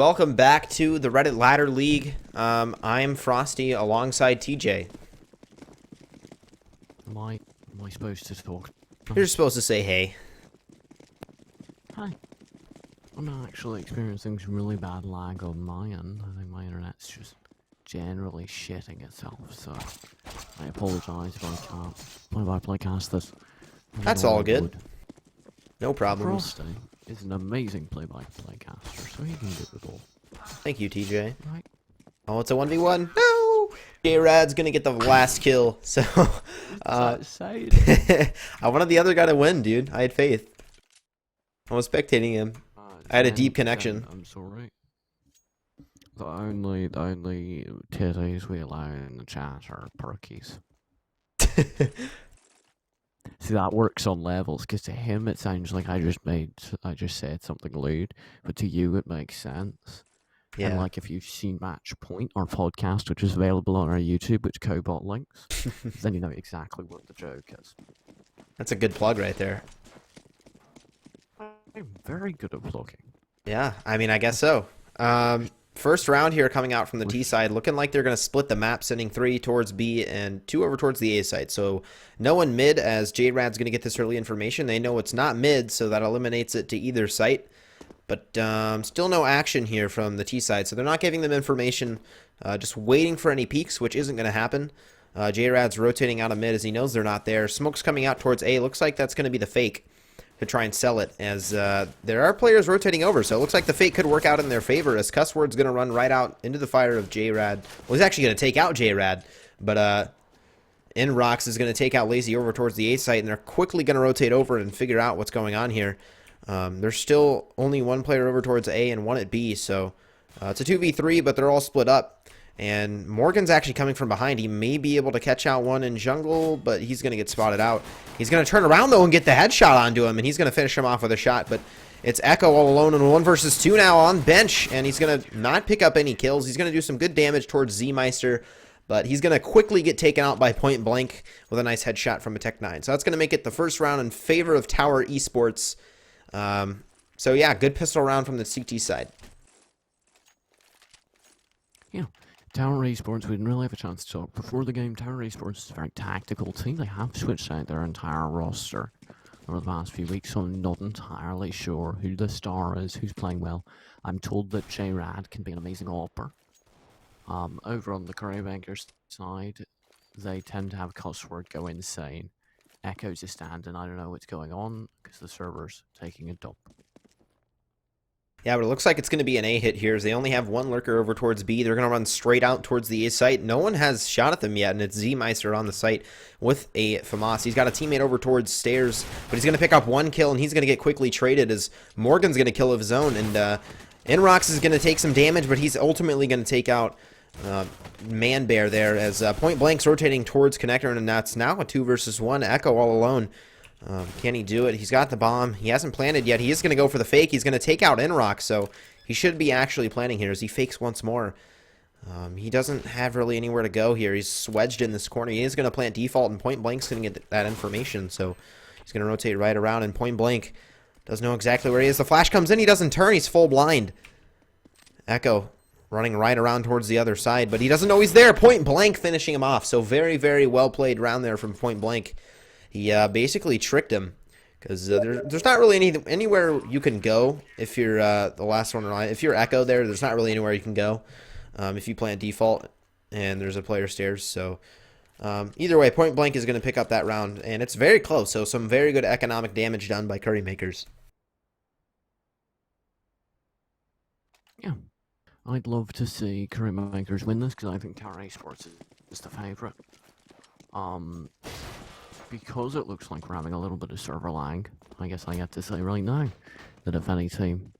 Welcome back to the Reddit Ladder League. I'm Frosty alongside TJ. Am I supposed to talk? You're supposed to say hey. Hi. I'm not actually experiencing some really bad lag on my end. I think my internet's just generally shitting itself, so I apologise if I can't play-by-play cast this. That's all good. No problems. Frosty is an amazing play-by-play caster, so he can do it all. Thank you, TJ. Right. Oh, it's a 1v1. No! J-Rad's gonna get the last kill, so... I wanted the other guy to win, dude. I had faith. I was spectating him. I had a deep connection. I'm sorry. The only titties we allow in the chat are perkies. See, that works on levels, because to him it sounds like I just said something lewd, but to you it makes sense. Yeah. And like if you've seen Match Point, our podcast, which is available on our YouTube, which Cobot links, then you know exactly what the joke is. That's a good plug right there. I'm very good at plugging. Yeah, I mean, I guess so. First round here coming out from the T side, looking like they're going to split the map, sending 3 towards B and 2 over towards the A side. So no one mid, as J-Rad's going to get this early information. They know it's not mid, so that eliminates it to either site. But still no action here from the T side, so they're not giving them information, just waiting for any peeks, which isn't going to happen. J-Rad's rotating out of mid as he knows they're not there. Smoke's coming out towards A. Looks like that's going to be the fake to try and sell it, as there are players rotating over, so it looks like the fake could work out in their favor, as Cussword's going to run right out into the fire of J-Rad. Well, he's actually going to take out J-Rad, but Inrox is going to take out Lazy over towards the A site, and they're quickly going to rotate over and figure out what's going on here. There's still only one player over towards A and one at B, so it's a 2v3, but they're all split up. And Morgan's actually coming from behind. He may be able to catch out one in jungle, but he's going to get spotted out. He's going to turn around, though, and get the headshot onto him, and he's going to finish him off with a shot. But it's Echo all alone in 1 versus 2 now on bench, and he's going to not pick up any kills. He's going to do some good damage towards Z-Meister, but he's going to quickly get taken out by Point Blank with a nice headshot from a Tech 9. So that's going to make it the first round in favor of Tower Esports. So, yeah, good pistol round from the CT side. Yeah. Tower Esports, we didn't really have a chance to talk before the game. Tower Esports is a very tactical team. They have switched out their entire roster over the past few weeks, so I'm not entirely sure who the star is, who's playing well. I'm told that J-Rad can be an amazing AWPer. Over on the Curry Bankers side, they tend to have Cussword go insane. Echo's a stand, and I don't know what's going on, because the server's taking a dump. Yeah, but it looks like it's going to be an A hit here, as they only have one lurker over towards B. They're going to run straight out towards the A site. No one has shot at them yet, and it's Z-Meister on the site with a FAMAS. He's got a teammate over towards stairs, but he's going to pick up one kill, and he's going to get quickly traded as Morgan's going to kill of his own. And Inrox is going to take some damage, but he's ultimately going to take out Man Bear there, as Point Blank's rotating towards Connector, and that's now a 2 versus 1. Echo all alone. Can he do it? He's got the bomb. He hasn't planted yet. He is going to go for the fake. He's going to take out Inrox, so he should be actually planning here as he fakes once more. He doesn't have really anywhere to go here. He's wedged in this corner. He is going to plant default, and Point Blank's going to get that information, so he's going to rotate right around, and Point Blank doesn't know exactly where he is. The flash comes in. He doesn't turn. He's full blind. Echo running right around towards the other side, but he doesn't know he's there. Point Blank finishing him off, so very, very well played round there from Point Blank. He basically tricked him, because there's not really anywhere you can go if you're the last one in line. If you're Echo there's not really anywhere you can go if you plant default and there's a player stairs. So either way, Point Blank is going to pick up that round, and it's very close. So some very good economic damage done by Curry Makers. Yeah. I'd love to see Curry Makers win this, because I think Tower Esports is the favourite. Because it looks like we're having a little bit of server lag, I guess I get to say right now that if any team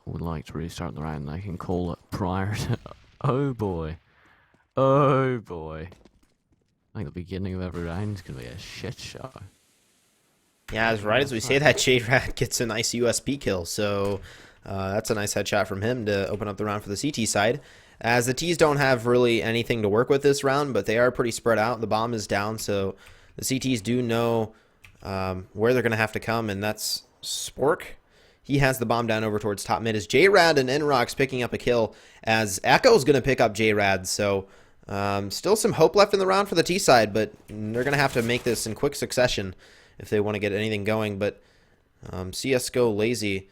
would like to restart the round, they can call it prior to... Oh boy. Oh boy. I think the beginning of every round is going to be a shit show. Yeah, as right as we say that, J-Rad gets a nice USP kill, so that's a nice headshot from him to open up the round for the CT side. As the T's don't have really anything to work with this round, but they are pretty spread out. The bomb is down, so the CTs do know where they're going to have to come, and that's Spork. He has the bomb down over towards top mid as J-Rad and Nrox picking up a kill as Echo's going to pick up J-Rad. So still some hope left in the round for the T side, but they're going to have to make this in quick succession if they want to get anything going. But CSGO Lazy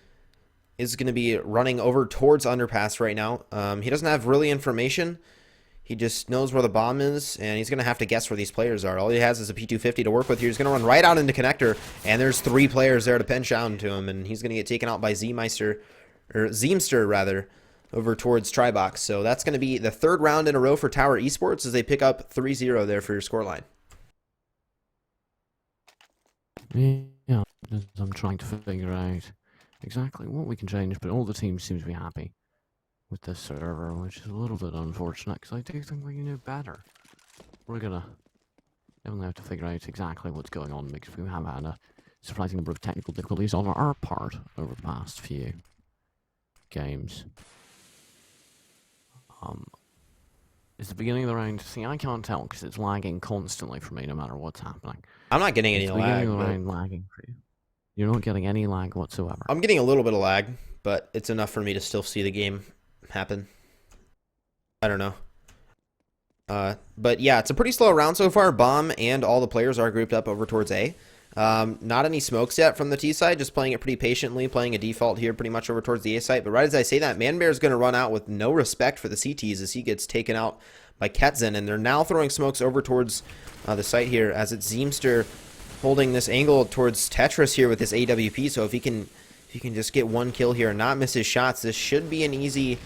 is going to be running over towards underpass right now. He doesn't have really information. He just knows where the bomb is, and he's going to have to guess where these players are. All he has is a P250 to work with here. He's going to run right out into connector, and there's 3 players there to pinch down to him, and he's going to get taken out by Zeemster rather, over towards Tribox. So that's going to be the 3rd round in a row for Tower Esports as they pick up 3-0 there for your scoreline. Yeah, I'm trying to figure out exactly what we can change, but all the teams seem to be happy with this server, which is a little bit unfortunate because I do think we can do better. We're gonna definitely have to figure out exactly what's going on because we have had a surprising number of technical difficulties on our part over the past few games. It's the beginning of the round. See, I can't tell because it's lagging constantly for me no matter what's happening. I'm not getting any It's the lag. beginning of the round lagging for you. You're not getting any lag whatsoever. I'm getting a little bit of lag, but it's enough for me to still see the game happen. I don't know. But yeah, it's a pretty slow round so far. Bomb and all the players are grouped up over towards A. Not any smokes yet from the T side, just playing it pretty patiently, playing a default here pretty much over towards the A site. But right as I say that, Manbear is going to run out with no respect for the CTs as he gets taken out by Ketzen, and they're now throwing smokes over towards the site here as it's Zeemster holding this angle towards Tetris here with this AWP. So if he can just get 1 kill here and not miss his shots, this should be an easy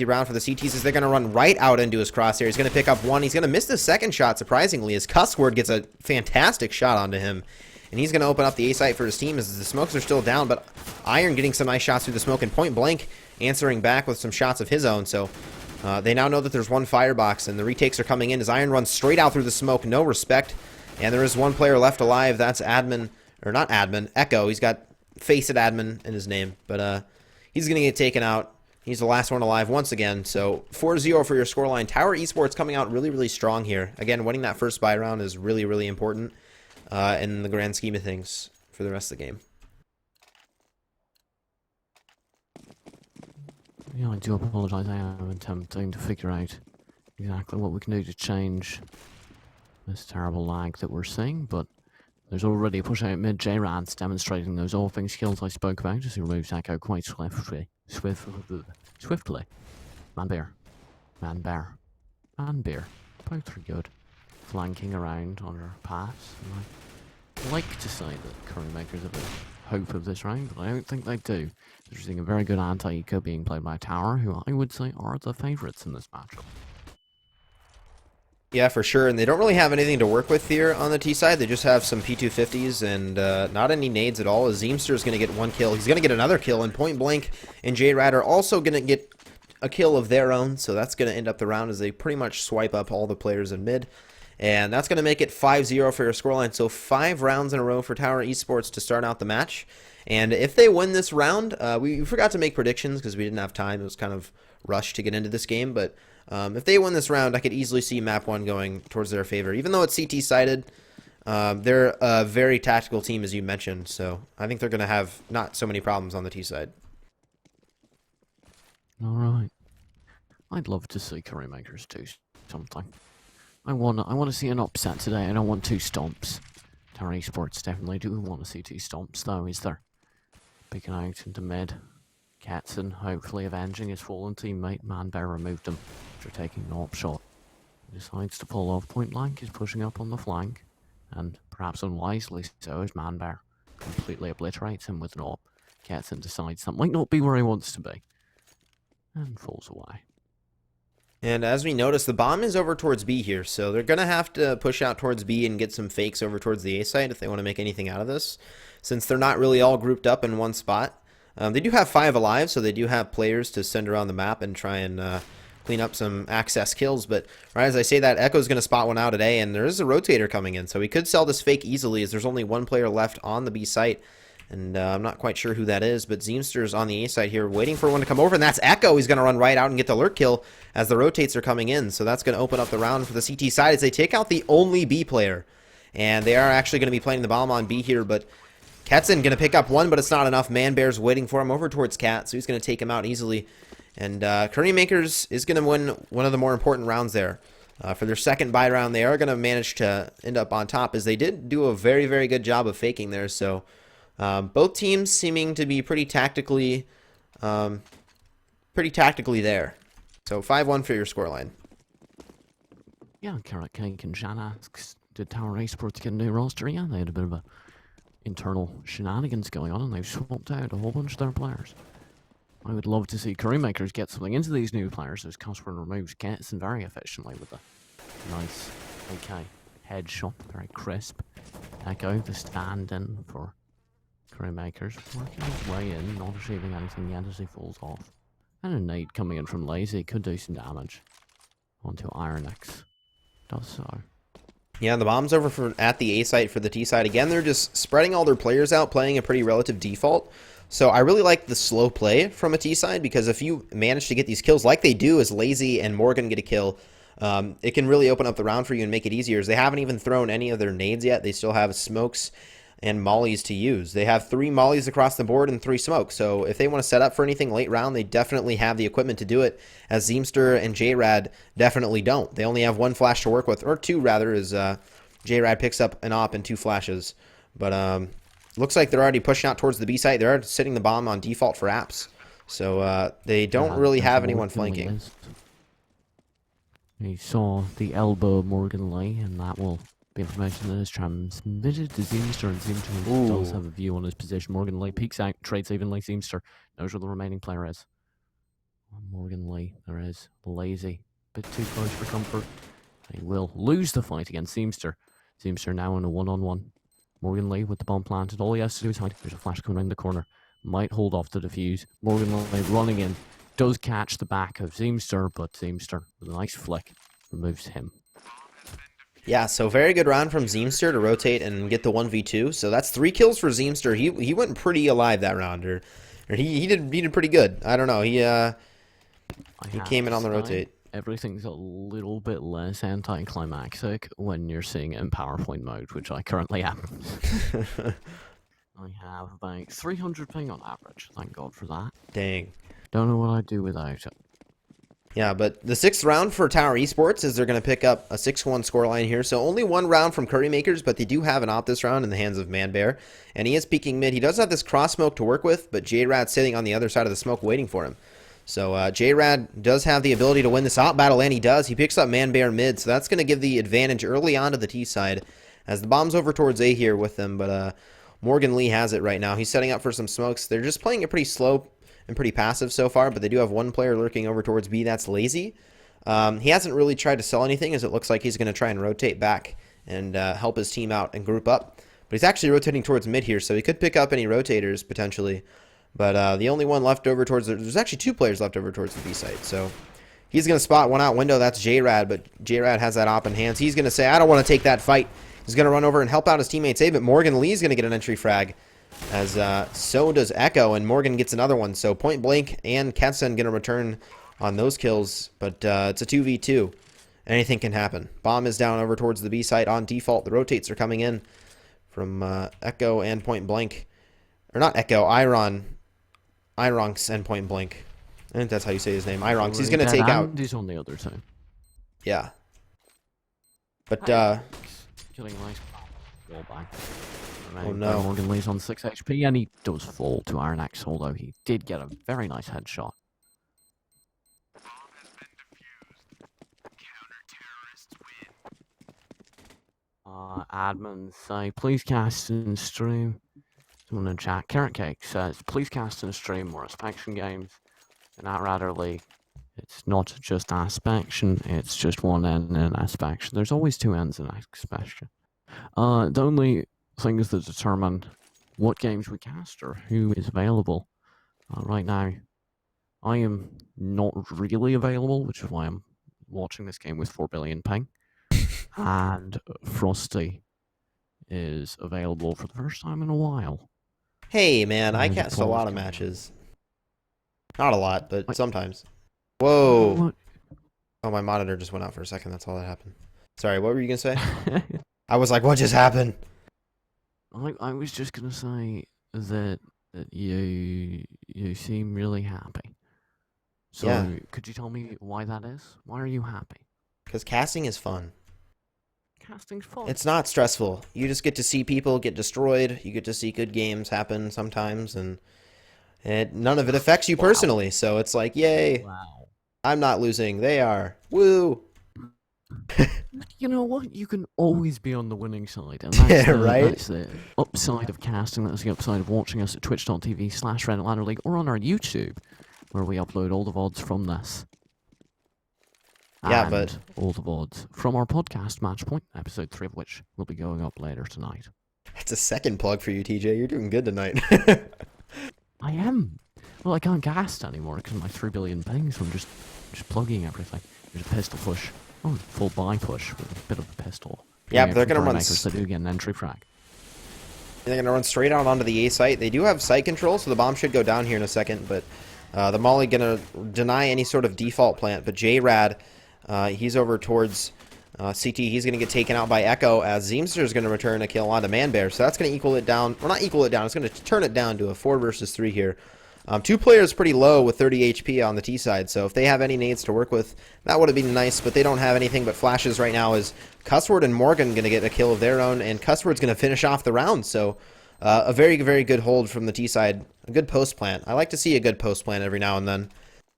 round for the CTs as they're going to run right out into his crosshair. He's going to pick up 1. He's going to miss the 2nd shot, surprisingly, as Cussword gets a fantastic shot onto him. And he's going to open up the A site for his team as the smokes are still down, but Iron getting some nice shots through the smoke and Point Blank answering back with some shots of his own. So they now know that there's 1 firebox, and the retakes are coming in as Iron runs straight out through the smoke, no respect. And there is 1 player left alive. That's Admin, or not Admin, Echo. He's got Face It Admin in his name, but he's going to get taken out. He's the last one alive once again. So 4-0 for your scoreline. Tower Esports coming out really, really strong here. Again, winning that first buy round is really, really important in the grand scheme of things for the rest of the game. Yeah, I do apologise. I am attempting to figure out exactly what we can do to change this terrible lag that we're seeing, but there's already a push out mid. J-Rad's demonstrating those offing skills I spoke about as he removes Echo quite swiftly. Manbear. Both are good. Flanking around on our paths. And I'd like to say that Currymakers have a hope of this round, but I don't think they do. They're seeing a very good anti-eco being played by Tower, who I would say are the favourites in this matchup. Yeah, for sure. And they don't really have anything to work with here on the T side. They just have some P250s and not any nades at all. As Zeemster is going to get 1 kill. He's going to get another kill. And Point Blank and J-Rad are also going to get a kill of their own. So that's going to end up the round as they pretty much swipe up all the players in mid. And that's going to make it 5-0 for your scoreline. So 5 rounds in a row for Tower Esports to start out the match. And if they win this round, we forgot to make predictions because we didn't have time. It was kind of rushed to get into this game. But if they win this round, I could easily see map 1 going towards their favor. Even though it's CT-sided, they're a very tactical team, as you mentioned. So I think they're going to have not so many problems on the T side. All right. I'd love to see Currymakers do something. I want to see an upset today. I don't want 2 stomps. Tower Esports definitely do want to see 2 stomps, though, is there? Picking out into mid. Katzen hopefully avenging his fallen teammate. Manbear removed him after taking an op shot. He decides to pull off. Point Blank is pushing up on the flank, and perhaps unwisely so as Manbear completely obliterates him with an op. Katzen decides that might not be where he wants to be, and falls away. And as we notice, the bomb is over towards B here, so they're going to have to push out towards B and get some fakes over towards the A site if they want to make anything out of this, since they're not really all grouped up in one spot. They do have 5 alive, so they do have players to send around the map and try and clean up some access kills. But right as I say that, Echo's going to spot one out at A, and there is a rotator coming in, so he could sell this fake easily as there's only 1 player left on the B site. And I'm not quite sure who that is, but Zeemster's on the A side here waiting for one to come over, and that's Echo. He's going to run right out and get the lurk kill as the rotates are coming in. So that's going to open up the round for the CT side as they take out the only B player. And they are actually going to be playing the bomb on B here, but Ketson going to pick up one, but it's not enough. Man Bear's waiting for him over towards Cat, so he's going to take him out easily. And Curry Makers is going to win one of the more important rounds there. For their second buy round, they are going to manage to end up on top, as they did do a very, very good job of faking there. So both teams seeming to be pretty tactically there. So 5-1 for your scoreline. Yeah, Carrot Cake and Shan asks, did Tower Esports get a new roster? Yeah, they had a bit of a internal shenanigans going on, and they've swapped out a whole bunch of their players. I would love to see Curry Makers get something into these new players, as Cosworth removes Getson very efficiently with a nice AK headshot, very crisp. Echo, the stand-in for Curry Makers, working his way in, not achieving anything yet as he falls off. And a nade coming in from Lazy could do some damage onto Ironix. Does so. Yeah, the bomb's over at the A site for the T side. Again, they're just spreading all their players out, playing a pretty relative default. So I really like the slow play from a T side, because if you manage to get these kills like they do as Lazy and Morgan get a kill, it can really open up the round for you and make it easier, as they haven't even thrown any of their nades yet. They still have smokes and mollies to use. They have 3 mollies across the board and 3 smokes. So if they want to set up for anything late round, they definitely have the equipment to do it, as Zeemster and JRad definitely don't. They only have 1 flash to work with, or 2 rather, as JRad picks up an op and 2 flashes. But looks like they're already pushing out towards the B site. They're already sitting the bomb on default for apps. So they don't really have anyone flanking. He saw the elbow of Morgan Lee, and that will be information that is transmitted to Zeemster, and Zeemster does have a view on his position. Morgan Lee peeks out, trades evenly. Zeemster knows where the remaining player is. Morgan Lee, there is Lazy. Bit too close for comfort. He will lose the fight against Zeemster. Zeemster now in a one-on-one. Morgan Lee with the bomb planted. All he has to do is hide. There's a flash coming around the corner. Might hold off the defuse. Morgan Lee running in. Does catch the back of Zeemster, but Zeemster, with a nice flick, removes him. Yeah, so very good round from Zeemster to rotate and get the 1v2. So that's 3 kills for Zeemster. He went pretty alive that round, or he did pretty good. I don't know. He came in on the rotate. Everything's a little bit less anticlimactic when you're seeing it in PowerPoint mode, which I currently am. I have about 300 ping on average. Thank God for that. Dang. Don't know what I'd do without it. Yeah, but the 6th round for Tower Esports is they're going to pick up a 6-1 scoreline here. So only 1 round from Curry Makers, but they do have an op this round in the hands of Manbear. And he is peeking mid. He does have this cross smoke to work with, but JRad's sitting on the other side of the smoke waiting for him. So JRad does have the ability to win this op battle, and he does. He picks up Manbear mid, so that's going to give the advantage early on to the T side, as the bomb's over towards A here with them. But Morgan Lee has it right now. He's setting up for some smokes. They're just playing it pretty slow and pretty passive so far, but they do have 1 player lurking over towards B. That's Lazy. He hasn't really tried to sell anything, as it looks like he's going to try and rotate back and help his team out and group up. But he's actually rotating towards mid here, so he could pick up any rotators potentially. But the only one left over towards there's actually 2 players left over towards the B site. So he's going to spot one out window. That's JRad, but JRad has that op in hands. He's going to say, I don't want to take that fight. He's going to run over and help out his teammates A, but Morgan Lee's going to get an entry frag, as so does Echo, and Morgan gets another one. So Point Blank and Ketson going to return on those kills, but it's a 2v2. Anything can happen. Bomb is down over towards the B site on default. The rotates are coming in from Echo and Point Blank. Or not Echo, Ironx and Point Blank. I think that's how you say his name. Ironx. He's going to take out. He's on the other side. Yeah. But, killing nice ball back. Oh no. Morgan Lee's on 6 HP, and he does fall to Iron Axe, although he did get a very nice headshot. Admins say, please cast and stream. Someone in chat, Carrot Cake says, please cast and stream more Aspection games in Outrider League. It's not just Aspection, it's just one N in Aspection. There's always 2 N's in Aspection. The only things that determine what games we cast or who is available right now, I am not really available, which is why I'm watching this game with 4 billion ping. And Frosty is available for the first time in a while. Hey, man, I cast a lot of matches. Not a lot, but sometimes. Whoa. Oh, my monitor just went out for a second. That's all that happened. Sorry, what were you going to say? I was like, what just happened? I was just gonna say that you seem really happy. Yeah, So could you tell me why that is? Why are you happy? because casting is fun. Casting's fun. It's not stressful. You just get to see people get destroyed. You get to see good games happen sometimes, and none of it affects you Wow. personally. So it's like, yay, Wow. I'm not losing. They are. Woo. You know what? You can always be on the winning side, and Yeah, right? that's the upside of casting. That's the upside of watching us at twitch.tv/Reddit Ladder League or on our YouTube, where we upload all the VODs from this Yeah, but and all the VODs from our podcast Matchpoint, episode 3 of which will be going up later tonight. that's a second plug for you, TJ. You're doing good tonight. I am. Well, I can't cast anymore because of my 3 billion pings. So I'm just plugging everything. There's a pistol push. Oh, full buy push with a bit of a pistol. Yeah, but they're going to run... Makers, they do get an entry frag. They're going to run straight out onto the A site. They do have site control, so the bomb should go down here in a second, but the Molly going to deny any sort of default plant. But J-Rad, he's over towards CT. He's going to get taken out by Echo as Zeemster is going to return a kill onto Manbear. So that's going to equal it down. Well, not equal it down. It's going to turn it down to a 4 versus 3 here. 2 players pretty low with 30 HP on the T side, so if they have any nades to work with, that would have been nice, but they don't have anything but flashes right now. Is Cussword and Morgan going to get a kill of their own, and Cussword's going to finish off the round, so a very, very good hold from the T side. A good post plant. I like to see a good post plant every now and then.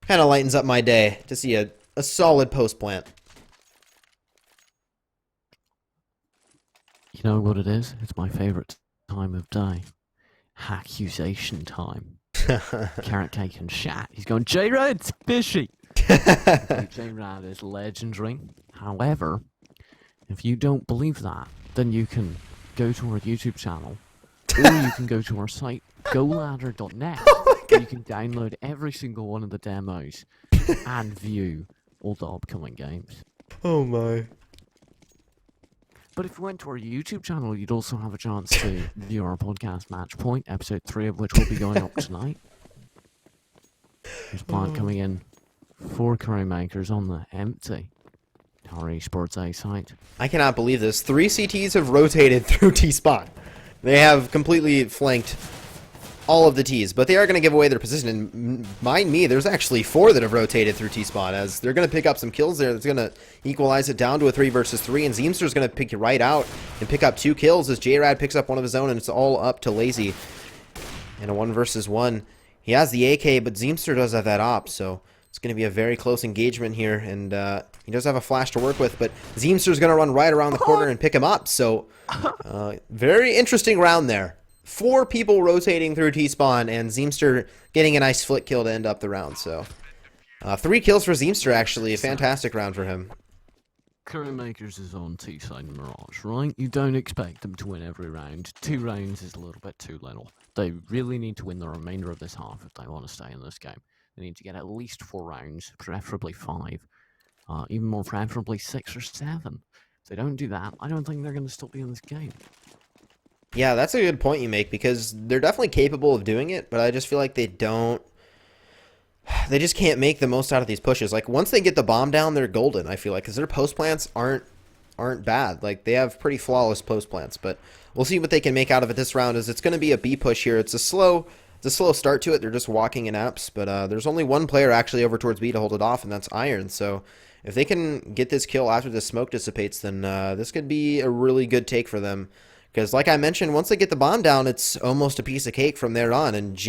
Kind of lightens up my day to see a solid post plant. You know what it is? It's my favourite time of day. Accusation time. Carrot cake and chat. He's going, J-Rad's fishy. J-Rad is legendary. However, if you don't believe that, then you can go to our YouTube channel, or you can go to our site, goladder.net, where you can download every single one of the demos and view all the upcoming games. Oh my. But if you went to our YouTube channel, you'd also have a chance to view our podcast Matchpoint, episode 3 of which will be going up tonight. There's plant coming in 4 curry makers on the empty Tower Esports A site. I cannot believe this. 3 CTs have rotated through T-Spawn. They have completely flanked all of the T's, but they are going to give away their position. And mind me, there's actually 4 that have rotated through T-Spawn, as they're going to pick up some kills there. That's going to equalize it down to a 3 versus 3, and Zeemster's going to pick you right out and pick up 2 kills as J-Rad picks up one of his own, and it's all up to Lazy. And a 1 versus 1. He has the AK, but Zeemster does have that op, so it's going to be a very close engagement here, and he does have a flash to work with, but Zeemster's going to run right around the corner and pick him up, so very interesting round there. 4 people rotating through T-Spawn, and Zeemster getting a nice flick kill to end up the round, so 3 kills for Zeemster, actually, a fantastic round for him. Curry Makers is on T-side Mirage, right? You don't expect them to win every round. 2 rounds is a little bit too little. They really need to win the remainder of this half if they want to stay in this game. They need to get at least 4 rounds, preferably 5. Even more preferably 6 or 7. If they don't do that, I don't think they're going to still be in this game. Yeah, that's a good point you make, because they're definitely capable of doing it, but I just feel like they just can't make the most out of these pushes. Like, once they get the bomb down, they're golden, I feel like, because their post plants aren't bad. Like, they have pretty flawless post plants, but we'll see what they can make out of it this round, as it's going to be a B push here. It's a slow start to it. They're just walking in apps, but there's only one player actually over towards B to hold it off, and that's Iron. So if they can get this kill after the smoke dissipates, then this could be a really good take for them. Because like I mentioned, once they get the bomb down, it's almost a piece of cake from there on. And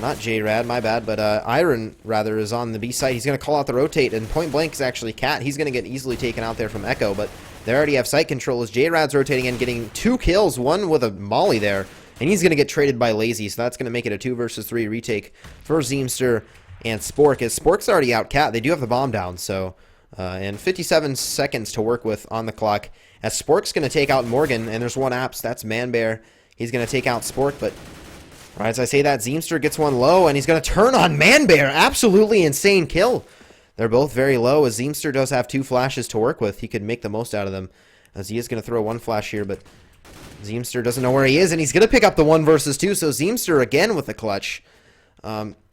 not J-Rad, my bad, but Iron, rather, is on the B site. He's going to call out the rotate, and point blank is actually Cat. He's going to get easily taken out there from Echo, but they already have site control as J-Rad's rotating and getting 2 kills, 1 with a molly there, and he's going to get traded by Lazy, so that's going to make it a 2 versus 3 retake for Zeemster and Spork, as Spork's already out Cat. They do have the bomb down, so, and 57 seconds to work with on the clock, as Spork's going to take out Morgan, and there's 1 apps, that's Manbear. He's going to take out Spork, but right as I say that, Zeemster gets 1 low, and he's going to turn on Manbear. Absolutely insane kill. They're both very low, as Zeemster does have 2 flashes to work with. He could make the most out of them, as he is going to throw 1 flash here, but Zeemster doesn't know where he is, and he's going to pick up the 1 versus 2, so Zeemster again with the clutch.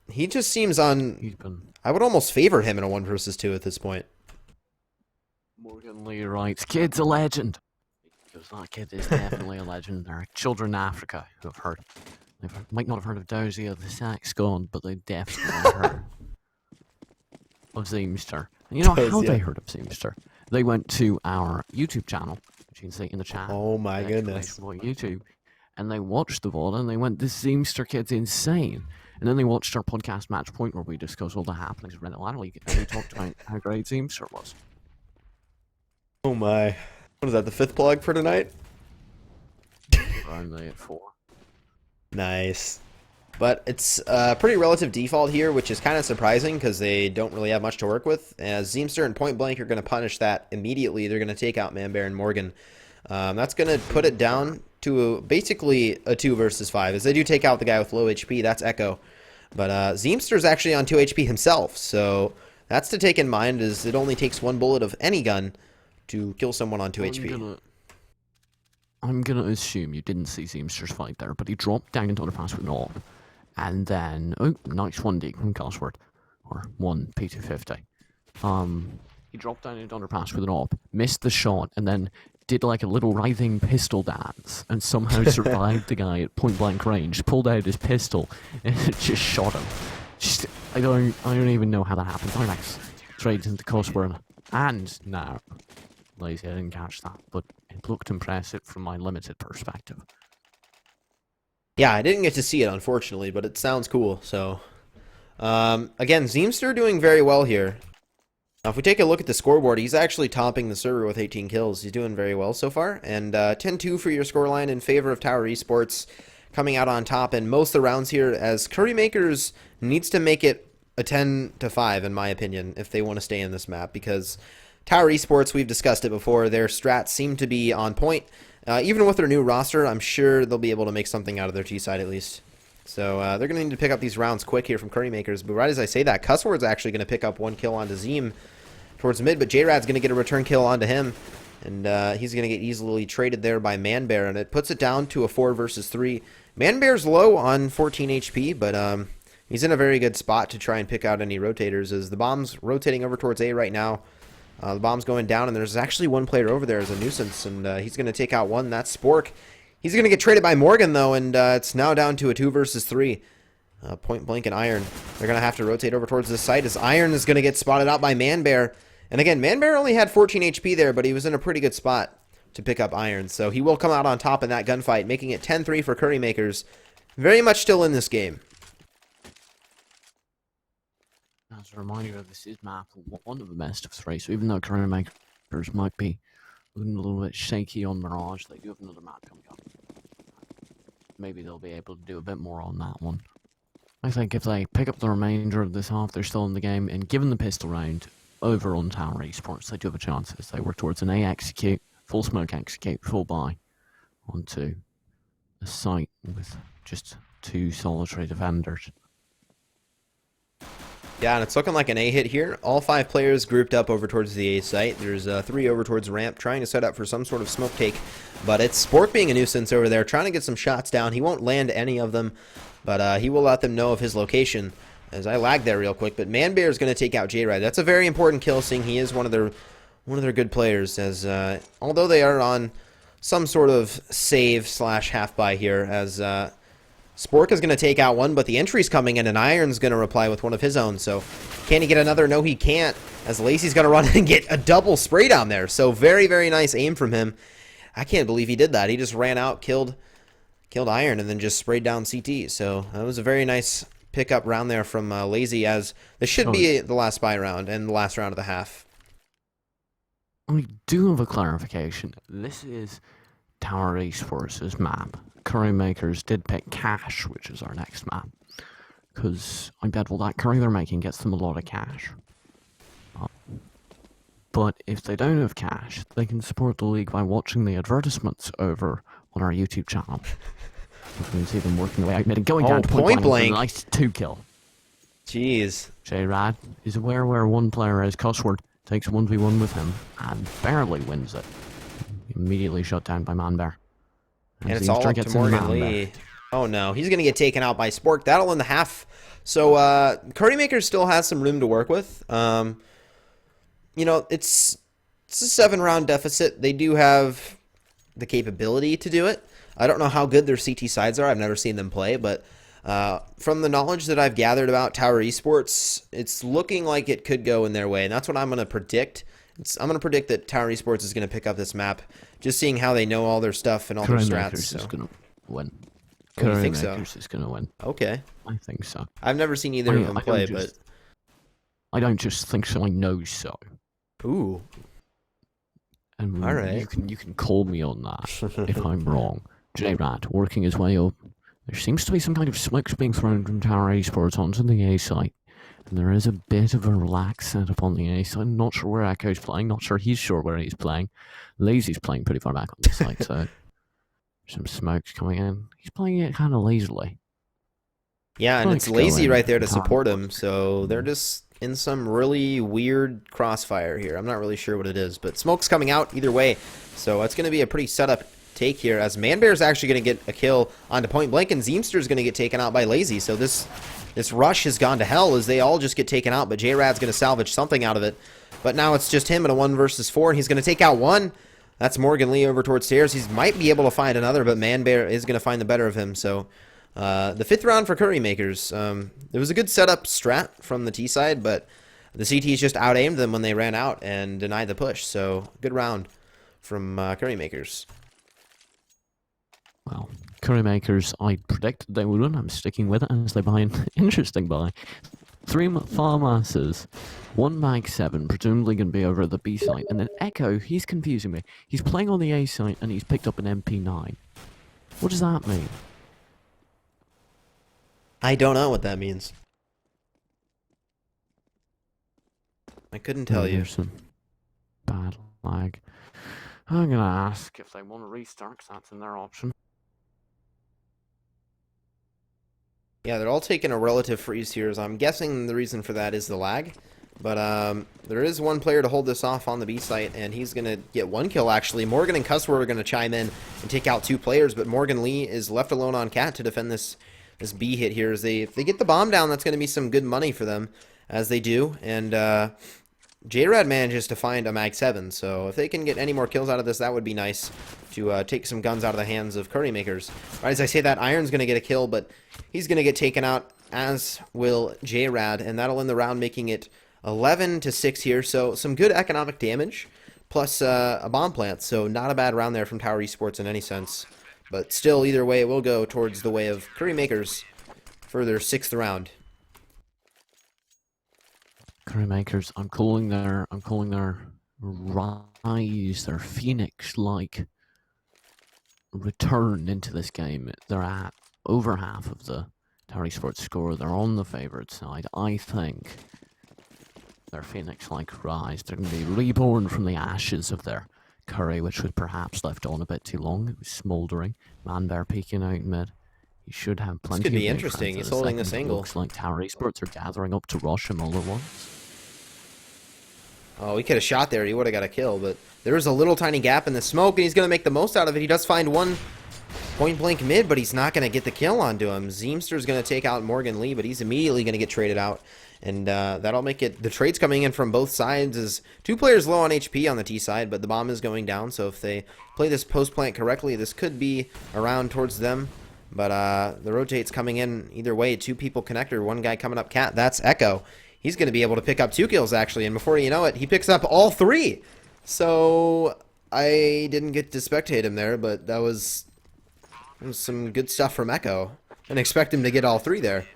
He just seems on... I would almost favor him in a 1 versus 2 at this point. Morgan Lee writes, "Kid's a legend." Because that kid is definitely a legend. There are children in Africa who have heard. They might not have heard of Dozy or the Sax Gone, but they definitely heard of Zeemster. And you know how they Yeah. heard of Zeemster? They went to our YouTube channel, which you can see in the chat. Oh my goodness. Exclamation point YouTube. And they watched the VOD and they went, this Zeemster kid's insane. And then they watched our podcast Match Point where we discussed all the happenings of Reddit Ladder League and we talked about how great Zeemster was. Oh my. What is that, the 5th plug for tonight? Around the 4. Nice. But it's a pretty relative default here, which is kind of surprising because they don't really have much to work with. As Zeemster and Point Blank are going to punish that immediately. They're going to take out Manbear and Morgan. That's going to put it down to basically a 2 versus 5. As they do take out the guy with low HP, that's Echo. But Zeemster's actually on 2 HP himself, so that's to take in mind, as it only takes 1 bullet of any gun to kill someone on 2 HP. I'm gonna assume you didn't see Zeemster's fight there, but he dropped down into underpass with an AWP. And then, oh, nice 1D from Cosworth. Or 1 P250. He dropped down into underpass with an AWP, missed the shot, and then did like a little writhing pistol dance, and somehow survived the guy at point blank range, pulled out his pistol, and just shot him. Just, I don't even know how that happened. I like straight into Cosworth, and now, lazy, I didn't catch that, but it looked impressive from my limited perspective. Yeah, I didn't get to see it, unfortunately, but it sounds cool. So, again, Zeemster doing very well here. Now, if we take a look at the scoreboard, he's actually topping the server with 18 kills. He's doing very well so far. And 10-2 for your scoreline in favor of Tower Esports, coming out on top in most of the rounds here, as Curry Makers needs to make it a 10-5, in my opinion, if they want to stay in this map, because Tower Esports, we've discussed it before, their strats seem to be on point. Even with their new roster, I'm sure they'll be able to make something out of their T-side at least. So they're going to need to pick up these rounds quick here from Curry Makers. But right as I say that, Cussword's actually going to pick up 1 kill onto Zeem towards mid, but J-Rad's going to get a return kill onto him. And he's going to get easily traded there by Manbear, and it puts it down to a 4 versus 3. Manbear's low on 14 HP, but he's in a very good spot to try and pick out any rotators, as the bomb's rotating over towards A right now. The bomb's going down, and there's actually 1 player over there as a nuisance, and he's going to take out 1. That's Spork. He's going to get traded by Morgan, though, and it's now down to a 2 versus 3. Point Blank and Iron. They're going to have to rotate over towards this site, as Iron is going to get spotted out by Manbear. And again, Manbear only had 14 HP there, but he was in a pretty good spot to pick up Iron. So he will come out on top in that gunfight, making it 10-3 for Curry Makers. Very much still in this game. As a reminder, this is map 1 of the best of 3, so even though Curry Makers might be looking a little bit shaky on Mirage, they do have another map coming up. Maybe they'll be able to do a bit more on that one. I think if they pick up the remainder of this half, they're still in the game, and given the pistol round over on Tower Esports, they do have a chance as they work towards an A execute, full smoke execute, full buy onto a site with just 2 solitary defenders. Yeah, and it's looking like an A hit here. All 5 players grouped up over towards the A site. There's 3 over towards ramp, trying to set up for some sort of smoke take. But it's Spork being a nuisance over there, trying to get some shots down. He won't land any of them, but he will let them know of his location. As I lagged there real quick, but Manbear is going to take out J-Ride. That's a very important kill, seeing he is one of their good players. As although they are on some sort of save / half buy here, as Spork is going to take out 1, but the entry's coming in, and Iron's going to reply with 1 of his own. So can he get another? No, he can't, as Lacey's going to run and get a double spray down there. So very, very nice aim from him. I can't believe he did that. He just ran out, killed Iron, and then just sprayed down CT. So that was a very nice pickup round there from Lazy, as this should be the last buy round and the last round of the half. I do have a clarification. This is Tower Esports' map. Curry Makers did pick Cash, which is our next map, because I bet that curry they're making gets them a lot of cash. But if they don't have cash, they can support the league by watching the advertisements over on our YouTube channel. You can see them working their way out mid and going down to point blank. Nice 2 kill. Jeez. J-Rad is aware where 1 player is. Cosworth takes 1v1 with him and barely wins it. Immediately shut down by Manbear. And it's all up to Morgan Lee. Oh no, he's going to get taken out by Spork. That'll end the half. So Curry Maker still has some room to work with. You know, it's a 7-round deficit. They do have the capability to do it. I don't know how good their CT sides are. I've never seen them play, but from the knowledge that I've gathered about Tower Esports, it's looking like it could go in their way, and that's what I'm going to predict. I'm going to predict that Tower Esports is going to pick up this map, just seeing how they know all their stuff and all their strats. Makers is going to win. Oh, you think so? Makers is going to win. Okay. I think so. I've never seen either of them play, but... I don't just think so, I know so. Ooh. And all right. You can call me on that if I'm wrong. J-Rat working his way up. There seems to be some kind of smokes being thrown from Tower Esports onto the A site. And there is a bit of a relaxed setup on the A side. I'm not sure where Echo's playing, not sure he's sure where he's playing. Lazy's playing pretty far back on the site, so some smokes coming in. He's playing it kind of lazily. Yeah, and it's Lazy right there to support him, so they're just in some really weird crossfire here. I'm not really sure what it is, but smoke's coming out either way, so it's going to be a pretty setup take here, as Manbear's actually going to get a kill onto Point Blank, and Zeemster's going to get taken out by Lazy, so this rush has gone to hell as they all just get taken out, but J-Rad's going to salvage something out of it. But now it's just him in a 1 versus 4, and he's going to take out one. That's Morgan Lee over towards stairs. He might be able to find another, but Manbear is going to find the better of him, so... the 5th round for Curry Makers. It was a good setup strat from the T side, but the CTs just out-aimed them when they ran out and denied the push. So, good round from Curry Makers. Well, Curry Makers, I predicted they would win. I'm sticking with it as they buy an interesting buy. 3 far masses, 1 mag 7, presumably going to be over at the B site. And then Echo, he's confusing me. He's playing on the A site and he's picked up an MP9. What does that mean? I don't know what that means. I couldn't tell you. There's some bad lag. I'm going to ask if they want to restart, because that's in their option. Yeah, they're all taking a relative freeze here, so I'm guessing the reason for that is the lag. But there is one player to hold this off on the B site, and he's going to get 1 kill, actually. Morgan and Cussword are going to chime in and take out 2 players, but Morgan Lee is left alone on Cat to defend this B hit here. As if they get the bomb down, that's going to be some good money for them, as they do. And J-Rad manages to find a mag 7, so if they can get any more kills out of this, that would be nice to take some guns out of the hands of Curry Makers. Right, as I say that, Iron's going to get a kill, but he's going to get taken out, as will J-Rad, and that'll end the round, making it 11-6 here. So some good economic damage, plus a bomb plant, so not a bad round there from Tower Esports in any sense. But still, either way, it will go towards the way of Curry Makers for their 6th round. Curry Makers, I'm calling their rise, their phoenix-like return into this game. They're at over half of the Tower Esports score. They're on the favourite side. I think their phoenix-like rise, they're going to be reborn from the ashes of their Curry, which was perhaps left on a bit too long. It was smouldering. Manbear peeking out mid. He should have plenty. This could be interesting. He's holding this angle. Looks like Tower Esports are gathering up to rush him all at once. Oh, he could have shot there. He would have got a kill, but there is a little tiny gap in the smoke, and he's going to make the most out of it. He does find one point blank mid, but he's not going to get the kill onto him. Zeemster's going to take out Morgan Lee, but he's immediately going to get traded out. And that'll make it... The trades coming in from both sides is 2 players low on HP on the T side, but the bomb is going down. So if they play this post plant correctly, this could be around towards them. But the rotate's coming in either way. 2 people connector, 1 guy coming up Cat. That's Echo. He's going to be able to pick up 2 kills, actually. And before you know it, he picks up all 3. So I didn't get to spectate him there, but that was some good stuff from Echo. Didn't expect him to get all 3 there.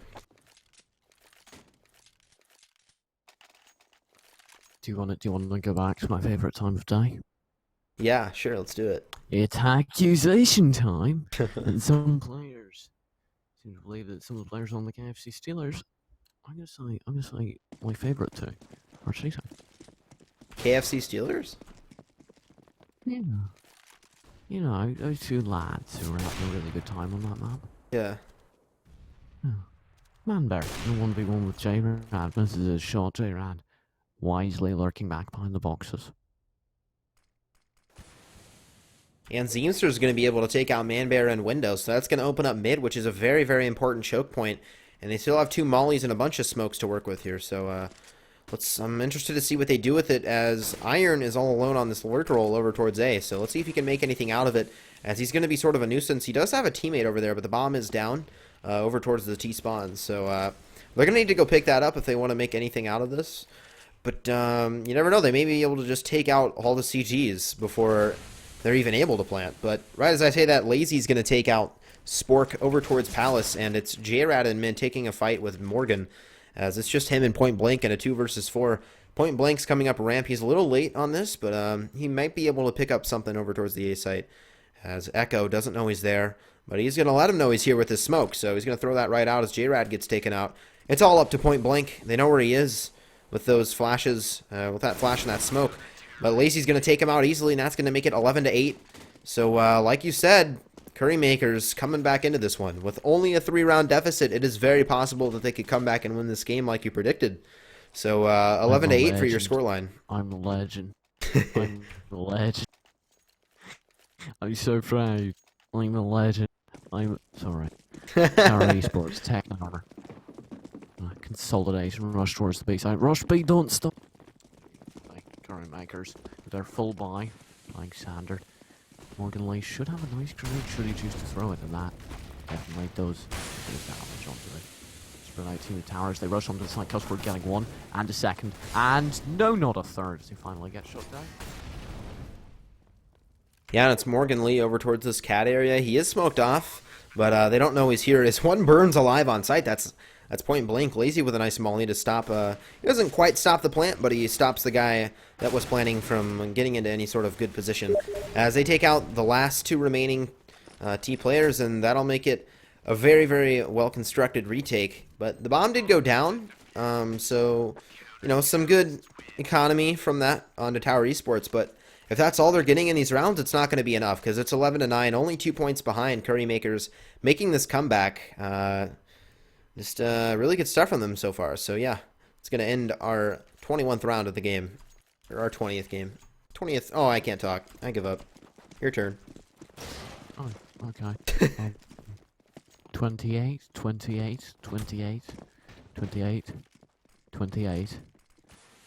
Do you want to go back to my favourite time of day? Yeah, sure, let's do it. It's accusation time. And some players seem to believe that some of the players on the KFC Steelers, I'm gonna say my favourite two. Or should I say? KFC Steelers? Yeah. You know, those 2 lads who were having a really good time on that map. Yeah. Yeah. Manbear in a 1v1 with J-Rad. This is a shot J-Rad. Wisely lurking back behind the boxes. And Zeemster is going to be able to take out Manbear and Windows, so that's going to open up mid, which is a very, very important choke point. And they still have 2 mollies and a bunch of smokes to work with here, so I'm interested to see what they do with it, as Iron is all alone on this alert roll over towards A. So let's see if he can make anything out of it, as he's going to be sort of a nuisance. He does have a teammate over there, but the bomb is down over towards the T spawn. So they're going to need to go pick that up if they want to make anything out of this. But you never know. They may be able to just take out all the CGs before they're even able to plant. But right as I say that, Lazy's going to take out Spork over towards Palace, and it's J-Rad and Min taking a fight with Morgan, as it's just him in Point Blank in a 2 versus 4. Point Blank's coming up ramp. He's a little late on this, but he might be able to pick up something over towards the A site, as Echo doesn't know he's there, but he's going to let him know he's here with his smoke, so he's going to throw that right out as J-Rad gets taken out. It's all up to Point Blank. They know where he is with those flashes, with that flash and that smoke. But Lazy's going to take him out easily, and that's going to make it 11-8. So, like you said, Currymakers coming back into this one. With only a 3-round deficit, it is very possible that they could come back and win this game like you predicted. So, 11-8 for your scoreline. I'm the legend. I'm the legend. I'm so proud. I'm the legend. I'm sorry. Tower Esports, Tech Armor. Consolidation, rush towards the B side. Rush B, don't stop. Like Currymakers, they're full buy. Like Sander. Morgan Lee should have a nice grenade should he choose to throw it, and that definitely does damage onto it. Spread out team of towers, they rush onto the side, Custard getting one, and a second, and no, not a third, as he finally gets shut down. Yeah, and it's Morgan Lee over towards this cat area. He is smoked off, but they don't know he's here. His one burns alive on site. That's Point Blank. Lazy with a nice molly to stop. He doesn't quite stop the plant, but he stops the guy that was planning from getting into any sort of good position. As they take out the last 2 remaining T players, and that'll make it a very, very well-constructed retake. But the bomb did go down, so, you know, some good economy from that onto Tower Esports, but if that's all they're getting in these rounds, it's not going to be enough, because it's 11-9, only 2 points behind Currymakers, making this comeback. Just really good stuff from them so far. So yeah, it's going to end our 21th round of the game, or our 20th game. 20th, oh, I can't talk. I give up. Your turn. Oh, okay. 28, 28, 28, 28, 28.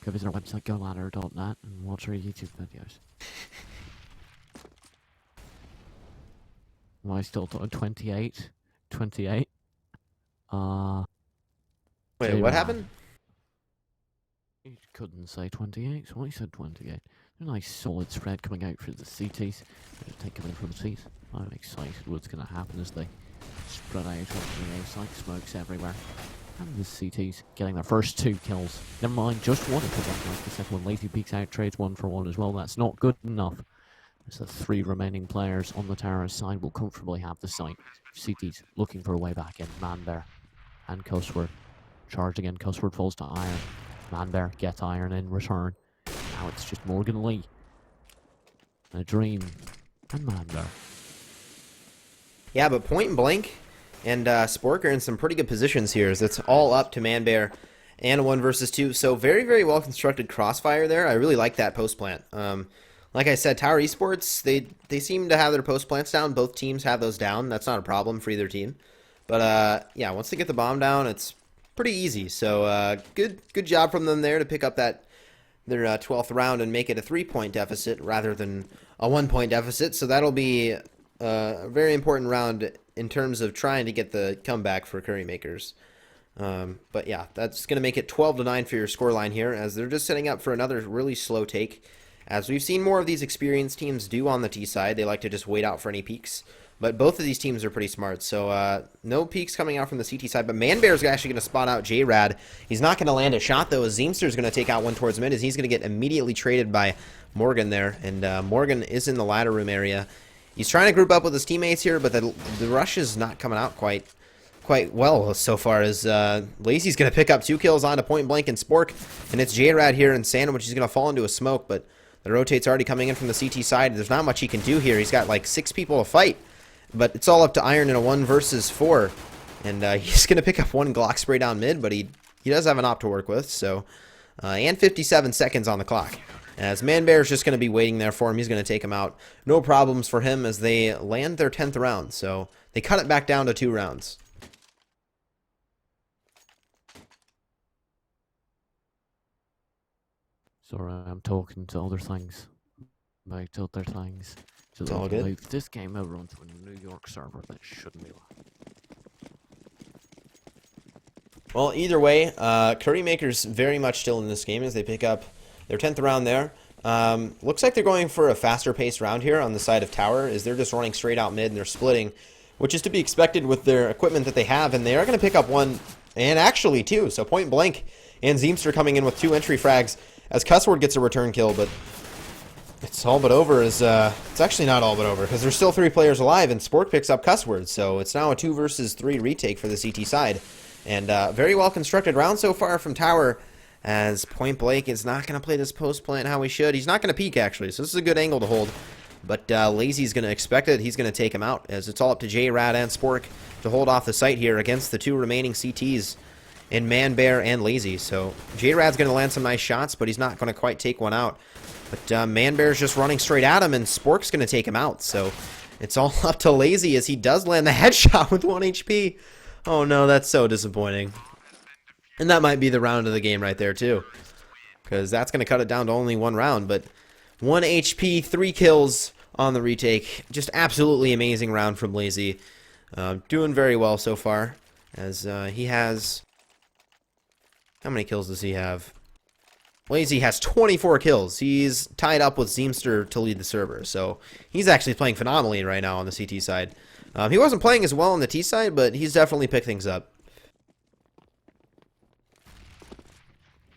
Go visit our website, goladder.net, and watch our YouTube videos. Am I still talking 28? 28? Wait, what happened? He couldn't say 28, so I said 28. A nice solid spread coming out for the CTs. Just take them in from the Cs. I'm excited what's going to happen as they spread out onto the A site. Smokes everywhere. And the CTs getting their first 2 kills. Never mind, just one. Because like the second one, Lazy peeks out, trades 1 for 1 as well. That's not good enough. As the 3 remaining players on the tower side will comfortably have the site. CTs looking for a way back in. Man Bear and Cussword. Charged again. Cussword falls to Iron. Man Bear gets Iron in return. Now it's just Morgan Lee. A Dream. And Man Bear. Yeah, but Point Blank and Spork are in some pretty good positions here, as it's all up to Man Bear and 1 versus 2. So very, very well constructed crossfire there. I really like that post plant. Like I said, Tower Esports, they seem to have their post plants down. Both teams have those down. That's not a problem for either team. But yeah, once they get the bomb down, it's pretty easy. So good job from them there to pick up their 12th round and make it a 3-point deficit rather than a 1-point deficit. So that'll be a very important round in terms of trying to get the comeback for Currymakers. But yeah, that's going to make it 12-9 for your scoreline here, as they're just setting up for another really slow take. As we've seen more of these experienced teams do on the T side, they like to just wait out for any peaks. But both of these teams are pretty smart, so no peaks coming out from the CT side. But Manbear's actually going to spot out J-Rad. He's not going to land a shot, though, as Zeemster's going to take out one towards mid, as he's going to get immediately traded by Morgan there. And Morgan is in the ladder room area. He's trying to group up with his teammates here, but the rush is not coming out quite well so far, as Lazy's going to pick up 2 kills onto Point Blank and Spork. And it's J-Rad here in Sandwich. He's going to fall into a smoke, but the rotate's already coming in from the CT side. There's not much he can do here. He's got like 6 people to fight. But it's all up to Iron in a 1 versus 4. And he's going to pick up 1 Glock spray down mid, but he does have an op to work with. So, and 57 seconds on the clock. As Manbear's just going to be waiting there for him. He's going to take him out. No problems for him as they land their 10th round. So they cut it back down to 2 rounds. Sorry, I'm talking to other things. About other things. So It's all they'll good. move this game over onto a New York server that shouldn't be live. Well, either way, Curry Maker's very much still in this game as they pick up their 10th round there. Looks like they're going for a faster paced round here on the side of Tower, as they're just running straight out mid and they're splitting, which is to be expected with their equipment that they have, and they are going to pick up one, and actually two, so Point Blank and Zeemster coming in with 2 entry frags as Cussword gets a return kill, but it's all but over. It's actually not all but over, because there's still 3 players alive, and Spork picks up Cussword, so it's now a 2 versus 3 retake for the CT side. And very well constructed round so far from Tower, as Point Blank is not going to play this post plant how he should. He's not going to peek, actually, so this is a good angle to hold. But Lazy's going to expect it. He's going to take him out, as it's all up to J-Rad and Spork to hold off the site here against the 2 remaining CTs in Man Bear and Lazy. So J-Rad's going to land some nice shots, but he's not going to quite take one out. But Man Bear's just running straight at him, and Spork's going to take him out. So it's all up to Lazy, as he does land the headshot with 1 HP. Oh no, that's so disappointing. And that might be the round of the game right there too, because that's going to cut it down to only 1 round. But 1 HP, 3 kills on the retake. Just absolutely amazing round from Lazy. Doing very well so far, as he has... How many kills does he have? Lazy has 24 kills. He's tied up with Zeemster to lead the server, so he's actually playing phenomenally right now on the CT side. He wasn't playing as well on the T side, but he's definitely picked things up.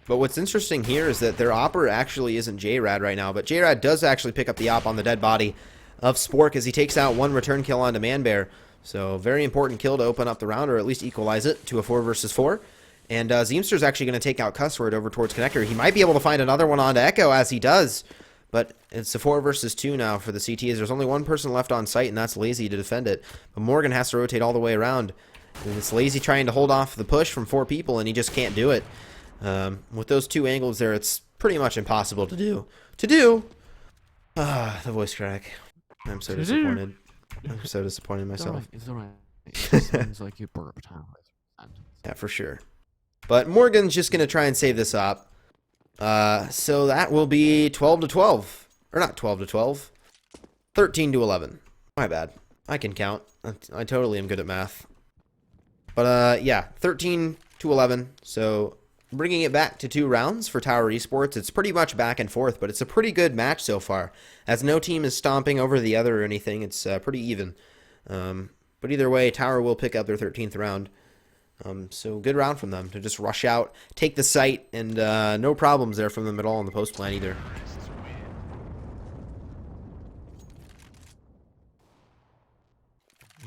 But what's interesting here is that their opper actually isn't J-Rad right now, but J-Rad does actually pick up the op on the dead body of Spork as he takes out 1 return kill onto Man Bear. So very important kill to open up the round, or at least equalize it to a 4 versus 4. And Zeemster's actually going to take out Cussword over towards Connector. He might be able to find another one onto Echo, as he does. But it's a 4 versus 2 now for the CTs. There's only 1 person left on site, and that's Lazy to defend it. But Morgan has to rotate all the way around. And it's Lazy trying to hold off the push from 4 people, and he just can't do it. With those 2 angles there, it's pretty much impossible to do. The voice crack. I'm so disappointed. I'm so disappointed in myself. It's alright. It sounds like you burped. Yeah, for sure. But Morgan's just going to try and save this op. So that will be 12 to 12. Or not 12 to 12. 13 to 11. My bad. I can count. I totally am good at math. But yeah, 13 to 11. So bringing it back to 2 rounds for Tower Esports. It's pretty much back and forth, but it's a pretty good match so far, as no team is stomping over the other or anything. It's pretty even. But either way, Tower will pick up their 13th round. So good round from them to just rush out, take the site, and no problems there from them at all in the post plan either.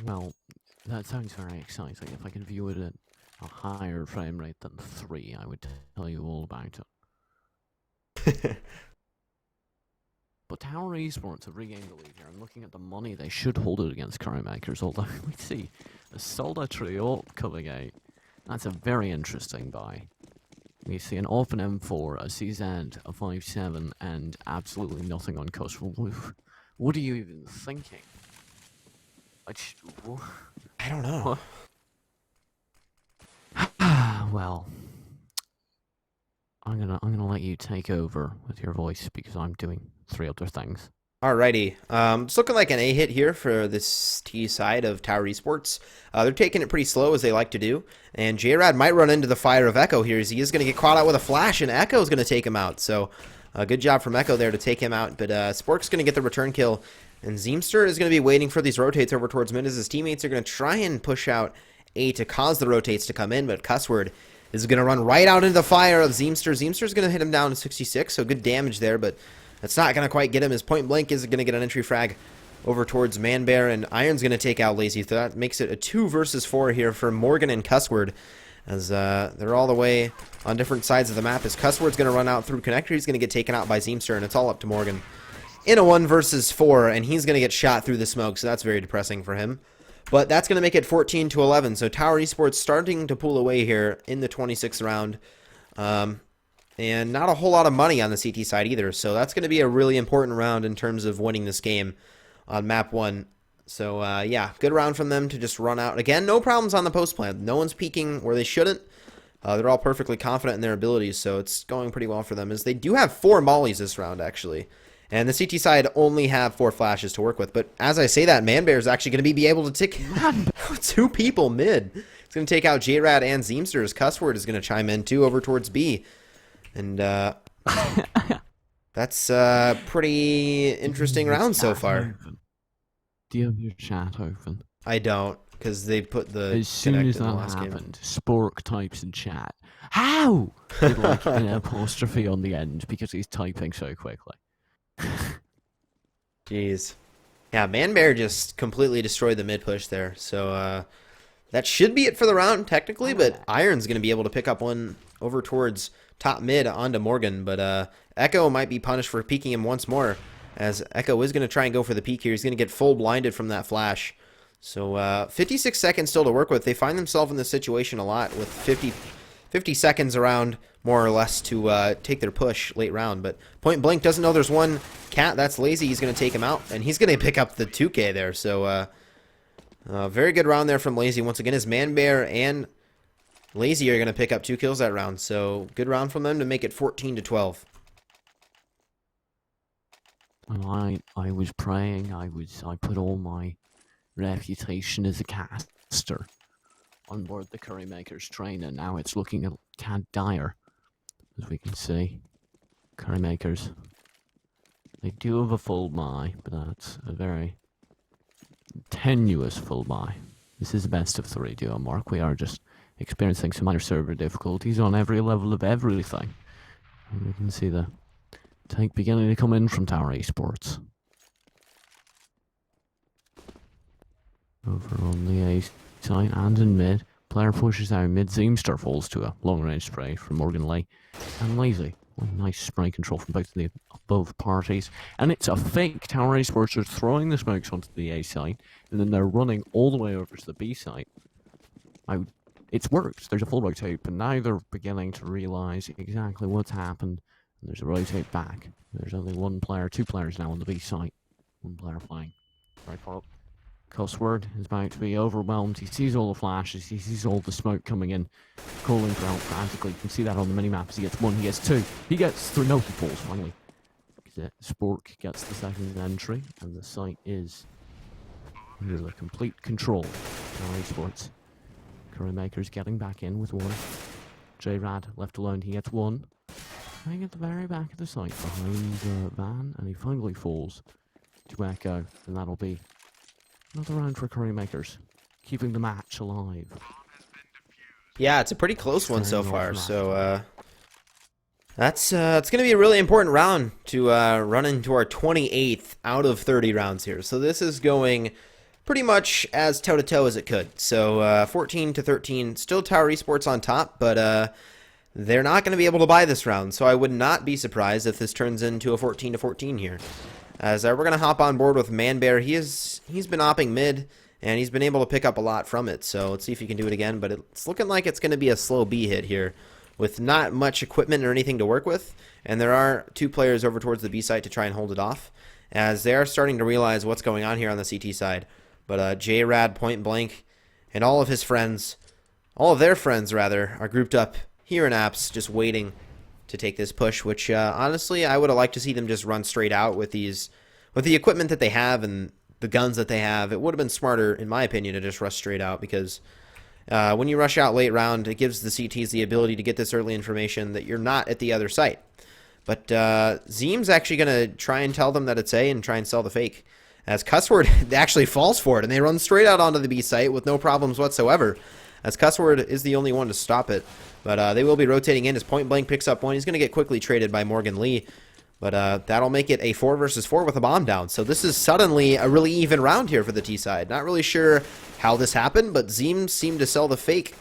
Well, that sounds very exciting. If I can view it at a higher frame rate than 3, I would tell you all about it. But Tower Esports have regained the lead here, and looking at the money, they should hold it against Curry Makers, although we see a Solda Trio coming out. That's a very interesting buy. We see an open M4, a CZ, a 5.7, and absolutely nothing on Cuss. What are you even thinking? I don't know. Well, I'm gonna let you take over with your voice because I'm doing 3 other things. Alrighty, it's looking like an A hit here for this T side of Tower Esports. They're taking it pretty slow, as they like to do, and J-Rad might run into the fire of Echo here, as he is going to get caught out with a flash, and Echo's going to take him out. So, good job from Echo there to take him out, but Spork's going to get the return kill, and Zeemster is going to be waiting for these rotates over towards mid, as his teammates are going to try and push out A to cause the rotates to come in, but Cussword is going to run right out into the fire of Zeemster. Zeemster's going to hit him down to 66, so good damage there, but that's not going to quite get him, as Point Blank is going to get an entry frag over towards Man Bear, and Iron's going to take out Lazy. So that makes it a 2 versus 4 here for Morgan and Cussword, as they're all the way on different sides of the map, as Cussword's going to run out through Connector. He's going to get taken out by Zeemster, and it's all up to Morgan in a 1 versus 4, and he's going to get shot through the smoke, so that's very depressing for him. But that's going to make it 14 to 11, so Tower Esports starting to pull away here in the 26th round. And not a whole lot of money on the CT side either, so that's going to be a really important round in terms of winning this game on map 1. So, yeah, good round from them to just run out. Again, no problems on the post plan. No one's peeking where they shouldn't. They're all perfectly confident in their abilities, so it's going pretty well for them. As they do have 4 mollies this round, actually. And the CT side only have 4 flashes to work with. But as I say that, Manbear is actually going to be able to take 2 people mid. It's going to take out JRAD and Zeemster. As Cussword is going to chime in, too, over towards B. And that's a pretty interesting round so far. Do you have your chat open? I don't, because they put the as soon as that happened, Spork types in chat, "How?" with like an apostrophe on the end because he's typing so quickly. Jeez. Yeah, Manbear just completely destroyed the mid push there. So that should be it for the round, technically, but Iron's going to be able to pick up one over towards top mid onto Morgan. But Echo might be punished for peeking him once more, as Echo is going to try and go for the peek here. He's going to get full blinded from that flash. So 56 seconds still to work with. They find themselves in this situation a lot with 50 seconds around, more or less, to take their push late round. But Point Blank doesn't know there's one cat. That's Lazy. He's going to take him out, and he's going to pick up the 2K there. So very good round there from Lazy. Once again, his Manbear and Lazy are going to pick up 2 kills that round. So good round from them to make it 14-12. Well, I was praying. I put all my reputation as a caster on board the Currymakers train, and now it's looking a tad dire, as we can see. Currymakers, they do have a full buy, but that's a very tenuous full buy. This is the best of 3 duo, Mark. We are just experiencing some minor server difficulties on every level of everything. And we can see the tank beginning to come in from Tower Esports. Over on the A side and in mid, player pushes out mid. Zeemster falls to a long-range spray from Morgan Lee and Lazy. Nice spray control from both of the above parties, and it's a fake. Tower Esports are throwing the smokes onto the A side, and then they're running all the way over to the B side. It's worked. There's a full rotate, but now they're beginning to realise exactly what's happened. And there's a rotate back. There's only 1 player, 2 players now on the B side. 1 player playing right far up. Cussword is about to be overwhelmed. He sees all the flashes. He sees all the smoke coming in, calling for help frantically. You can see that on the minimap as he gets 1, he gets 2. He gets 3. No, he falls finally. Spork gets the second entry, and the site is under complete control. Tower Esports. Currymakers getting back in with 1. JRAD left alone. He gets 1. Playing at the very back of the site behind Van, and he finally falls to Echo, and that'll be another round for Currymakers, keeping the match alive. Yeah, it's a pretty close one so far. So it's going to be a really important round to run into our 28th out of 30 rounds here. So this is going pretty much as toe-to-toe as it could. So 14-13, still Tower Esports on top, but they're not going to be able to buy this round. So I would not be surprised if this turns into a 14-14 here. As we're going to hop on board with Manbear. He's been opping mid, and he's been able to pick up a lot from it. So let's see if he can do it again. But it's looking like it's going to be a slow B hit here, with not much equipment or anything to work with. And there are 2 players over towards the B site to try and hold it off, as they are starting to realize what's going on here on the CT side. But JRAD, Point Blank, and all of his friends, all of their friends rather, are grouped up here in Apps, just waiting to take this push, which honestly I would have liked to see them just run straight out with the equipment that they have and the guns that they have. It would have been smarter, in my opinion, to just rush straight out, because when you rush out late round, it gives the CTs the ability to get this early information that you're not at the other site. But Zeem's actually going to try and tell them that it's A and try and sell the fake, as Cussword actually falls for it, and they run straight out onto the B site with no problems whatsoever, as Cussword is the only one to stop it. But they will be rotating in as Point Blank picks up 1. He's going to get quickly traded by Morgan Lee. But that'll make it a 4 versus 4 with a bomb down. So this is suddenly a really even round here for the T side. Not really sure how this happened, but Zeem seemed to sell the fake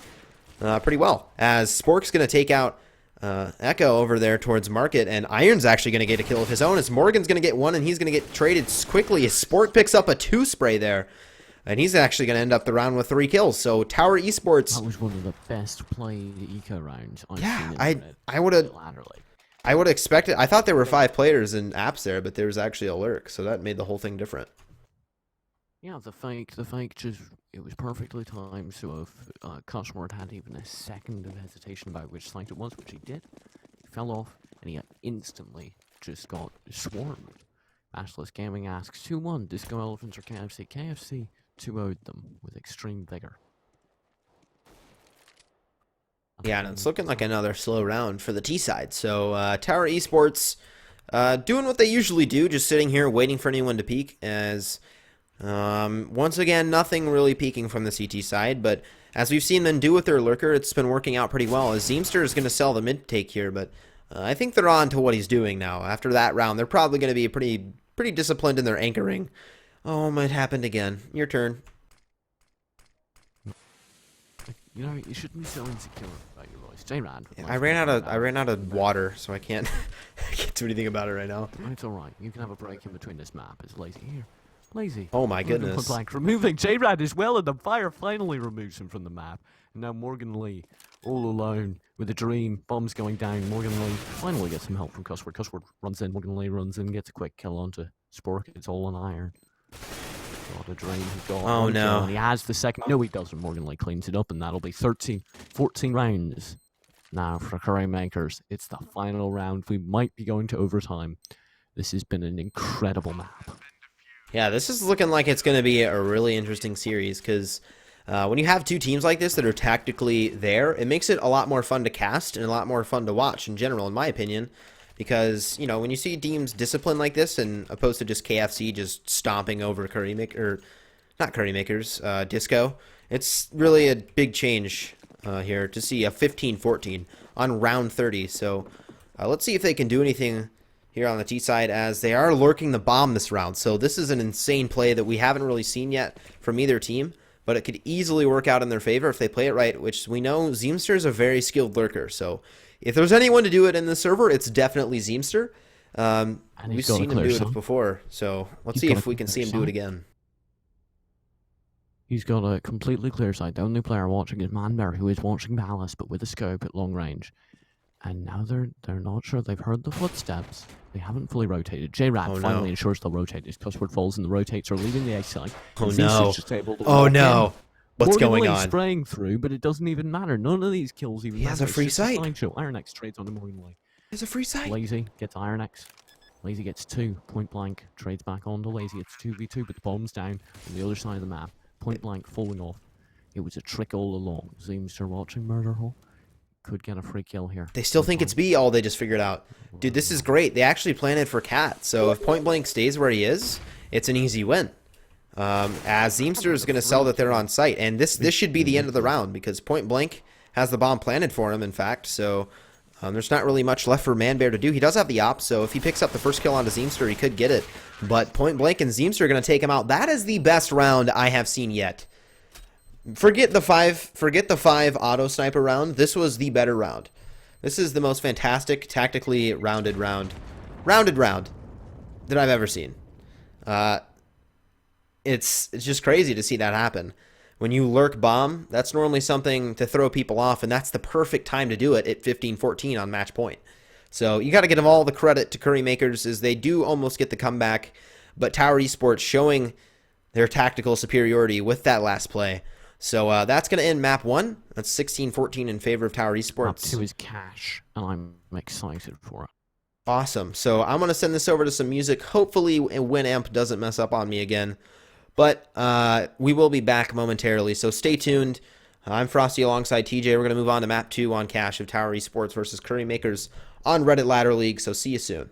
pretty well, as Spork's going to take out Echo over there towards Market, and Iron's actually going to get a kill of his own, as Morgan's going to get 1, and he's going to get traded quickly as Spork picks up a 2 spray there. And he's actually going to end up the round with 3 kills. So Tower Esports. That was one of the best played eco rounds I've seen. I would have expected. I thought there were 5 players in Apps there, but there was actually a lurk, so that made the whole thing different. Yeah, the fake just, it was perfectly timed, so if Cushmore had even a second of hesitation about which site it was, which he did, he fell off, and he instantly just got swarmed. Ashless Gaming asks 2-1, Disco Elephants or KFC? KFC 2-0'd them with extreme vigor. Yeah, and it's looking like another slow round for the T side. So Tower Esports doing what they usually do, just sitting here waiting for anyone to peek. As once again, nothing really peeking from the CT side, but as we've seen them do with their lurker, it's been working out pretty well. As Zeemster is going to sell the mid take here, but I think they're on to what he's doing now. After that round, they're probably going to be pretty disciplined in their anchoring. Oh, it happened again. Your turn. You know, you shouldn't be so insecure about your voice. J-Rad. Yeah, I ran out of water, so I can't do anything about it right now. It's alright. You can have a break in between this map. It's lazy here. Lazy. Oh my goodness. Like removing J-Rad as well, and the fire finally removes him from the map. And now Morgan Lee, all alone with a dream. Bombs going down. Morgan Lee finally gets some help from Cushword. Cushword runs in. Morgan Lee runs in, gets a quick kill onto Spork. It's all on iron. Got a dream. He's got Oh one no. kill, and he has the second. No, he doesn't. Morgan Lee cleans it up, and that'll be 14 rounds. Now for Curry Makers, it's the final round. We might be going to overtime. This has been an incredible map. Yeah, this is looking like it's going to be a really interesting series because when you have two teams like this that are tactically there, it makes it a lot more fun to cast and a lot more fun to watch in general, in my opinion. Because, you know, when you see teams disciplined like this and opposed to just KFC just stomping over Disco, it's really a big change here to see a 15-14 on round 30. So let's see if they can do anything here on the T side, as they are lurking the bomb this round. So this is an insane play that we haven't really seen yet from either team, but it could easily work out in their favor if they play it right, which we know Zeemster is a very skilled lurker. So if there's anyone to do it in the server, it's definitely Zeemster. We've seen him do it before, so let's see if we can see him do it again. He's got a completely clear side. The only player watching is Manbear, who is watching Palace, but with a scope at long range. And now they're not sure. They've heard the footsteps. They haven't fully rotated. J-Rad finally ensures they'll rotate. His Cuthbert falls and the rotates are leaving the A side. Oh no. Oh no. What's going on? Spraying through, but it doesn't even matter. None of these kills even matter. He has a free sight. Ironex trades on the Morgan Lee. He has a free sight. Lazy gets Ironex. Lazy gets 2. Point blank. Trades back on to Lazy. It's 2v2, but the bomb's down on the other side of the map. Point blank falling off. It was a trick all along. Zeemster watching Murder Hole. Could get a free kill here. They still think it's B, all they just figured out. Dude, this is great. They actually planted for Cat, so if Point Blank stays where he is, it's an easy win. As Zeemster is going to sell that they're on site, and this should be the end of the round, because Point Blank has the bomb planted for him, in fact, so there's not really much left for Manbear to do. He does have the op, so if he picks up the first kill onto Zeemster, he could get it, but Point Blank and Zeemster are going to take him out. That is the best round I have seen yet. Forget the five auto sniper round. This was the better round. This is the most fantastic, tactically rounded round that I've ever seen. It's just crazy to see that happen. When you lurk bomb, that's normally something to throw people off, and that's the perfect time to do it at 15-14 on match point. So you got to give them all the credit to Curry Makers, as they do almost get the comeback, but Tower Esports showing their tactical superiority with that last play. So that's going to end map 1. That's 16-14 in favor of Tower Esports. Map 2 is cash, and I'm excited for it. Awesome. So I'm going to send this over to some music. Hopefully Winamp doesn't mess up on me again. But we will be back momentarily, so stay tuned. I'm Frosty alongside TJ. We're going to move on to map 2 on cash of Tower Esports versus Curry Makers on Reddit Ladder League. So see you soon.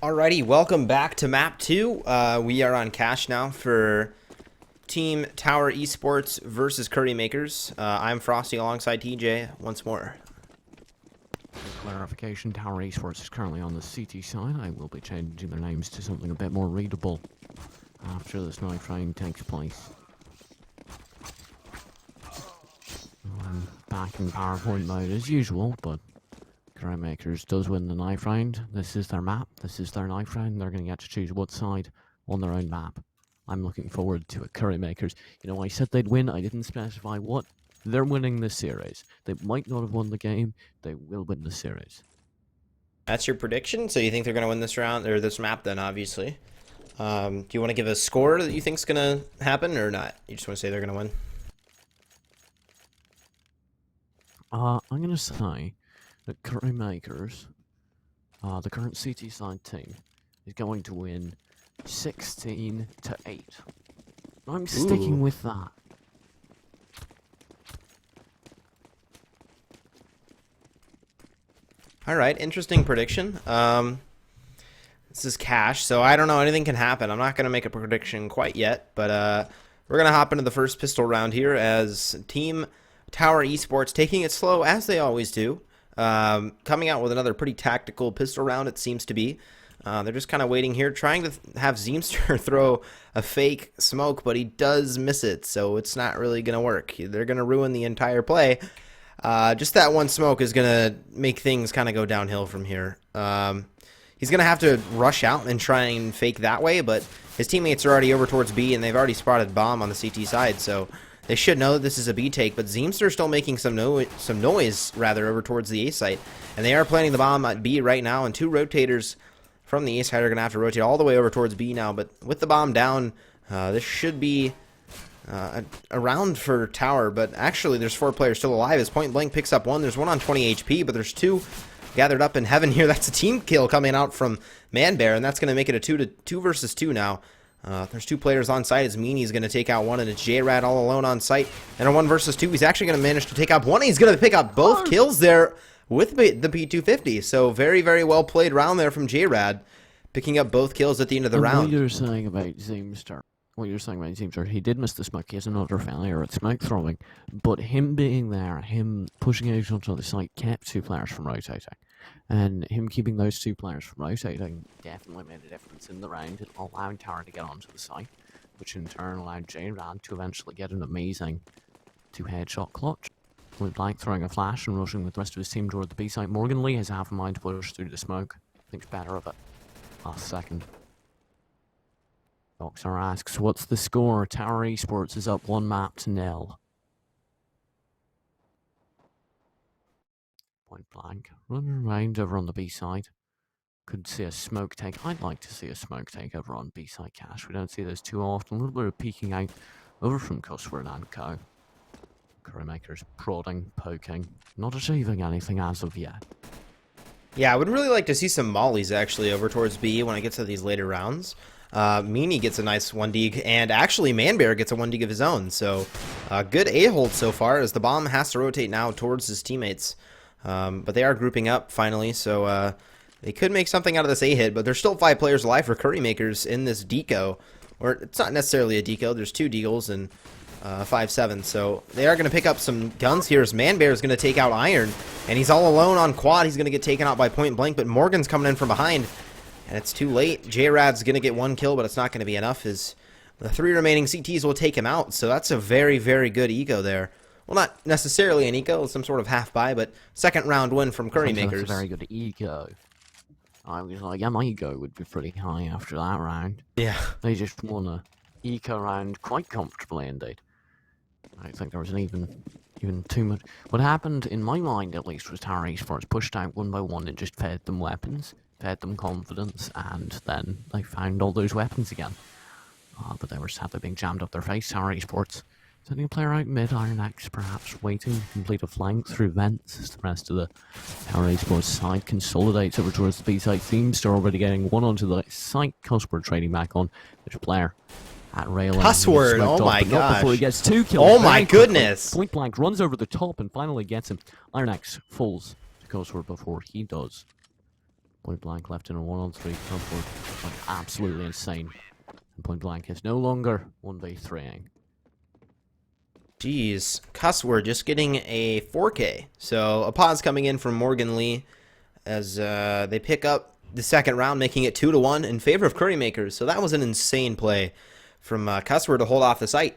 Alrighty, welcome back to map 2. We are on cash now for Team Tower Esports versus Curry Makers. I'm Frosty alongside TJ once more. Clarification, Tower Esports is currently on the CT side. I will be changing their names to something a bit more readable after this knife round takes place. I'm back in PowerPoint mode as usual, but Curry Makers does win the knife round. This is their map, this is their knife round. They're going to get to choose what side on their own map. I'm looking forward to it. Curry Makers, you know, I said they'd win, I didn't specify what. They're winning this series. They might not have won the game, they will win the series. That's your prediction? So you think they're going to win this round, or this map then, obviously. Do you want to give a score that you think's going to happen, or not? You just want to say they're going to win? I'm going to say that Curry Makers, the current CT side team, is going to win 16-8. I'm sticking with that. Alright, interesting prediction. This is cash, so I don't know, anything can happen. I'm not going to make a prediction quite yet, but we're going to hop into the first pistol round here as Team Tower Esports taking it slow, as they always do. Coming out with another pretty tactical pistol round, it seems to be. They're just kind of waiting here, trying to have Zeemster throw a fake smoke, but he does miss it, so it's not really going to work. They're going to ruin the entire play. Just that one smoke is going to make things kind of go downhill from here. He's going to have to rush out and try and fake that way, but his teammates are already over towards B, and they've already spotted bomb on the CT side, so they should know that this is a B take, but Zeemster still making some noise over towards the A site, and they are planting the bomb at B right now, and two rotators from the A side are going to have to rotate all the way over towards B now, but with the bomb down, this should be a round for Tower, but actually there's 4 players still alive as Point Blank picks up one. There's one on 20 HP, but there's 2 gathered up in heaven here. That's a team kill coming out from Manbear, and that's going to make it a 2 versus 2 now. There's 2 players on site as Meanie's going to take out one, and it's J-Rad all alone on site. And a 1 versus 2, he's actually going to manage to take out one. He's going to pick up both kills there with the P250. So very, very well played round there from J-Rad, picking up both kills at the end of the round. What you're saying about Zeemster, he did miss the smoke. He has another failure at smoke throwing, but him being there, him pushing out onto the site, kept 2 players from rotating. And him keeping those 2 players from rotating definitely made a difference in the round. It allowed Tower to get onto the site, which in turn allowed J-Rad to eventually get an amazing 2 headshot clutch. With Blank throwing a flash and rushing with the rest of his team toward the B site. Morgan Lee has half a mind to push through the smoke. Thinks better of it. Last second. Boxer asks, what's the score? Tower Esports is up 1-0. Point Blank. Running around over on the B side. Could see a smoke take. I'd like to see a smoke take over on B side cash. We don't see those too often. A little bit of peeking out over from Custard and Co. Curry Makers prodding, poking. Not achieving anything as of yet. Yeah, I would really like to see some mollies actually over towards B when I get to these later rounds. Meanie gets a nice 1D, and actually Manbear gets a 1D of his own. So good A-hold so far as the bomb has to rotate now towards his teammates. But they are grouping up finally, so they could make something out of this A-hit, but there's still 5 players alive for Curry Makers in this deco. Or it's not necessarily a deco, there's 2 deagles and 5-7. So they are going to pick up some guns here as Manbear is going to take out Iron, and he's all alone on quad. He's going to get taken out by Point Blank, but Morgan's coming in from behind. And it's too late. J-Rad's going to get 1 kill, but it's not going to be enough as the 3 remaining CTs will take him out. So that's a very, very good eco there. Well, not necessarily an eco, some sort of half-buy, but second round win from Curry Makers. That's a very good eco. I was like, yeah, my ego would be pretty high after that round. Yeah. They just won a eco round quite comfortably indeed. I don't think there was even too much. What happened, in my mind at least, was Tower Esports pushed out 1 by 1 and just fed them weapons. Fed them confidence, and then they found all those weapons again. But they were sadly being jammed up their face. Tower Esports sending a player out mid, Iron X perhaps waiting to complete a flank through vents as the rest of the Tower Esports side consolidates over towards the B site. Zeemster already getting 1 onto the site. Custard trading back on. There's a player at RLL. Cussword, oh my gosh. Before he gets 2 kills. Oh my goodness. Point Blank runs over the top and finally gets him. Iron X falls to Custard before he does. Point blank left in a 1-on-3 front forward. Went absolutely insane. And point blank is no longer 1v3ing. Jeez, Cussword just getting a 4K. So a pause coming in from Morgan Lee as they pick up the second round, making it 2-1 in favor of Currymakers. So that was an insane play from Cussword to hold off the site.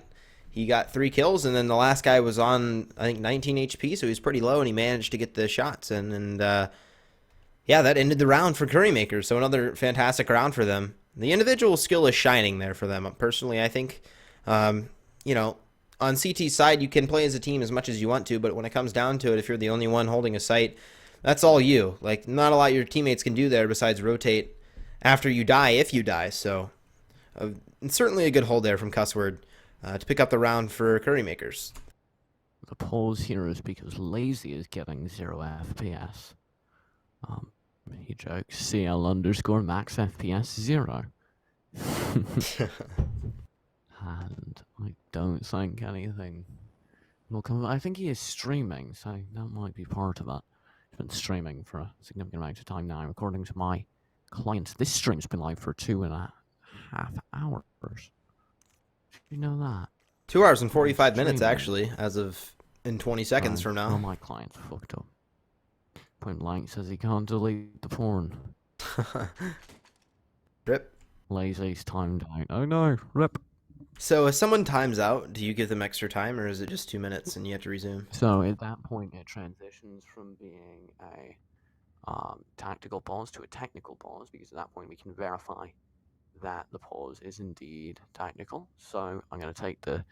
He got 3 kills, and then the last guy was on, I think, 19 HP, so he was pretty low, and he managed to get the shots. And yeah, that ended the round for Currymakers. So another fantastic round for them. The individual skill is shining there for them. Personally, I think, you know, on CT's side, you can play as a team as much as you want to, but when it comes down to it, if you're the only one holding a site, that's all you. Like, not a lot your teammates can do there besides rotate after you die, if you die. So, certainly a good hold there from Cussword to pick up the round for Currymakers. The pause here is because Lazy is getting 0 FPS. He jokes, CL underscore max FPS 0. And I don't think anything will come. I think he is streaming, so that might be part of it. He's been streaming for a significant amount of time now. According to my client, this stream's been live for 2.5 hours. Did you know that? 2 hours and 45 minutes, actually, as of in 20 seconds from now. Well, my client's fucked up. Point blank says he can't delete the porn. Rip. Lazy's timed out. Oh no, rip. So if someone times out, do you give them extra time, or is it just 2 minutes and you have to resume? So at that point, it transitions from being a tactical pause to a technical pause, because at that point we can verify that the pause is indeed technical. So I'm going to take the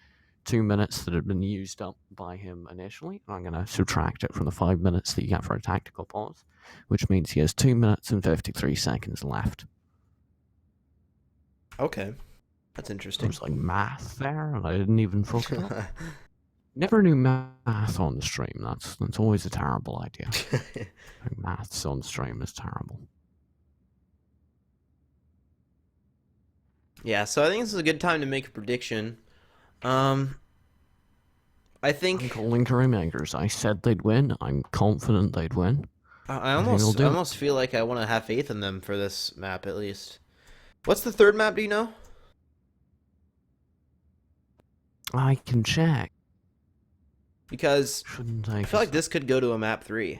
2 minutes that had been used up by him initially, and I'm going to subtract it from the 5 minutes that you get for a tactical pause, which means he has 2 minutes and 53 seconds left. Okay. That's interesting. There's like math there, and I didn't even fuck it up. Never knew math on the stream. That's always a terrible idea. Maths on stream is terrible. Yeah, so I think this is a good time to make a prediction. I think I'm calling Currymakers. I said they'd win. I'm confident they'd win. I almost feel like I want to have faith in them for this map at least. What's the third map? Do you know? I can check. Because I feel like this could go to a map 3.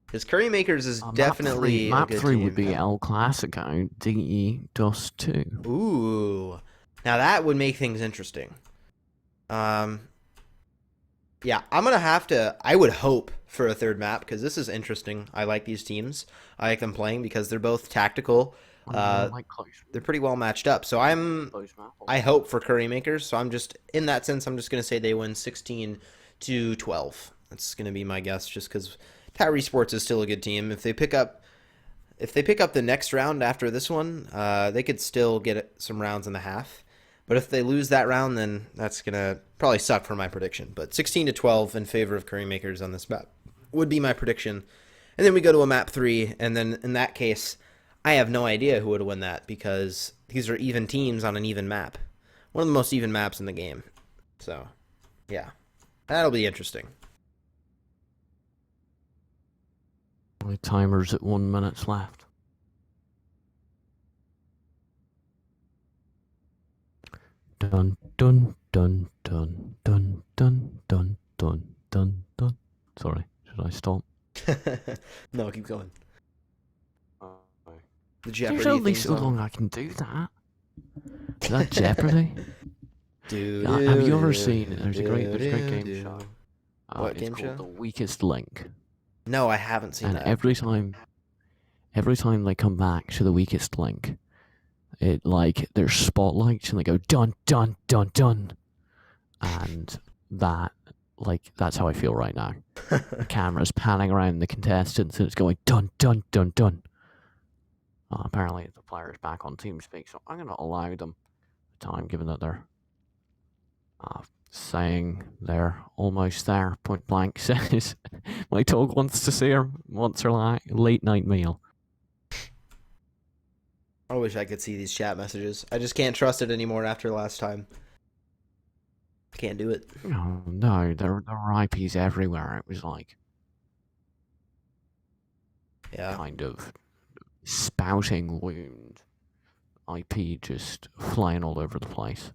Because Currymakers is definitely map a good 3 team. would be El Clasico DE Dust 2. Ooh, now that would make things interesting. Yeah, I'm gonna have to. I would hope for a third map because this is interesting. I like these teams. I like them playing because they're both tactical. They're pretty well matched up. So I hope for Currymakers. So I'm just in that sense. I'm just gonna say they win 16-12. That's gonna be my guess, just because Tower Esports is still a good team. If they pick up the next round after this one, they could still get some rounds in the half. But if they lose that round, then that's gonna probably suck for my prediction. But 16-12 in favor of Currymakers on this map would be my prediction. And then we go to a map 3, and then in that case, I have no idea who would win that because these are even teams on an even map. One of the most even maps in the game. So, yeah. That'll be interesting. My timer's at 1 minute left. Dun dun dun dun dun dun dun dun dun dun. Sorry, should I stop? No, keep going. The Jeopardy. There's only so long I can do that. Is that Jeopardy? Dude, have you ever seen? There's a great game show. What it's game called show? The Weakest Link. No, I haven't seen and that. every time they come back to the weakest link, it there's spotlights and they go dun dun dun dun, and that's how I feel right now. The camera's panning around the contestants and it's going dun dun dun dun. Apparently the player is back on TeamSpeak, so I'm going to allow them time, given that they're saying they're almost there. Point blank says my dog wants her late night meal. I wish I could see these chat messages. I just can't trust it anymore after last time. I can't do it. No, there were IPs everywhere. It was yeah, kind of spouting wound. IP just flying all over the place.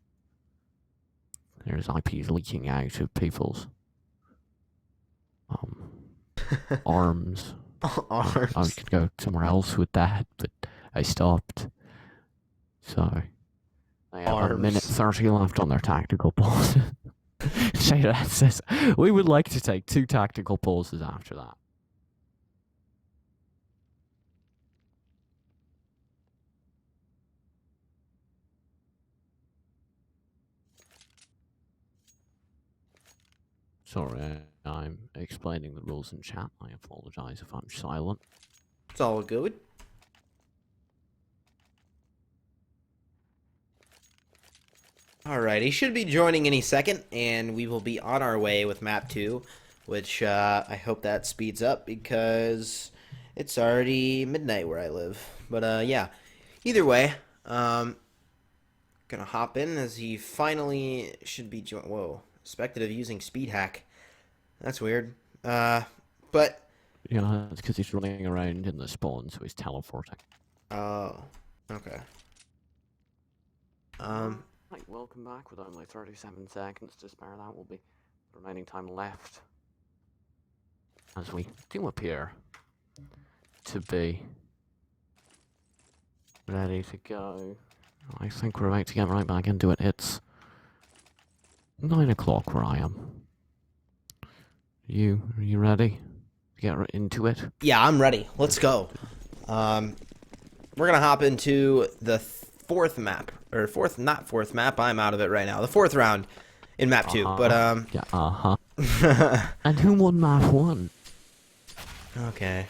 There's IPs leaking out of people's arms. Arms. I could go somewhere else with that, but I stopped. So they have a minute 30 left on their tactical pause. Shayrat says, we would like to take 2 tactical pauses after that. Sorry, I'm explaining the rules in chat. I apologize if I'm silent. It's all good. Alright, he should be joining any second, and we will be on our way with map 2, which I hope that speeds up because it's already midnight where I live. But yeah, either way, gonna hop in as he finally should be whoa, suspected of using speed hack. That's weird. But yeah, it's because he's running around in the spawn, so he's teleporting. Oh, okay. Right, welcome back with only 37 seconds to spare. That will be the remaining time left as we do appear to be ready to go. I think we're about to get right back into it. It's 9 o'clock where I am. Are you ready to get into it? Yeah, I'm ready. Let's go. We're gonna hop into the fourth map, or not fourth map. I'm out of it right now. The 4th round in map 2. But yeah, and who won map 1? Okay.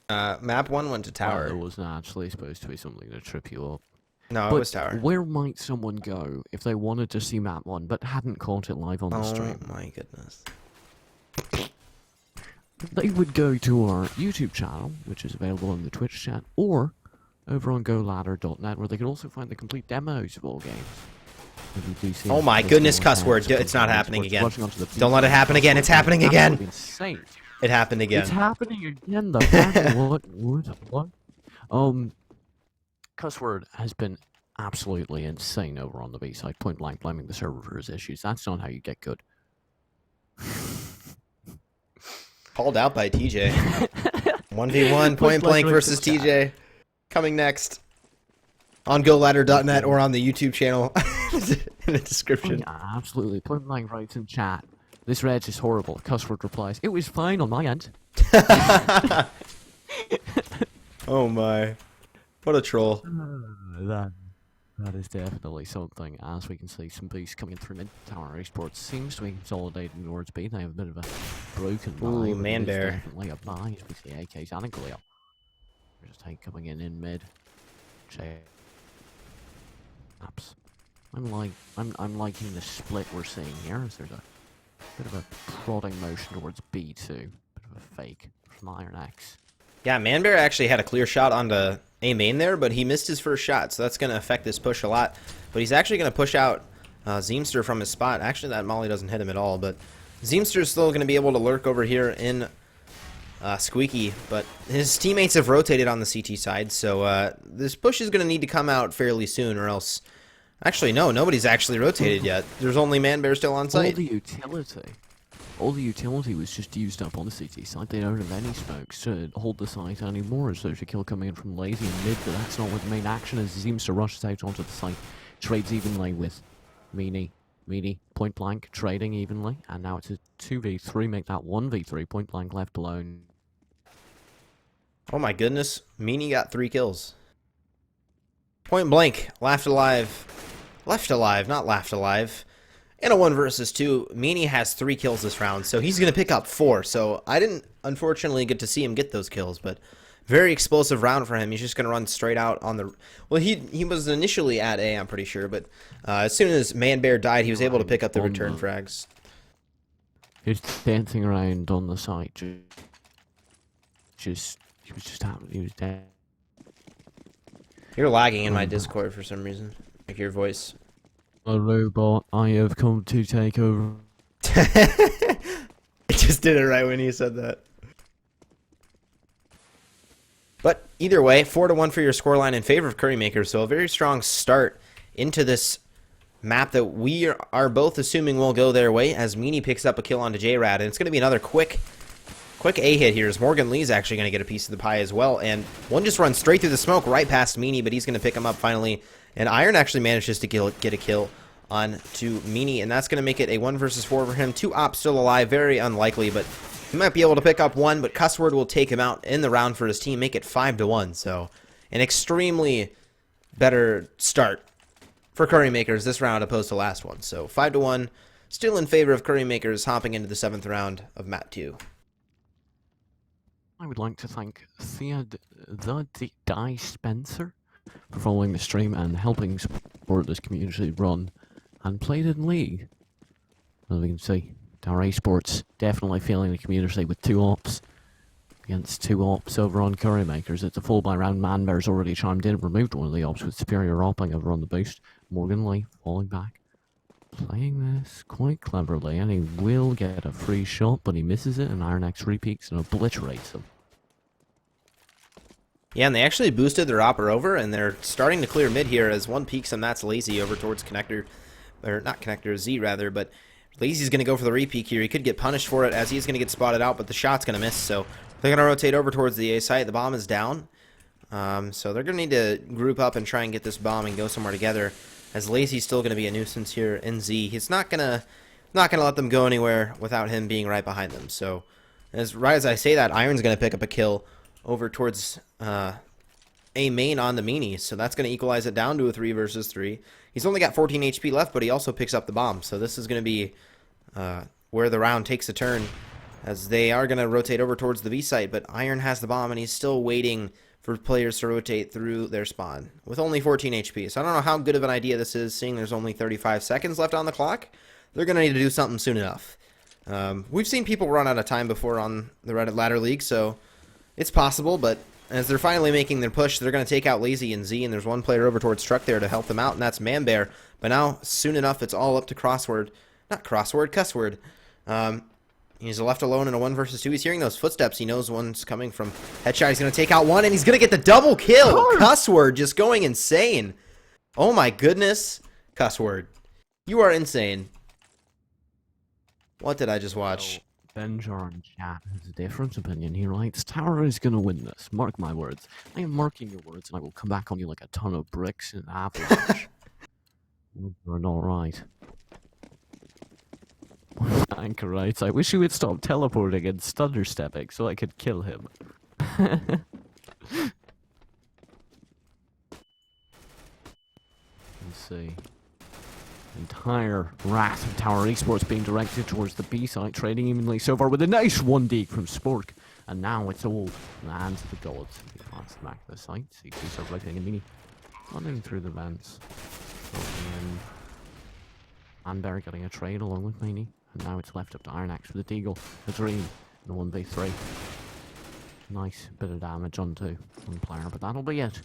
Map 1 went to tower. Well, it wasn't actually supposed to be something to trip you up. No, but it was tower. Where might someone go if they wanted to see map 1 but hadn't caught it live on the stream? Oh my goodness. They would go to our YouTube channel, which is available in the Twitch chat, or over on GoLadder.net, where they can also find the complete demos of all games. Oh my goodness, cuss word. It's not happening again. Don't let it happen again. It's happening again. Insane. It happened again. It's happening again. What? Cuss word has been absolutely insane over on the B side. Point blank blaming the server for his issues. That's not how you get good. Called out by TJ. 1v1 point blank versus TJ. Coming next on GoLadder.net or on the YouTube channel in the description. Oh, yeah, absolutely. Point blank writes in chat. This reg is horrible. Cuss word replies. It was fine on my end. Oh my. What a troll. That is definitely something. As we can see, some beasts coming in through mid. Tower Esports seems to be consolidating towards B. They have a bit of a broken buy. Ooh, man bear. Definitely a buy. We see AKs and a Galil. There's a tank coming in mid. Apps. I'm liking the split we're seeing here. As there's a bit of a prodding motion towards B2. Bit of a fake from Iron X. Yeah, Manbear actually had a clear shot onto A main there, but he missed his first shot, so that's going to affect this push a lot. But he's actually going to push out Zeemster from his spot. Actually, that molly doesn't hit him at all, but Zeemster's still going to be able to lurk over here in Squeaky, but his teammates have rotated on the CT side, so this push is going to need to come out fairly soon, or else... Actually, no, nobody's actually rotated yet. There's only Manbear still on site. All the utility was just used up on the CT side. They don't have any smokes to hold the site anymore, so there's a kill coming in from Lazy in mid, but that's not what the main action is. Zeemster rushes out onto the site, trades evenly with Meanie, point blank, trading evenly, and now it's a 2v3, make that 1v3, point blank left alone. Oh my goodness, Meanie got 3 kills. Point blank, left alive, not laughed alive. In a 1 versus 2, Meanie has 3 kills this round, so he's going to pick up 4. So I didn't, unfortunately, get to see him get those kills, but very explosive round for him. He's just going to run straight out on the... Well, he was initially at A, I'm pretty sure, but as soon as Manbear died, he was able to pick up the return frags. He's dancing around on the site, he was dead. You're lagging in my Discord for some reason, like your voice. A robot, I have come to take over. I just did it right when you said that. But either way, 4-1 for your scoreline in favor of Currymaker. So a very strong start into this map that we are both assuming will go their way as Meanie picks up a kill onto J-Rad. And it's going to be another quick A hit here as Morgan Lee's actually going to get a piece of the pie as well. And one just runs straight through the smoke right past Meanie, but he's going to pick him up finally. And Iron actually manages to get a kill on to Meanie, and that's going to make it a 1 versus 4 for him. 2 ops still alive, very unlikely, but he might be able to pick up one, but Cussword will take him out in the round for his team, make it 5-1. So an extremely better start for Currymakers this round opposed to last one. So 5-1, still in favor of Currymakers hopping into the 7th round of Map 2. I would like to thank the Die Spencer for following the stream and helping support this community run and played in League. As we can see, Tower Esports definitely feeling the community with 2 ops against 2 ops over on Currymakers. It's a full by round. Manbear's already chimed in, removed one of the ops with superior opping over on the boost. Morgan Lee falling back, playing this quite cleverly, and he will get a free shot, but he misses it, and Ironex repeats and obliterates him. Yeah, and they actually boosted their opper over, and they're starting to clear mid here as one peeks him. That's Lazy over towards Connector, or not Connector, Z rather, but Lazy's going to go for the repeak here. He could get punished for it as he's going to get spotted out, but the shot's going to miss, so they're going to rotate over towards the A site. The bomb is down, so they're going to need to group up and try and get this bomb and go somewhere together, as Lazy's still going to be a nuisance here in Z. He's not going to let them go anywhere without him being right behind them. So right as I say that, Iron's going to pick up a kill over towards A main on the Meanie, so that's going to equalize it down to a 3 versus 3. He's only got 14 HP left, but he also picks up the bomb, so this is going to be where the round takes a turn, as they are going to rotate over towards the B site, but Iron has the bomb, and he's still waiting for players to rotate through their spawn with only 14 HP. So I don't know how good of an idea this is, seeing there's only 35 seconds left on the clock. They're going to need to do something soon enough. We've seen people run out of time before on the Reddit Ladder League, so it's possible, but as they're finally making their push, they're going to take out Lazy and Z, and there's one player over towards Truck there to help them out, and that's Manbear. But now, soon enough, it's all up to Cussword. He's left alone in a 1 versus 2. He's hearing those footsteps. He knows one's coming from Headshot. He's going to take out one, and he's going to get the double kill. Cussword just going insane. Oh my goodness. Cussword, you are insane. What did I just watch? Benjar in chat has a different opinion. He writes, Tower is going to win this. Mark my words. I am marking your words, and I will come back on you like a ton of bricks in avalanche. You're not right. Anchor writes, I wish you would stop teleporting and stutter stepping so I could kill him. Let's see. Entire wrath of Tower Esports being directed towards the B site, trading evenly so far with a nice 1D from Spork. And now it's all in the hands of the gods. He plants the back of the site. CQs are rotating a Meanie. Running through the vents. Anberry getting a trade along with Meanie. And now it's left up to Ironax with the Deagle. The Dream. The 1v3. Nice bit of damage onto one player, but that'll be it.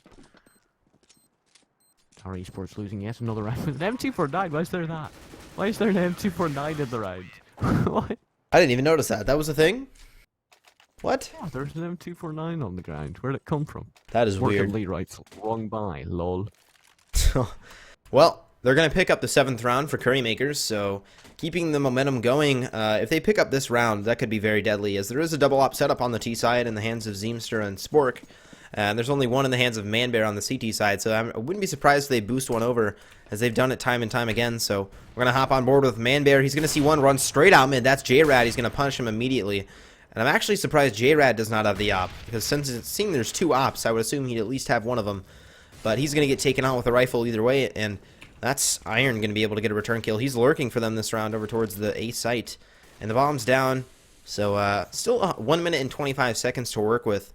Tower Esports losing yet another round with an M249. Why is there that? Why is there an M249 in the round? What? I didn't even notice that. That was a thing? What? Oh, there's an M249 on the ground. Where'd it come from? That is weird. Lee writes, wrong by, lol. Well, they're going to pick up the 7th round for Currymakers, so keeping the momentum going. If they pick up this round, that could be very deadly, as there is a double op setup on the T side in the hands of Zeemster and Spork. And there's only one in the hands of Manbear on the CT side, so I wouldn't be surprised if they boost one over, as they've done it time and time again. So we're going to hop on board with Manbear. He's going to see one run straight out mid. That's J-Rad. He's going to punish him immediately. And I'm actually surprised J-Rad does not have the op, because since it's seeing there's 2 ops, I would assume he'd at least have one of them. But he's going to get taken out with a rifle either way, and that's Iron going to be able to get a return kill. He's lurking for them this round over towards the A site. And the bomb's down, so still 1 minute and 25 seconds to work with.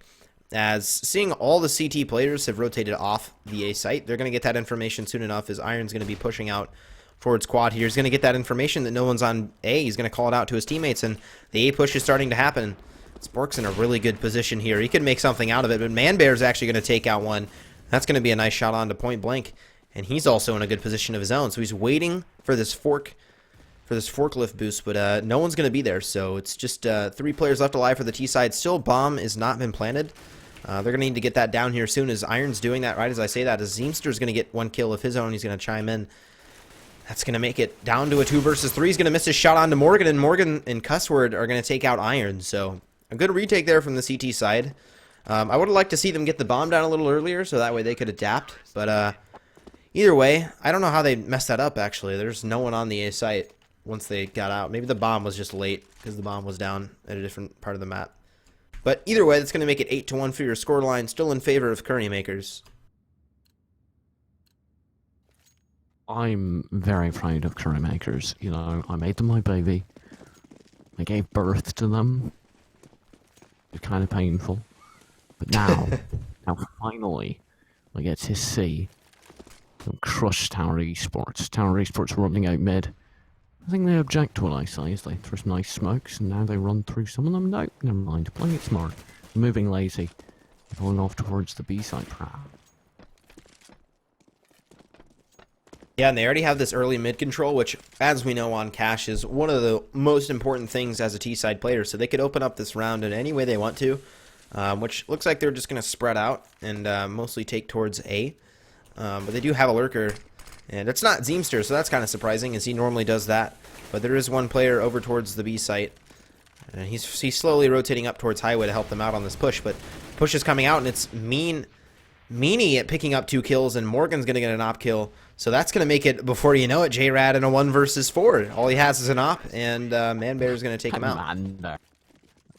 As seeing all the CT players have rotated off the A site, they're going to get that information soon enough, as Iron's going to be pushing out towards quad here. He's going to get that information that no one's on A. He's going to call it out to his teammates, and the A push is starting to happen. Spork's in a really good position here. He could make something out of it, but Manbear's actually going to take out one. That's going to be a nice shot on to point blank, and he's also in a good position of his own. So he's waiting for this forklift boost, but no one's going to be there. So it's just 3 players left alive for the T side. Still, bomb has not been planted. They're going to need to get that down here soon, as Iron's doing that right as I say that, as Zeemster's going to get one kill of his own. He's going to chime in. That's going to make it down to a 2 versus 3. He's going to miss his shot onto Morgan, and Morgan and Cussword are going to take out Iron. So a good retake there from the CT side. I would have liked to see them get the bomb down a little earlier, so that way they could adapt. But either way, I don't know how they messed that up, actually. There's no one on the A site once they got out. Maybe the bomb was just late because the bomb was down at a different part of the map. But either way, that's going to make it 8-1 for your scoreline, still in favor of Curry Makers. I'm very proud of Curry Makers. You know, I made them my baby. I gave birth to them. It's kind of painful. But now, finally, I get to see them crush Tower Esports. Tower Esports running out mid. I think they object to what I say, is they throw some nice smokes, and now they run through some of them. No, never mind. Playing it smart. Moving lazy. Going off towards the B side, perhaps. Yeah, and they already have this early mid control, which, as we know on Cash, is one of the most important things as a T-side player. So they could open up this round in any way they want to, which looks like they're just going to spread out and mostly take towards A. But they do have a lurker, and it's not Zeemster, so that's kind of surprising, as he normally does that. But there is one player over towards the B site. And he's slowly rotating up towards Highway to help them out on this push, but push is coming out, and it's Meanie at picking up 2 kills, and Morgan's going to get an op kill. So that's going to make it, before you know it, J-Rad in a 1 versus 4. All he has is an op, and Manbear's going to take him out.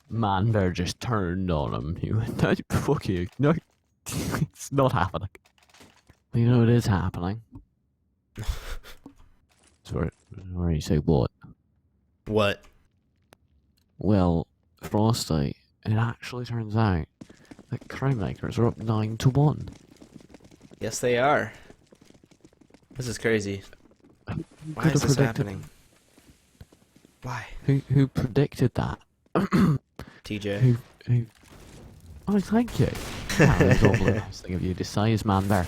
Manbear just turned on him. He went, no, fuck you. No, it's not happening. You know it is happening. Sorry, where you say what? What? Well, Frosty, it actually turns out that Crowmakers are up 9-1. Yes, they are. This is crazy. Why is this happening? Why? Who predicted that? TJ. Oh, thank you. That was awfully nice thing of you to say, is man there.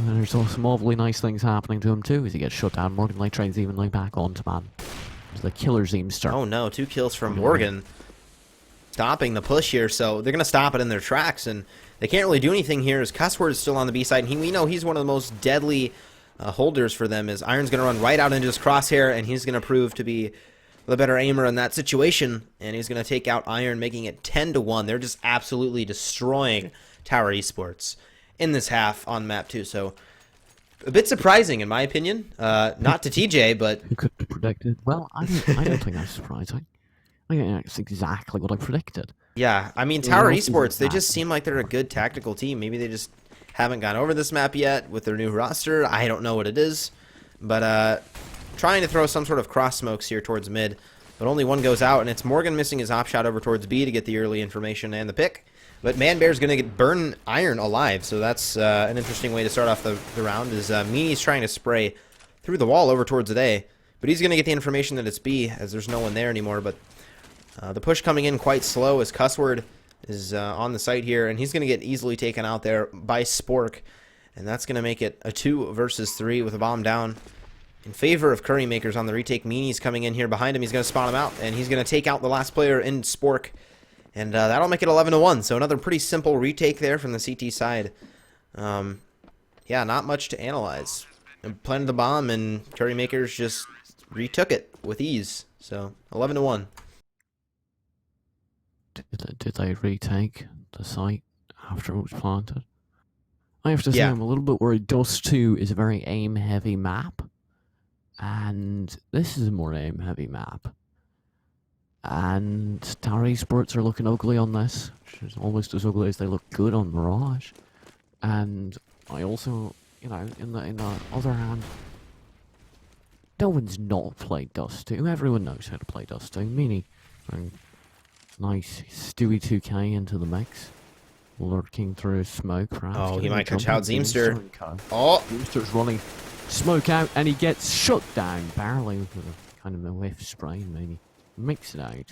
There's some awfully nice things happening to him too, as he gets shut down. Morgan Light trains evenly back onto man. There's the killer Zeemster. Oh no, 2 kills from Morgan. Stopping the push here, so they're going to stop it in their tracks, and they can't really do anything here as Cussword is still on the B side, and we know he's one of the most deadly holders for them, as Iron's going to run right out into his crosshair, and he's going to prove to be the better aimer in that situation, and he's going to take out Iron, making it 10-1. They're just absolutely destroying Tower Esports in this half on map 2, so a bit surprising in my opinion. Not to TJ, but... Who could have predicted? Well, I don't think that's surprising. I think that's exactly what I predicted. Yeah, I mean, Tower Esports, they just seem like they're a good tactical team. Maybe they just haven't gone over this map yet with their new roster. I don't know what it is. But trying to throw some sort of cross smokes here towards mid. But only one goes out, and it's Morgan missing his op shot over towards B to get the early information and the pick. But Manbear's going to burn Iron alive, so that's an interesting way to start off the round, is Meanie's trying to spray through the wall over towards A. But he's going to get the information that it's B, as there's no one there anymore. But the push coming in quite slow, as Cussword is on the site here, and he's going to get easily taken out there by Spork. And that's going to make it a 2 versus 3 with a bomb down in favor of Curry Makers on the retake. Meanie's coming in here behind him. He's going to spot him out, and he's going to take out the last player in Spork. And that'll make it 11-1. So another pretty simple retake there from the CT side. Yeah, not much to analyze. Planted the bomb, and Curry Makers just retook it with ease. So 11-1. Did they retake the site after it was planted? I have to say, Yeah. I'm a little bit worried. Dust 2 is a very aim-heavy map, and this is a more aim-heavy map. And Tower Esports are looking ugly on this, which is almost as ugly as they look good on Mirage. And I also, you know, in the other hand, no one's not played Dust 2. Everyone knows how to play Dust 2. Meanie, nice Stewie 2K into the mix. Lurking through smoke, perhaps. Oh, he might catch out Zeemster. Oh! Zeemster's running smoke out, and he gets shut down, barely with a kind of a whiff spray, maybe. Makes it out. You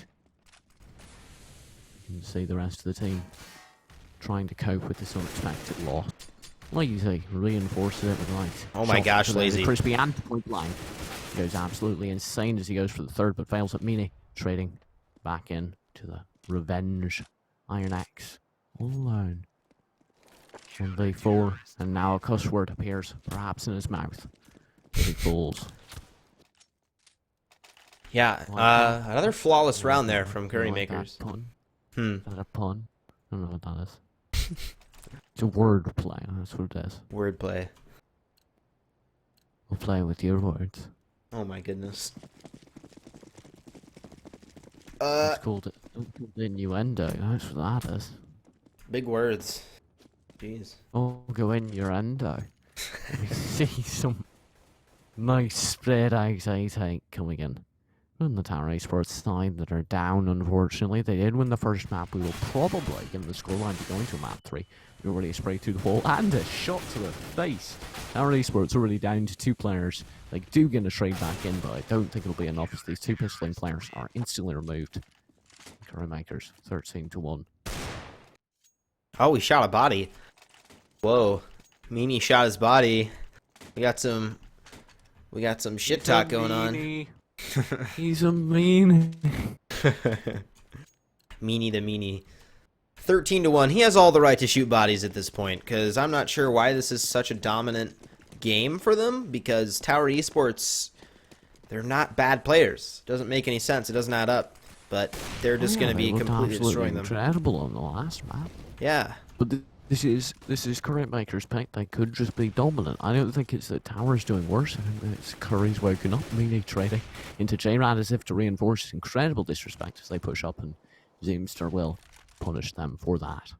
can see the rest of the team trying to cope with this unexpected loss. Lazy reinforces it with a nice Oh my shot gosh, to the Lazy. crispy and point blank. He goes absolutely insane as he goes for the third, but fails at Meanie. Trading back in to the revenge Iron Axe all alone. On V4, and now a cuss word appears, perhaps in his mouth. But he falls. Yeah, another flawless round there from Curry Makers. That pun? Hmm. Is that a pun? I don't know what that is. It's a word play, that's what it is. Wordplay. We'll play with your words. Oh my goodness. It's called innuendo, that's what that is. Big words. Jeez. Oh, go innuendo. We see some nice spread eggs I take coming in. On the Tower Esports side that are down, unfortunately. They did win the first map. We will probably, given the scoreline, be going to map 3. We already sprayed through the wall and a shot to the face. Tower Esports already down to 2 players. They do get a trade back in, but I don't think it'll be enough as these 2 pistoling players are instantly removed. Curry Makers, 13-1. Oh, he shot a body. Whoa. Meanie shot his body. We got some shit talk going on. He's a meanie. Meanie the meanie. 13-1. He has all the right to shoot bodies at this point, because I'm not sure why this is such a dominant game for them, because Tower Esports, they're not bad players. It doesn't make any sense. It doesn't add up. But they're just going to be completely destroying them. Incredible on the last map. Yeah. But this is Curry Maker's pick. They could just be dominant. I don't think it's that Tower's doing worse. I think it's Curry's woken up, meaning trading into J-Rad as if to reinforce his incredible disrespect as they push up, and Zoomster will punish them for that.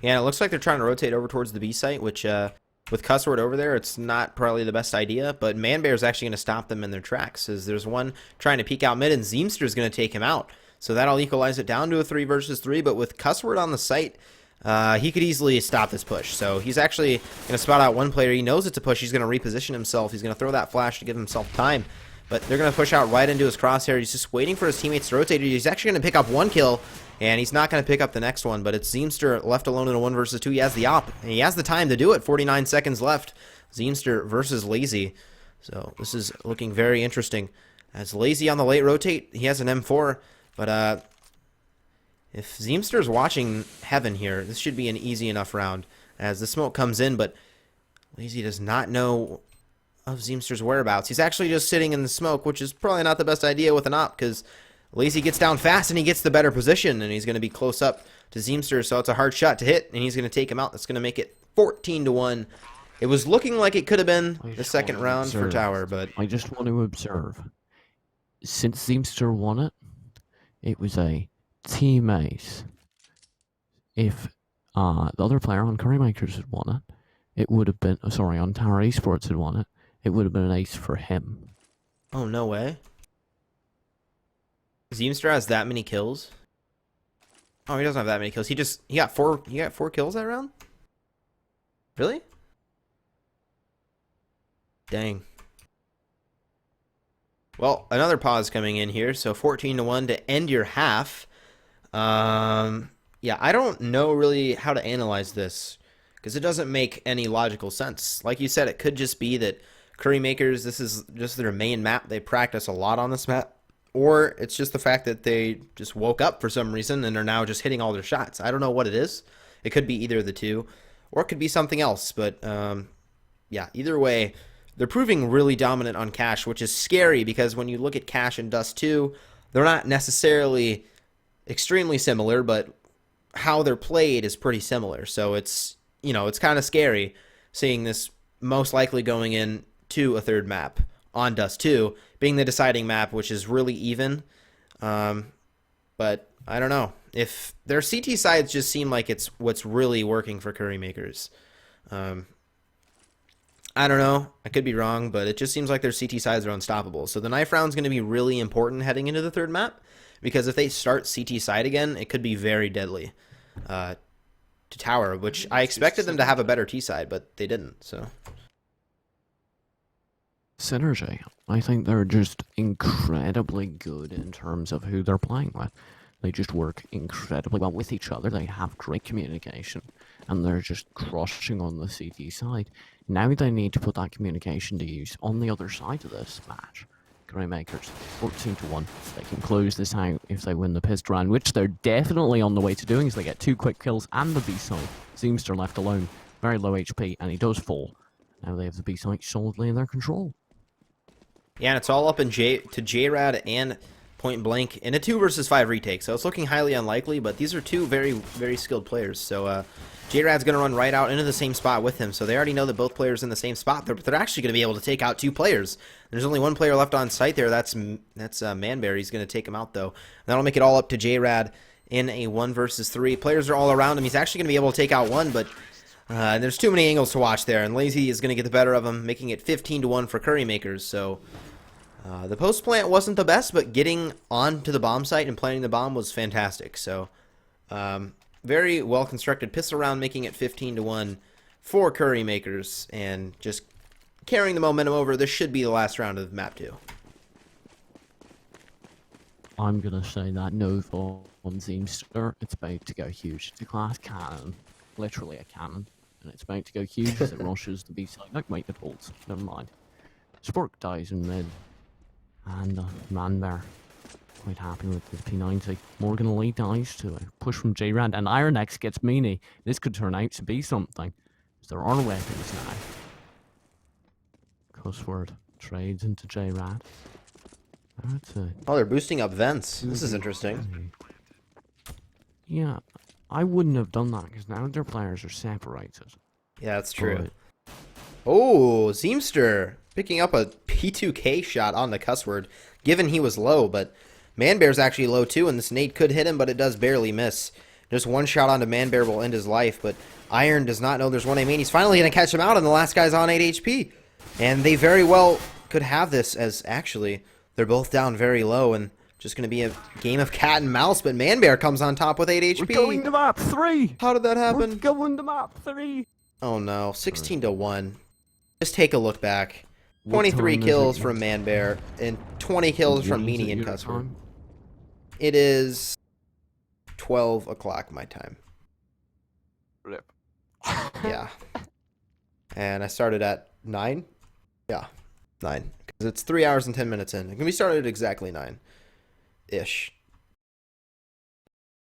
Yeah, it looks like they're trying to rotate over towards the B site, which, with Cussword over there, it's not probably the best idea, but Manbear is actually going to stop them in their tracks, as there's one trying to peek out mid, and Zeemster is going to take him out. So that'll equalize it down to a 3 versus 3, but with Cussword on the site, he could easily stop this push. So he's actually going to spot out one player. He knows it's a push. He's going to reposition himself. He's going to throw that flash to give himself time. But they're going to push out right into his crosshair. He's just waiting for his teammates to rotate. He's actually going to pick up 1 kill, and he's not going to pick up the next one. But it's Zeemster left alone in a 1 versus 2. He has the op, and he has the time to do it. 49 seconds left. Zeemster versus Lazy. So this is looking very interesting. As Lazy on the late rotate, he has an M4. But if Zeemster's watching heaven here, this should be an easy enough round. As the smoke comes in, but Lazy does not know of Zeemster's whereabouts. He's actually just sitting in the smoke, which is probably not the best idea with an op, because Lazy gets down fast and he gets the better position, and he's going to be close up to Zeemster, so it's a hard shot to hit, and he's going to take him out. That's going to make it 14-1. It was looking like it could have been the second round for Tower, but I just want to observe. Since Zeemster won it, it was a team ace. If the other player on Curry Makers had won it would have been, sorry, on Tower Esports had won it would have been an ace for him. oh, no way. Zeemster has that many kills? Oh, he doesn't have that many kills. He got four kills that round? Really? Dang. Well, another pause coming in here, so 14-1 to end your half. Yeah, I don't know really how to analyze this, because it doesn't make any logical sense. Like you said, it could just be that Curry Makers, this is just their main map. They practice a lot on this map. Or it's just the fact that they just woke up for some reason and are now just hitting all their shots. I don't know what it is. It could be either of the two, or it could be something else. But, yeah, either way, they're proving really dominant on Cash, which is scary because when you look at Cash and Dust 2, they're not necessarily extremely similar, but how they're played is pretty similar. So it's, you know, it's kind of scary seeing this most likely going in to a third map on Dust 2, being the deciding map, which is really even. But I don't know. If their CT sides just seem like it's what's really working for Curry Makers. I don't know. I could be wrong, but it just seems like their CT sides are unstoppable. So the knife round's going to be really important heading into the third map, because if they start CT side again, it could be very deadly to Tower, which I expected them to have a better T side, but they didn't. So Synergy. I think they're just incredibly good in terms of who they're playing with. They just work incredibly well with each other. They have great communication, and they're just crushing on the CT side. Now they need to put that communication to use on the other side of this match. Greymakers 14-1. They can close this out if they win the pissed round, which they're definitely on the way to doing, as they get 2 quick kills and the B side. Zeemster left alone, very low HP, and he does fall. Now they have the B side solidly in their control. Yeah, and it's all up in to J-Rad and Point Blank in a 2 versus 5 retake. So it's looking highly unlikely, but these are two very, very skilled players. So J-Rad's going to run right out into the same spot with him. So they already know that both players in the same spot. They're actually going to be able to take out 2 players. There's only 1 player left on site there. That's Manbear. He's going to take him out, though. And that'll make it all up to J-Rad in a 1 versus 3. Players are all around him. He's actually going to be able to take out 1, but there's too many angles to watch there. And Lazy is going to get the better of him, making it 15-1 for Curry Makers. So the post plant wasn't the best, but getting onto the bomb site and planting the bomb was fantastic. So very well constructed pistol round, making it 15-1 for Curry Makers, and just carrying the momentum over. This should be the last round of map 2. I'm gonna say that Nova on Zeemster, it's about to go huge. It's a glass cannon, literally a cannon, and it's about to go huge as it rushes the B side. No, wait, it holds. Never mind. Spork dies in mid, and Manbear quite happy with the P90. Morgan Lee dies to a push from J-Rad, and Iron X gets meanie. This could turn out to be something, as there are weapons now. Cussword trades into J-Rad. Oh, they're boosting up vents. This is interesting. Yeah, I wouldn't have done that, because now their players are separated. Yeah, that's true. Oh, Zeemster picking up a P2K shot on the Cussword, given he was low, but Manbear's actually low too, and this nade could hit him, but it does barely miss. Just 1 shot onto Manbear will end his life, but Iron does not know there's one. I mean, he's finally going to catch him out, and the last guy's on 8 HP. And they very well could have this, as actually they're both down very low, and just going to be a game of cat and mouse, but Manbear comes on top with 8 HP. We're going to map 3! How did that happen? We're going to map 3! Oh no, 16-1. Just take a look back. 23 kills from Manbear, and 20 kills from Meanie and Cussword. It is 12 o'clock my time. Rip. Yeah. And I started at 9? Yeah, 9. Because it's 3 hours and 10 minutes in. It can be started at exactly 9-ish.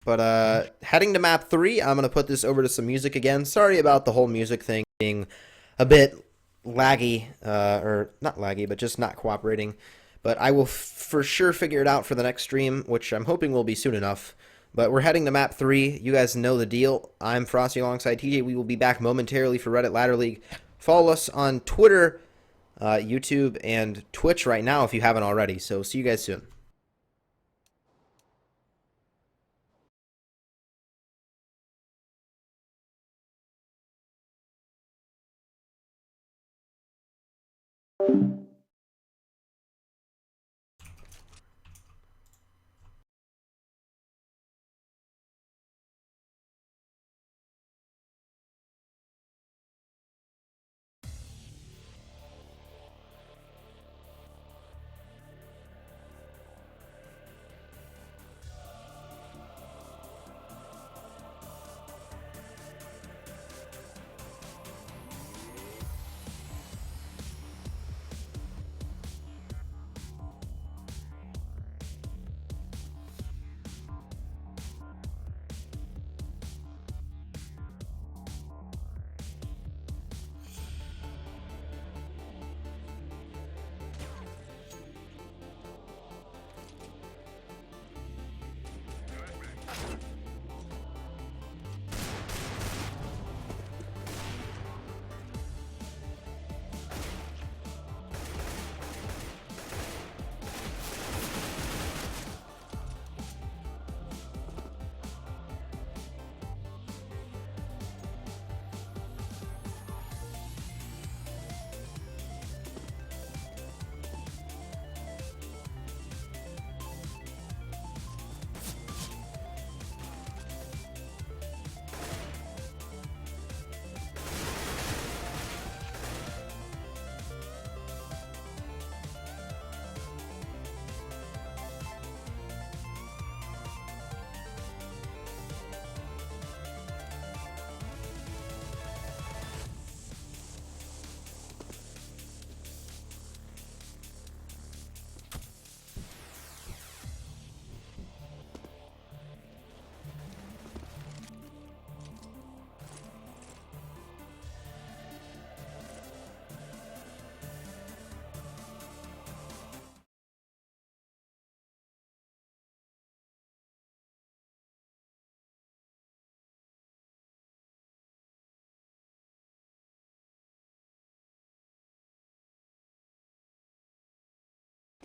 But heading to map 3, I'm going to put this over to some music again. Sorry about the whole music thing being a bit laggy, or not laggy, but just not cooperating. But I will for sure figure it out for the next stream, which I'm hoping will be soon enough. But we're heading to map 3. You guys know the deal. I'm Frosty alongside TJ. We will be back momentarily for Reddit Ladder League. Follow us on Twitter, YouTube, and Twitch right now if you haven't already. So see you guys soon.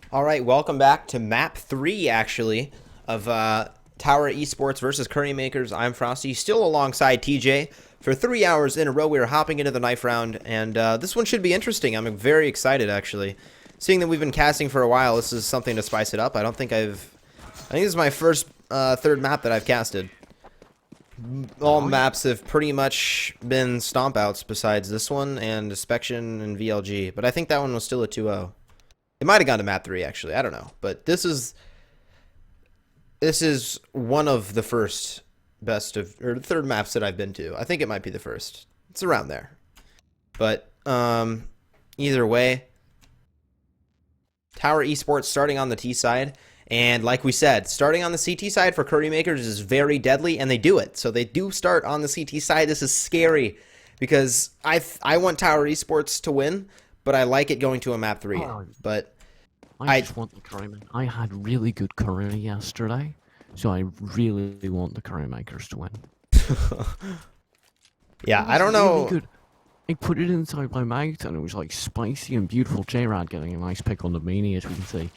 All right, welcome back to map 3, actually, of Tower Esports versus Curry Makers. I'm Frosty, still alongside TJ. For 3 hours in a row, we are hopping into the knife round, and this one should be interesting. I'm very excited, actually. Seeing that we've been casting for a while, this is something to spice it up. I think this is my first third map that I've casted. All maps have pretty much been stomp outs besides this one and Inspection and VLG, but I think that one was still a 2-0. It might have gone to map 3, actually. I don't know. But this is one of the first best of, or the third maps that I've been to. I think it might be the first. It's around there. But either way, Tower Esports starting on the T side. And like we said, starting on the CT side for Curry Makers is very deadly, and they do it. So they do start on the CT side. This is scary because I want Tower Esports to win, but I like it going to a map 3. But I just want the Curry. I had really good curry yesterday, so I really want the Curry Makers to win. Yeah, I don't know. Really good. I put it inside my mouth, and it was like spicy and beautiful. J-Rad getting a nice pick on the meanie, as we can see.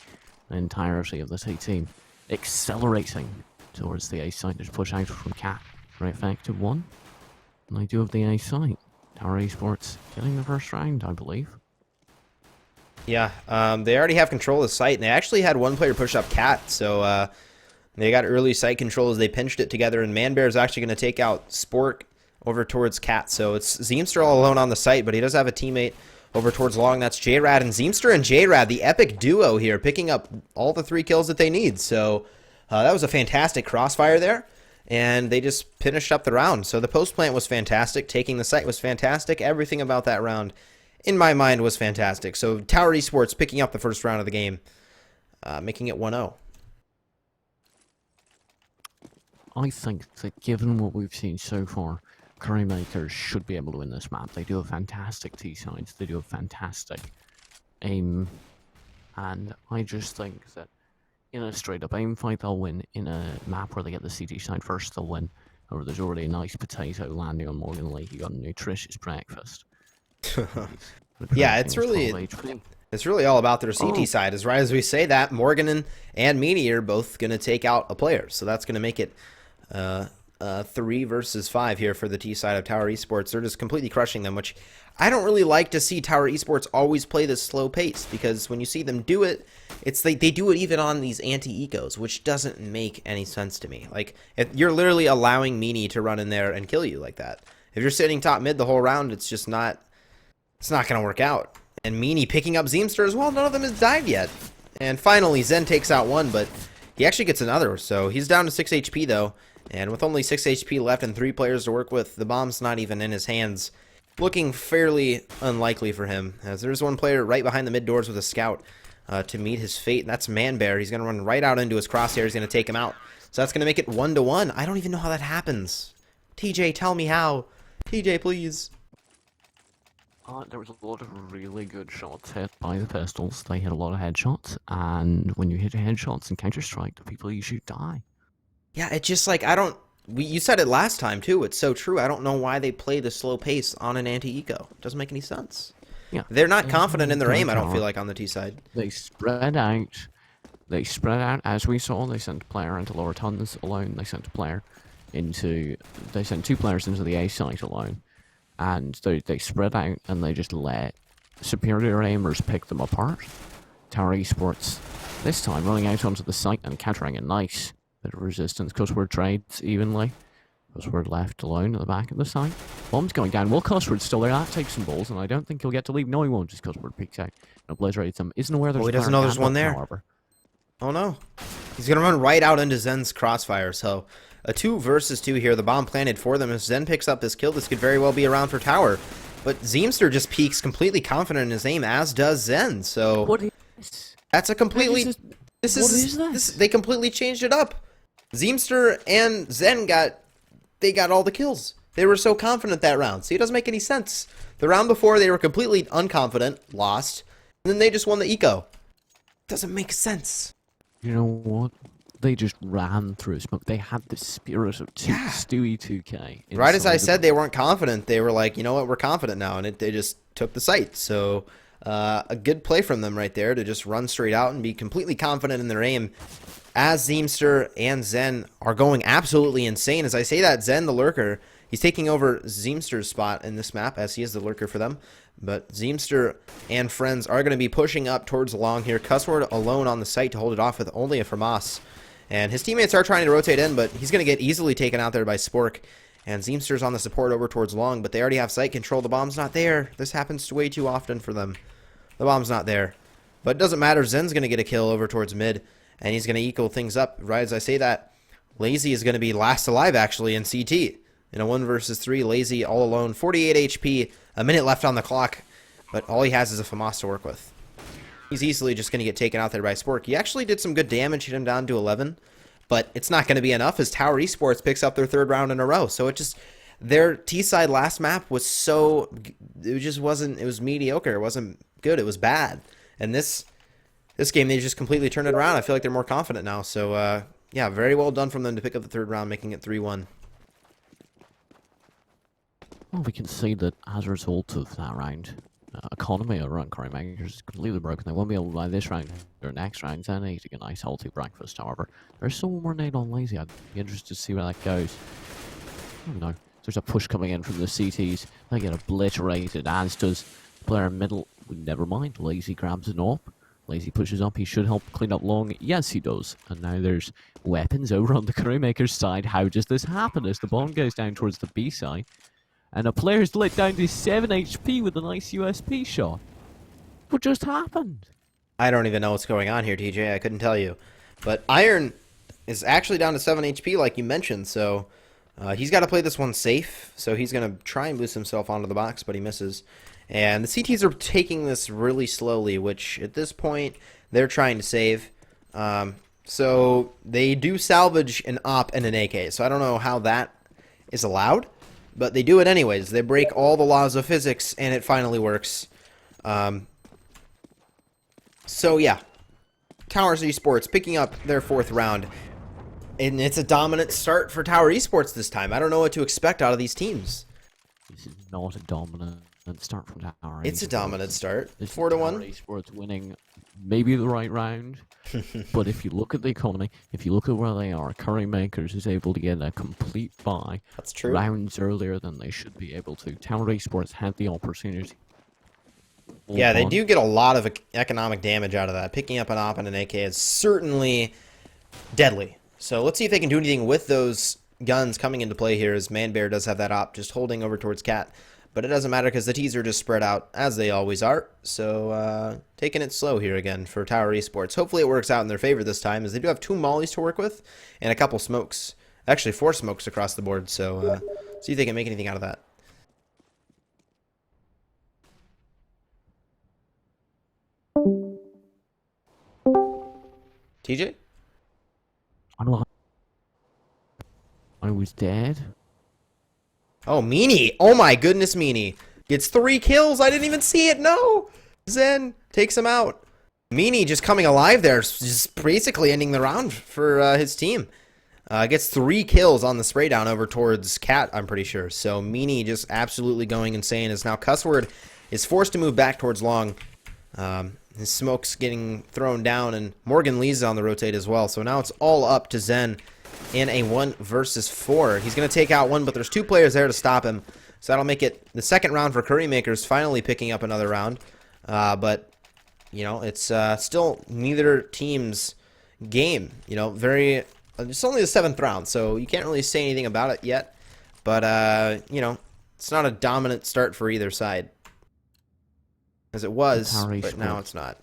The entirety of the C team accelerating towards the A site. Just push out from Cat. Very effective one. And I do have the A site. Tower Esports getting the first round, I believe. Yeah, they already have control of the site, and they actually had one player push up Cat, so they got early site control as they pinched it together, and Manbear is actually going to take out Spork over towards Cat, so it's Zeemster all alone on the site, but he does have a teammate over towards Long. That's J-Rad, and Zeemster and J-Rad, the epic duo here, picking up all the 3 kills that they need, so that was a fantastic crossfire there, and they just finished up the round, so the post plant was fantastic, taking the site was fantastic, everything about that round in my mind was fantastic. So Tower Esports picking up the first round of the game, making it 1-0. I think that given what we've seen so far, Curry Makers should be able to win this map. They do a fantastic T-sides, they do a fantastic aim, and I just think that in a straight-up aim fight they'll win, in a map where they get the CT side first they'll win, or there's already a nice potato landing on Morgan Lee, he got a nutritious breakfast. Yeah, it's really all about their CT side. As right as we say that, Morgan and Meanie are both going to take out a player, so that's going to make it 3 versus 5 here for the T side of Tower Esports. They're just completely crushing them, which I don't really like to see Tower Esports always play this slow pace, because when you see them do it, it's like they do it even on these anti-ecos, which doesn't make any sense to me. Like, if you're literally allowing Meanie to run in there and kill you like that. If you're sitting top mid the whole round, it's just not... It's not going to work out. And Meanie picking up Zeemster as well. None of them has died yet. And finally, Zen takes out one, but he actually gets another. So he's down to 6 HP, though. And with only 6 HP left and 3 players to work with, the bomb's not even in his hands. Looking fairly unlikely for him, as there's one player right behind the mid doors with a scout to meet his fate. And that's Manbear. He's going to run right out into his crosshair. He's going to take him out. So that's going to make it 1-1. I don't even know how that happens. TJ, tell me how. TJ, please. There was a lot of really good shots hit by the pistols. They hit a lot of headshots, and when you hit headshots in Counter-Strike, the people you shoot die. Yeah, it's just like, I don't... you said it last time, too. It's so true. I don't know why they play the slow pace on an anti-eco. It doesn't make any sense. Yeah, they're not confident in their aim, I don't feel like, on the T side. They spread out. They spread out, as we saw. They sent a player into lower tunnels alone. They sent a player into... They sent 2 players into the A site alone. And they spread out, and they just let superior aimers pick them apart. Tower Esports, this time running out onto the site and countering a nice bit of resistance, because we're trades evenly, because we're left alone at the back of the site. Bomb's going down. Will Cussword's still there. That takes some balls, and I don't think he'll get to leave. No, he won't, just Cussword peeks out and obliterates them. Isn't aware there's he doesn't know there's one there. However. Oh, no. He's going to run right out into Zen's crossfire, so... A 2 versus 2 here. The bomb planted for them. If Zen picks up this kill, this could very well be around for Tower. But Zeemster just peaks completely confident in his aim, as does Zen. So what is... That's a completely... They completely changed it up. Zeemster and Zen got all the kills. They were so confident that round. See, it doesn't make any sense. The round before, they were completely unconfident, lost, and then they just won the eco. Doesn't make sense. You know what? They just ran through smoke. They had the spirit of Stewie 2K. Right as I said, they weren't confident. They were like, you know what, we're confident now, and they just took the site. So A good play from them right there to just run straight out and be completely confident in their aim, as Zeemster and Zen are going absolutely insane. As I say that, Zen, the lurker, he's taking over Zeemster's spot in this map, as he is the lurker for them. But Zeemster and friends are going to be pushing up towards long here. Cussword alone on the site to hold it off with only a FAMAS. And his teammates are trying to rotate in, but he's going to get easily taken out there by Spork. And Zeemster's on the support over towards long, but they already have site control. The bomb's not there. This happens way too often for them. The bomb's not there. But it doesn't matter. Zen's going to get a kill over towards mid, and he's going to equal things up. Right as I say that, Lazy is going to be last alive, actually, in CT. In a 1 versus 3, Lazy all alone. 48 HP, a minute left on the clock, but all he has is a FAMAS to work with. He's easily just going to get taken out there by Spork. He actually did some good damage, hit him down to 11, but it's not going to be enough as Tower Esports picks up their 3rd round in a row. So it just, their T-side last map was so, it just wasn't, it was mediocre. It wasn't good. It was bad. And this game, they just completely turned it around. I feel like they're more confident now. So, yeah, very well done from them to pick up the 3rd round, making it 3-1. Well, we can see that as a result of that round, economy around Curry Makers is completely broken. They won't be able to buy this round or next round. Then eating a nice healthy breakfast, however. There's still one more nade on Lazy. I'd be interested to see where that goes. Oh no. There's a push coming in from the CTs. They get obliterated, as does the player in middle. Never mind. Lazy grabs an op. Lazy pushes up. He should help clean up long. Yes, he does. And now there's weapons over on the Crewmaker's side. How does this happen as the bomb goes down towards the B side? And a player's let down to 7 HP with a nice USP shot. What just happened? I don't even know what's going on here, TJ. I couldn't tell you. But Iron is actually down to 7 HP, like you mentioned, so he's got to play this one safe. So he's going to try and boost himself onto the box, but he misses. And the CTs are taking this really slowly, which at this point, they're trying to save. So they do salvage an op and an AK. So I don't know how that is allowed, but they do it anyways. They break all the laws of physics, and it finally works. So yeah, Tower Esports picking up their 4th round. And it's a dominant start for Tower Esports this time. I don't know what to expect out of these teams. This is not a dominant start from Tower. It's a dominant start. This 4-1. Tower Esports winning maybe the right round. But if you look at the economy, if you look at where they are, Curry Makers is able to get a complete buy. That's true. Rounds earlier than they should be able to. Tower Esports had the opportunity. Yeah, they do get a lot of economic damage out of that. Picking up an op and an AK is certainly deadly. So let's see if they can do anything with those guns coming into play here, as Manbear does have that op just holding over towards Cat. But it doesn't matter because the T's are just spread out, as they always are. So taking it slow here again for Tower Esports. Hopefully it works out in their favor this time, as they do have 2 mollies to work with and a couple smokes. Actually, 4 smokes across the board. So see if they can make anything out of that. TJ? I was dead. Oh, Meanie. Oh my goodness, Meanie. Gets 3 kills. I didn't even see it. No. Zen takes him out. Meanie just coming alive there. Just basically ending the round for his team. Gets 3 kills on the spray down over towards Cat, I'm pretty sure. So Meanie just absolutely going insane, as now Cussword is forced to move back towards long. His smoke's getting thrown down, and Morgan Lee's on the rotate as well. So now it's all up to Zen in a 1 versus 4. He's going to take out one, but there's 2 players there to stop him. So that'll make it the 2nd round for Curry Makers, finally picking up another round. But, you know, it's still neither team's game. You know, it's only the 7th round, so you can't really say anything about it yet. But, you know, it's not a dominant start for either side. As it was, but now it's not.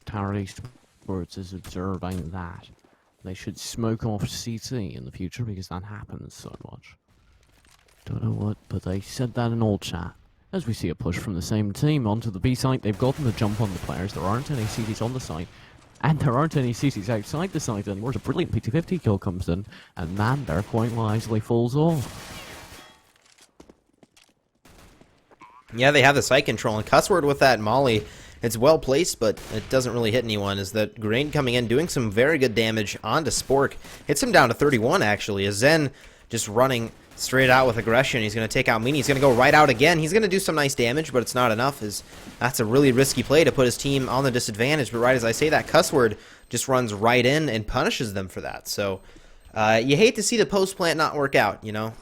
Tower Esports is observing that. They should smoke off CT in the future because that happens so much. Don't know what, but they said that in old chat. As we see a push from the same team onto the B site, they've gotten the jump on the players. There aren't any CTs on the site, and there aren't any CTs outside the site anymore. A brilliant PT50 kill comes in, and Mander quite wisely falls off. Yeah, they have the site control, and Cussword with that molly, it's well placed, but it doesn't really hit anyone. Is that grenade coming in, doing some very good damage onto Spork. Hits him down to 31, actually, as Zen just running straight out with aggression. He's going to take out Meanie. He's going to go right out again. He's going to do some nice damage, but it's not enough. That's a really risky play to put his team on the disadvantage. But right as I say that, cuss word just runs right in and punishes them for that. So you hate to see the post plant not work out, you know,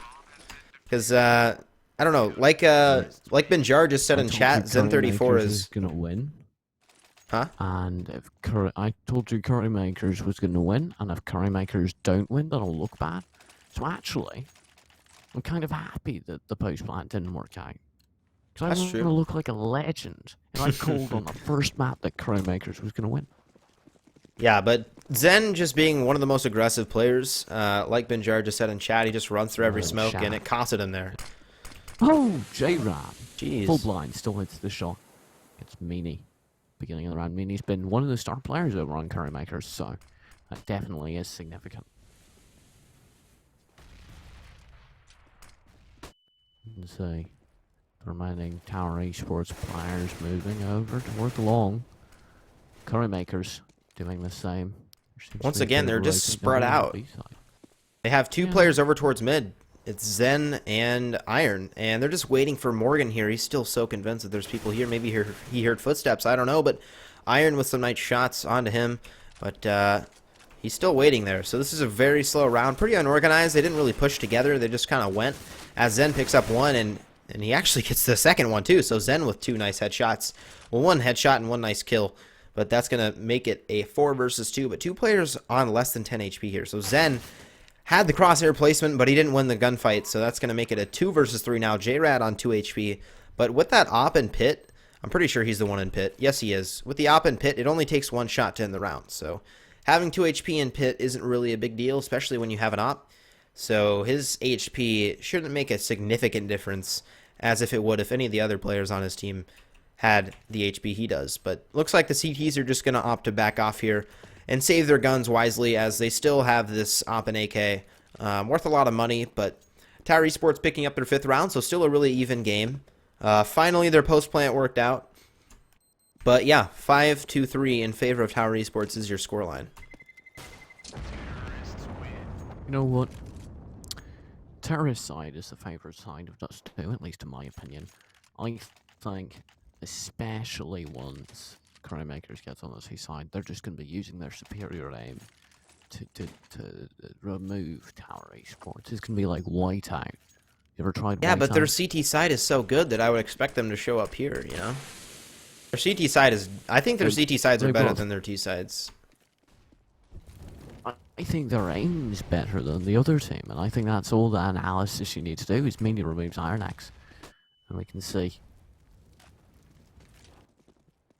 because I don't know, like Benjar just said in chat, Zen34 is gonna win. Huh? And if I told you Curry Makers was gonna win, and if Curry Makers don't win, that'll look bad. So actually, I'm kind of happy that the post plant didn't work out. Because I That's want true. to look like a legend. And I called on the first map that Curry Makers was gonna win. Yeah, but Zen just being one of the most aggressive players, like Benjar just said in chat, he just runs through every smoke, and it costed him there. Oh, J-Rab. Jeez. Full blind, still hits the shot. It's Meanie. Beginning of the round, Meanie's been one of the star players over on Curry Makers, so that definitely is significant. Let's see. The remaining Tower Esports players moving over toward the long. Curry Makers doing the same. Once again, they're just spread out. They have two players over towards mid. It's Zen and Iron, and they're just waiting for Morgan here. He's still so convinced that there's people here. Maybe he heard footsteps. I don't know, but Iron with some nice shots onto him, but he's still waiting there. So this is a very slow round, pretty unorganized. They didn't really push together. They just kind of went as Zen picks up one, and he actually gets the second one too. So Zen with two nice headshots. Well, one headshot and one nice kill, but that's going to make it a 4 versus 2, but two players on less than 10 HP here. So Zen had the crosshair placement, but he didn't win the gunfight, so that's going to make it a 2 versus 3 now. J-Rad on 2 HP, but with that op and pit, I'm pretty sure he's the one in pit. Yes, he is. With the op and pit, it only takes one shot to end the round, so having 2 HP in pit isn't really a big deal, especially when you have an op. So his HP shouldn't make a significant difference as if it would if any of the other players on his team had the HP he does. But looks like the CTs are just going to opt to back off here and save their guns wisely, as they still have this op and AK worth a lot of money. But Tower Esports picking up their 5th round, so still a really even game. Finally, their post plant worked out. But yeah, 5-2-3 in favor of Tower Esports is your scoreline. You know what? Terrorist side is the favourite side of Dust 2, at least in my opinion. I think, especially once Curry Makers gets on the C side, they're just going to be using their superior aim to remove Tower Esports. It's going to be like Whiteout. You ever tried Whiteout? Yeah, but their CT side is so good that I would expect them to show up here, you know? Their CT side is... I think their CT sides are better than their T sides. I think their aim's better than the other team, and I think that's all the analysis you need to do, is Meanie removes Iron Axe. And we can see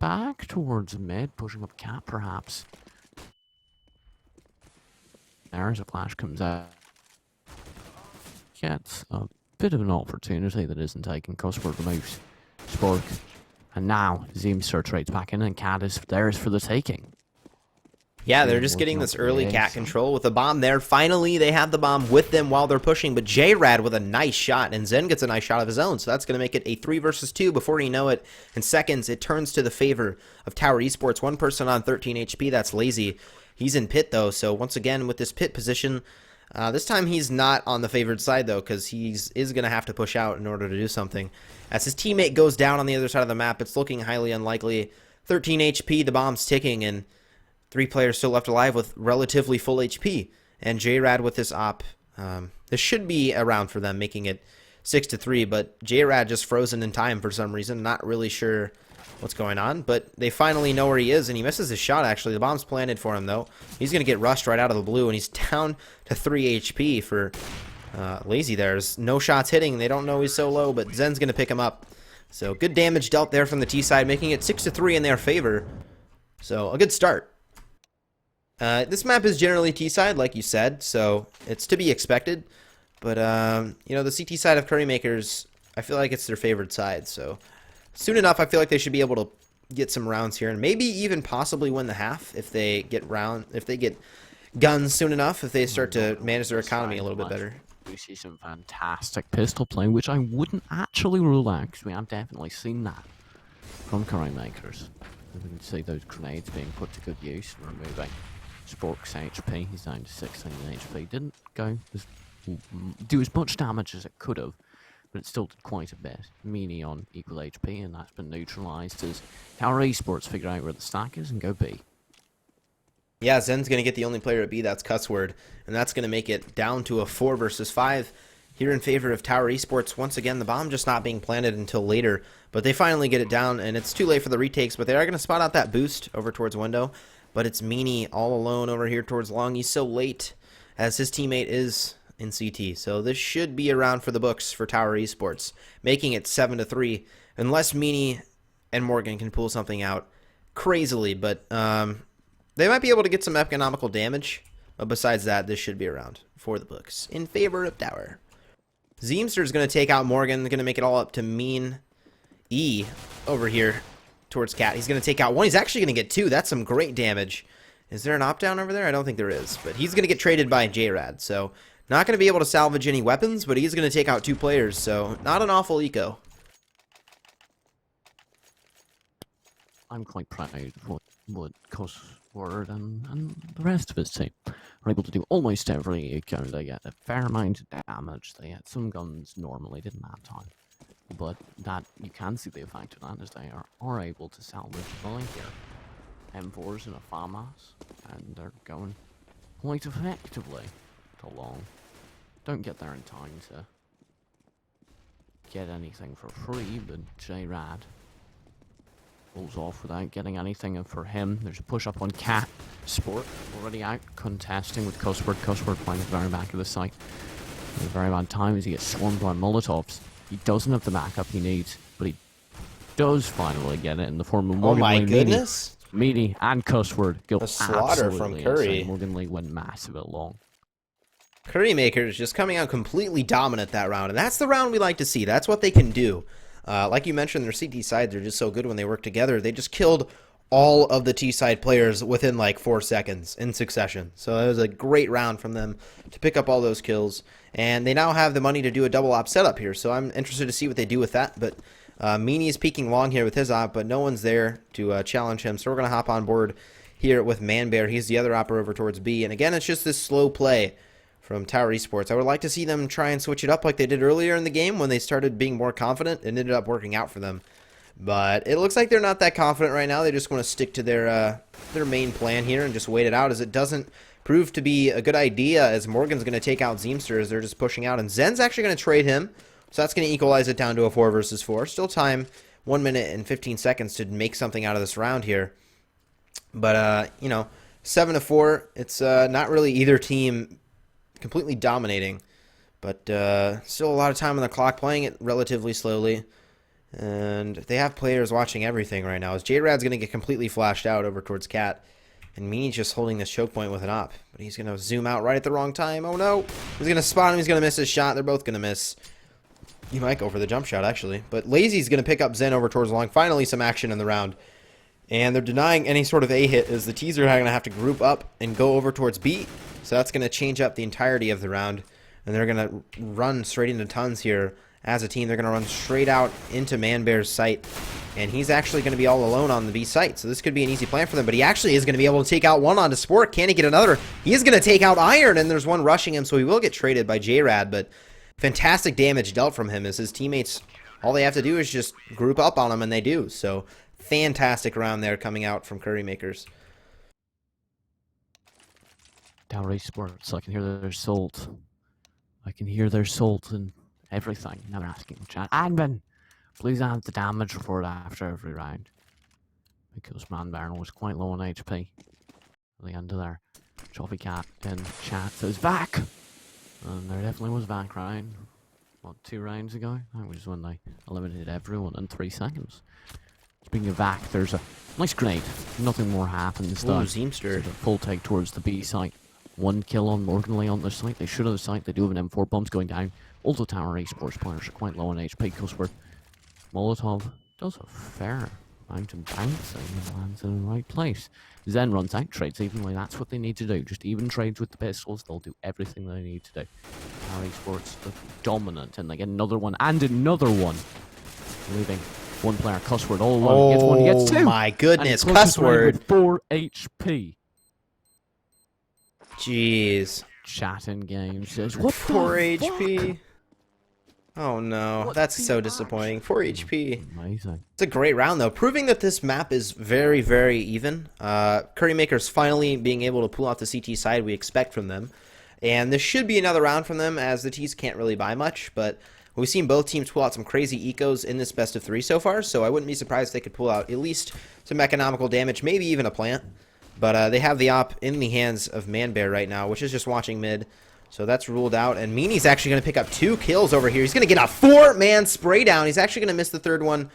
back towards mid, pushing up cap perhaps. There's a flash comes out. Gets a bit of an opportunity that isn't taken. Cuthbert removes Spork. And now Zim search rates back in, and Cat is theirs for the taking. Yeah, they're just getting this early cat control with the bomb there. Finally, they have the bomb with them while they're pushing, but J-Rad with a nice shot, and Zen gets a nice shot of his own, so that's going to make it a 3 versus 2. Before you know it, in seconds, it turns to the favor of Tower Esports. One person on 13 HP, that's Lazy. He's in pit, though, so once again, with this pit position, this time he's not on the favored side, though, because he is going to have to push out in order to do something. As his teammate goes down on the other side of the map, it's looking highly unlikely. 13 HP, the bomb's ticking, and 3 players still left alive with relatively full HP. And J-Rad with this op, this should be a round for them, making it 6-3, but J-Rad just frozen in time for some reason, not really sure what's going on, but they finally know where he is, and he misses his shot, actually. The bomb's planted for him, though. He's going to get rushed right out of the blue, and he's down to 3 HP for Lazy. There's no shots hitting. They don't know he's so low, but Zen's going to pick him up. So good damage dealt there from the T side, making it 6-3 in their favor. So a good start. This map is generally T-side, like you said, so it's to be expected. But, you know, the CT side of Curry Makers, I feel like it's their favorite side. So soon enough, I feel like they should be able to get some rounds here, and maybe even possibly win the half if they get guns soon enough, if they start to manage their economy a little bit better. We see some fantastic pistol play, which I wouldn't actually rule out, because we have definitely seen that from Curry Makers. We can see those grenades being put to good use, removing Spork's HP. He's down to 16 HP. Didn't go as do as much damage as it could have, but it still did quite a bit. Meanie on equal HP, and that's been neutralised as Tower Esports figure out where the stack is and go B. Yeah, Zen's going to get the only player at B, that's Cussword, and that's going to make it down to a 4 versus 5 here in favor of Tower Esports. Once again, the bomb just not being planted until later, but they finally get it down, and it's too late for the retakes, but they are going to spot out that boost over towards window, but it's Meanie all alone over here towards long. He's so late as his teammate is in CT, so this should be a round for the books for Tower Esports, making it 7-3, unless Meanie and Morgan can pull something out crazily, but they might be able to get some economical damage, but besides that, this should be a round for the books in favor of Tower. Zeemster is going to take out Morgan. They're going to make it all up to Mean E over here towards Cat. He's going to take out one. He's actually going to get two. That's some great damage. Is there an op-down over there? I don't think there is, but he's going to get traded by JRAD, so not going to be able to salvage any weapons, but he's going to take out two players, so not an awful eco. I'm quite proud of what Cussword and the rest of his team are able to do. Almost every eco they get a fair amount of damage. They had some guns normally didn't have time, but that you can see the effect of that as they are able to salvage fully here. M4s in a farmhouse, and they're going quite effectively to long. Don't get there in time to get anything for free, but JRAD pulls off without getting anything for him. There's a push up on Cat. Sport already out contesting with Cussword. Cussword playing at the very back of the site. At a very bad time as he gets swarmed by Molotovs. He doesn't have the backup he needs, but he does finally get it in the form of Morgan Lee. Goodness. Meanie and Cussword go A slaughter from Curry. insane. Morgan Lee went massive at long. Currymaker is just coming out completely dominant that round, and that's the round we like to see. That's what they can do. Like you mentioned, their CT sides are just so good when they work together. They just killed all of the T-side players within like 4 seconds in succession. So it was a great round from them to pick up all those kills. And they now have the money to do a double op setup here, so I'm interested to see what they do with that. But Meanie is peeking long here with his op, but no one's there to challenge him. So we're going to hop on board here with Manbear. He's the other opper over towards B. And again, it's just this slow play from Tower Esports. I would like to see them try and switch it up like they did earlier in the game when they started being more confident and ended up working out for them. But it looks like they're not that confident right now. They just want to stick to their main plan here and just wait it out, as it doesn't prove to be a good idea, as Morgan's going to take out Zeemster as they're just pushing out. And Zen's actually going to trade him, so that's going to equalize it down to a 4 versus 4. Still time, 1 minute and 15 seconds to make something out of this round here. But, you know, 7-4, it's not really either team completely dominating, but still a lot of time on the clock, playing it relatively slowly, and they have players watching everything right now, as JRAD's going to get completely flashed out over towards Cat, and Meanie's just holding this choke point with an op, but he's going to zoom out right at the wrong time. Oh no, he's going to spot him, he's going to miss his shot. They're both going to miss. He might go for the jump shot actually, but Lazy's going to pick up Zen over towards long. Finally some action in the round, and they're denying any sort of A hit, as the T's are going to have to group up and go over towards B. So that's going to change up the entirety of the round, and they're going to run straight into tons here as a team. They're going to run straight out into Manbear's site, and he's actually going to be all alone on the B site. So this could be an easy plan for them, but he actually is going to be able to take out one onto Sport. Can he get another? He is going to take out Iron, and there's one rushing him, so he will get traded by JRAD, but fantastic damage dealt from him as his teammates, all they have to do is just group up on him, and they do. So fantastic round there coming out from Currymakers. Tower Esports, I can hear their salt. I can hear their salt and everything. Now they're asking in chat, Admin, please add the damage report after every round. Because Manbear was quite low on HP at the end of their Choppy Cat in chat says VAC! And there definitely was VAC round. What, 2 rounds ago? That was when they eliminated everyone in 3 seconds. Speaking of VAC, there's a nice grenade. Nothing more happens though. Zeemster. So full take towards the B site. 1 kill on Morgan Lee on the site. They should have the site. They do have an M4 bombs going down. Also, Tower Esports players are quite low on HP. Cussword. Molotov does a fair amount of bouncing and lands in the right place. Zen runs out, trades evenly. That's what they need to do. Just even trades with the pistols. They'll do everything they need to do. Tower Esports are dominant, and they get another one and another one. Leaving one player, Cussword, all alone. He gets one, he gets 2. Oh my goodness, Cussword Cussword. with 4 HP. Jeez. chat in game says, what 4 the fuck? HP. Oh no, What's that's the so disappointing. 4 HP. Amazing. It's a great round though, proving that this map is very, very even. Currymakers finally being able to pull out the CT side we expect from them. And this should be another round from them, as the T's can't really buy much, but we've seen both teams pull out some crazy ecos in this best of 3 so far, so I wouldn't be surprised if they could pull out at least some economical damage, maybe even a plant. But they have the op in the hands of Manbear right now, which is just watching mid. So that's ruled out, and Meanie's actually going to pick up 2 kills over here. He's going to get a 4-man spray down. He's actually going to miss the 3rd one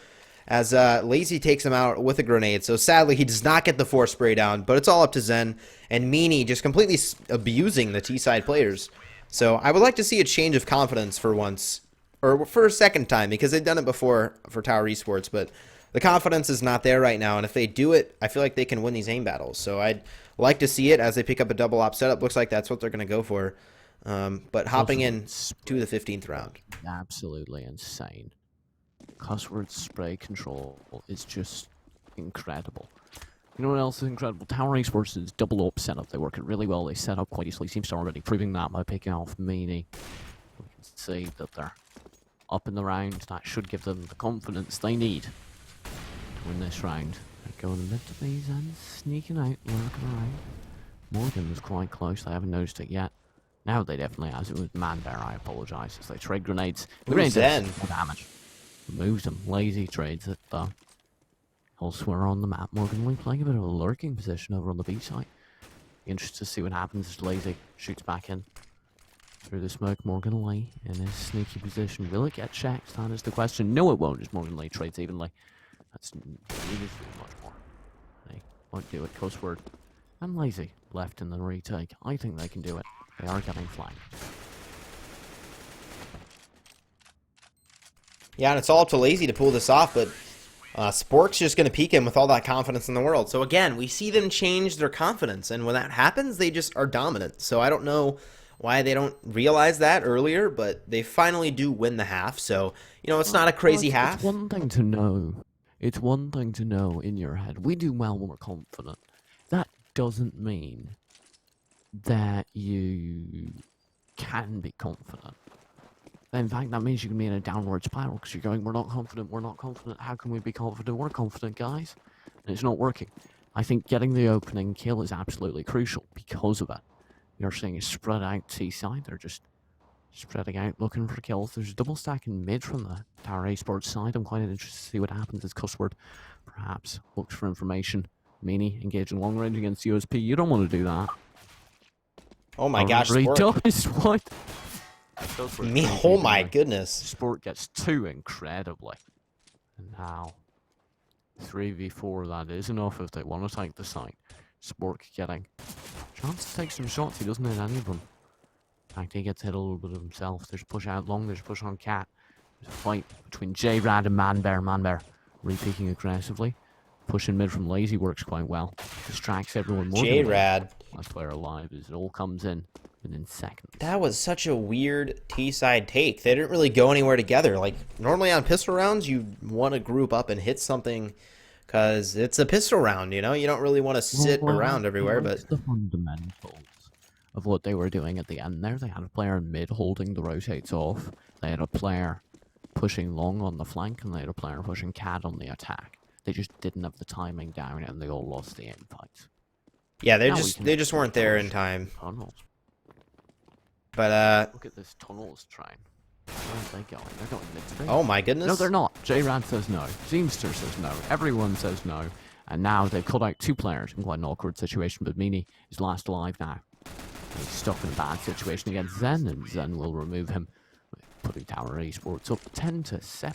as Lazy takes him out with a grenade. So sadly, he does not get the 4 spray down, but it's all up to Zen. And Meanie just completely abusing the T-side players. So I would like to see a change of confidence for once, or for a second time, because they've done it before for Tower Esports, but the confidence is not there right now, and if they do it, I feel like they can win these aim battles. So I'd like to see it as they pick up a double op setup. Looks like that's what they're going to go for. But hopping in to the 15th round. Absolutely insane. Cussword spray control is just incredible. You know what else is incredible? Tower Esports' double up setup. They work it really well. They set up quite easily. Seems to already proving that by picking off Meanie. We can see that they're up in the round. That should give them the confidence they need to win this round. They're going mid to these and sneaking out, lurking around. Morgan was quite close. They haven't noticed it yet. Now they definitely has. It was Manbear, I apologise, as they trade grenades. The grenades do damage. Moves them. Lazy trades it, though. Elsewhere on the map, Morgan Lee playing a bit of a lurking position over on the B side. Interested to see what happens as Lazy shoots back in. Through the smoke, Morgan Lee in his sneaky position. Will it get checked? That is the question. No, it won't, as Morgan Lee trades evenly. That's needed much more. They won't do it. Cussword and Lazy left in the retake. I think they can do it. They are getting flanked. Yeah, and it's all up to Lazy to pull this off, but Spork's just going to peek him with all that confidence in the world. So again, we see them change their confidence, and when that happens, they just are dominant. So I don't know why they don't realize that earlier, but they finally do win the half. So, you know, it's not a crazy half. It's one thing to know. It's one thing to know in your head. We do well when we're confident. That doesn't mean that you can be confident. In fact, that means you can be in a downward spiral because you're going, we're not confident, how can we be confident? We're confident, guys. And it's not working. I think getting the opening kill is absolutely crucial because of it. You're seeing a spread out T side, they're just spreading out, looking for kills. There's a double stack in mid from the Tower Esports side. I'm quite interested to see what happens as Cussword perhaps looks for information. Meanie engaging long range against USP. You don't want to do that. Oh my gosh, He Spork. does what? Oh my goodness. Sport gets 2 incredibly. And now 3v4, that is enough if they want to take the site. Sport getting chance to take some shots. He doesn't hit any of them. In fact, he gets hit a little bit of himself. There's a push out long, there's a push on Cat. There's a fight between J-Rad and Manbear. Manbear re-peeking aggressively. Pushing mid from Lazy works quite well. Distracts everyone more. J-Rad. Last player alive as it all comes in within seconds. That was such a weird T-side take. They didn't really go anywhere together. Like, normally on pistol rounds, you want to group up and hit something because it's a pistol round, you know? You don't really want to sit around everywhere, but... the fundamentals of what they were doing at the end there. They had a player in mid holding the rotates off. They had a player pushing long on the flank, and they had a player pushing Cat on the attack. They just didn't have the timing down, and they all lost the aim fights. Yeah, they just weren't there in time. Tunnels. But Look at this tunnels train. Where are they going? They're going mid-space. oh my goodness. No, they're not. J-Rad says no. Zeemster says no. Everyone says no. And now they've cut out 2 players in quite an awkward situation, but Meanie is last alive now. He's stuck in a bad situation against Zen, and Zen will remove him, putting Tower Esports up 10-7.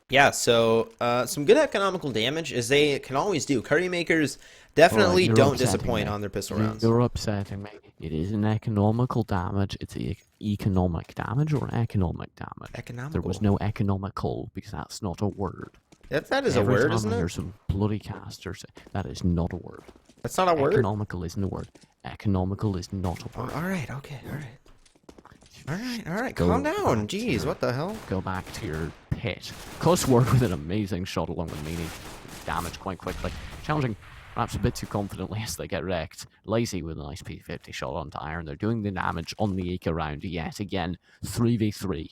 Yeah, so some good economical damage, as they can always do. Currymakers definitely don't disappoint on their pistol rounds. You're upsetting me. It isn't economical damage. It's economic damage or economic damage. Economical. There was no economical because that's not a word. That is a word, isn't it? There's some bloody casters. That is not a word. That's not a word? Economical isn't a word. Economical is not a word. All right, okay, all right. Calm down. Jeez, what the hell? Go back to your pit. Cussword with an amazing shot along with Meanie. Damage quite quickly. Challenging perhaps a bit too confidently as they get wrecked. Lazy with a nice P50 shot on tire, and they're doing the damage on the eco round yet again. 3v3.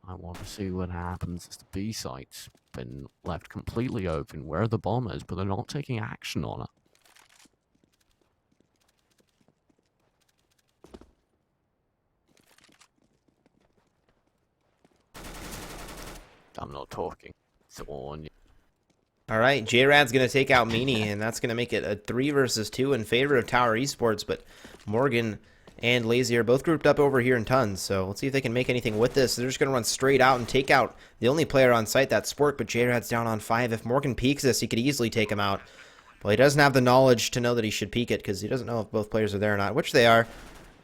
I want to see what happens as the B site's been left completely open where the bomb is, but they're not taking action on it. I'm not talking. It's on you. All right, J-Rad's going to take out Meanie, and that's going to make it a 3 versus 2 in favor of Tower Esports, but Morgan and Lazy are both grouped up over here in tons, so let's see if they can make anything with this. They're just going to run straight out and take out the only player on site, that's Spork, but J-Rad's down on 5. If Morgan peeks this, he could easily take him out. Well, he doesn't have the knowledge to know that he should peek it, because he doesn't know if both players are there or not, which they are.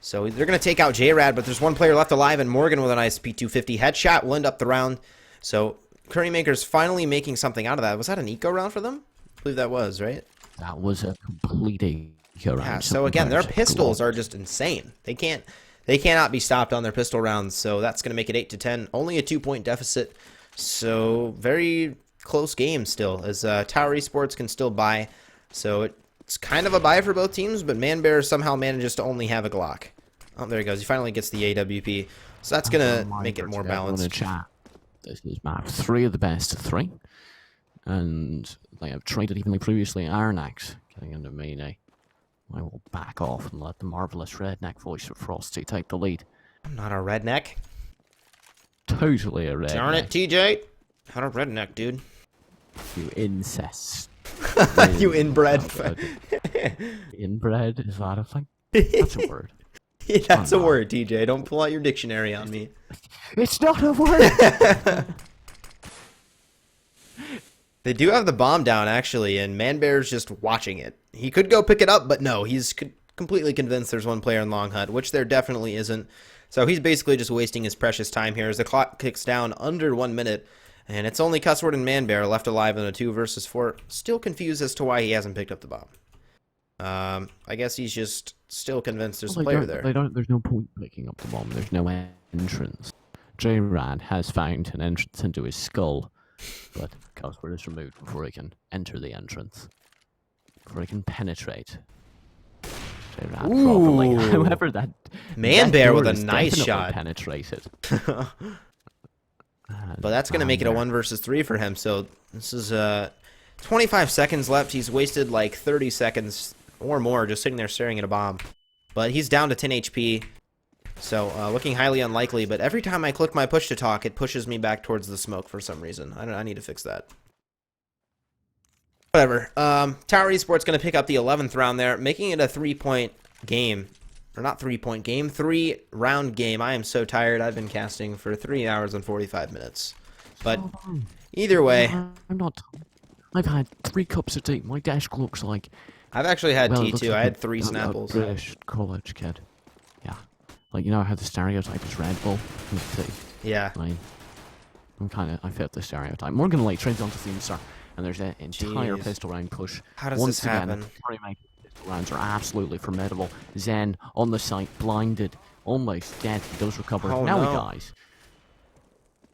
So they're going to take out J-Rad, but there's one player left alive, and Morgan with a nice P250 headshot will end up the round. So Currymaker's finally making something out of that. Was that an eco round for them? I believe that was, right? That was a complete eco round. Yeah, so again, their pistols are just insane. They cannot be stopped on their pistol rounds, so that's going to make it 8-10. Only a 2-point deficit, so very close game still, as Tower Esports can still buy. So it's kind of a buy for both teams, but Manbear somehow manages to only have a Glock. Oh, there he goes. He finally gets the AWP. So that's going to make it more balanced. This is map 3 of the best of 3. And they have traded evenly previously. Iron Axe getting into Meanie. I will back off and let the marvelous redneck voice of Frosty take the lead. I'm not a redneck. Totally a redneck. Darn it, TJ. Not a redneck, dude. You incest. You inbred. Inbred? Is that a thing? That's a word. Yeah, that's a word, TJ. Don't pull out your dictionary on me. It's not a word! They do have the bomb down, actually, and Manbear's just watching it. He could go pick it up, but no, he's completely convinced there's one player in Long Hut, which there definitely isn't. So he's basically just wasting his precious time here as the clock kicks down under 1 minute, and it's only Cussword and Manbear left alive in a 2 versus 4. Still confused as to why he hasn't picked up the bomb. I guess he's just still convinced there's a player there. There's no point picking up the bomb. There's no entrance. J-Rad has found an entrance into his skull, but Cussword is removed before he can enter the entrance. Before he can penetrate. J-Rad properly. However, that Manbear with a nice shot. Penetrated. But that's going to make it a 1 versus 3 for him. So this is 25 seconds left. He's wasted like 30 seconds or more just sitting there staring at a bomb. But he's down to 10 HP. So looking highly unlikely. But every time I click my push to talk, it pushes me back towards the smoke for some reason. I need to fix that. Whatever. Tower Esports going to pick up the 11th round there, making it a 3-point game. Or not 3-point game, 3-round game. I am so tired. I've been casting for 3 hours and 45 minutes. But either way. I'm not. I've had 3 cups of tea. My desk looks like. I've actually had tea too. I had 3 Snapples. A British college kid. Yeah. Like, you know how the stereotype is Red Bull with tea? Yeah. I fit the stereotype. Morgan Lee trades onto Themestar, and there's an entire pistol round push. How does this happen? Pistol rounds are absolutely formidable. Zen on the site, blinded, almost dead. He does recover. Now he dies.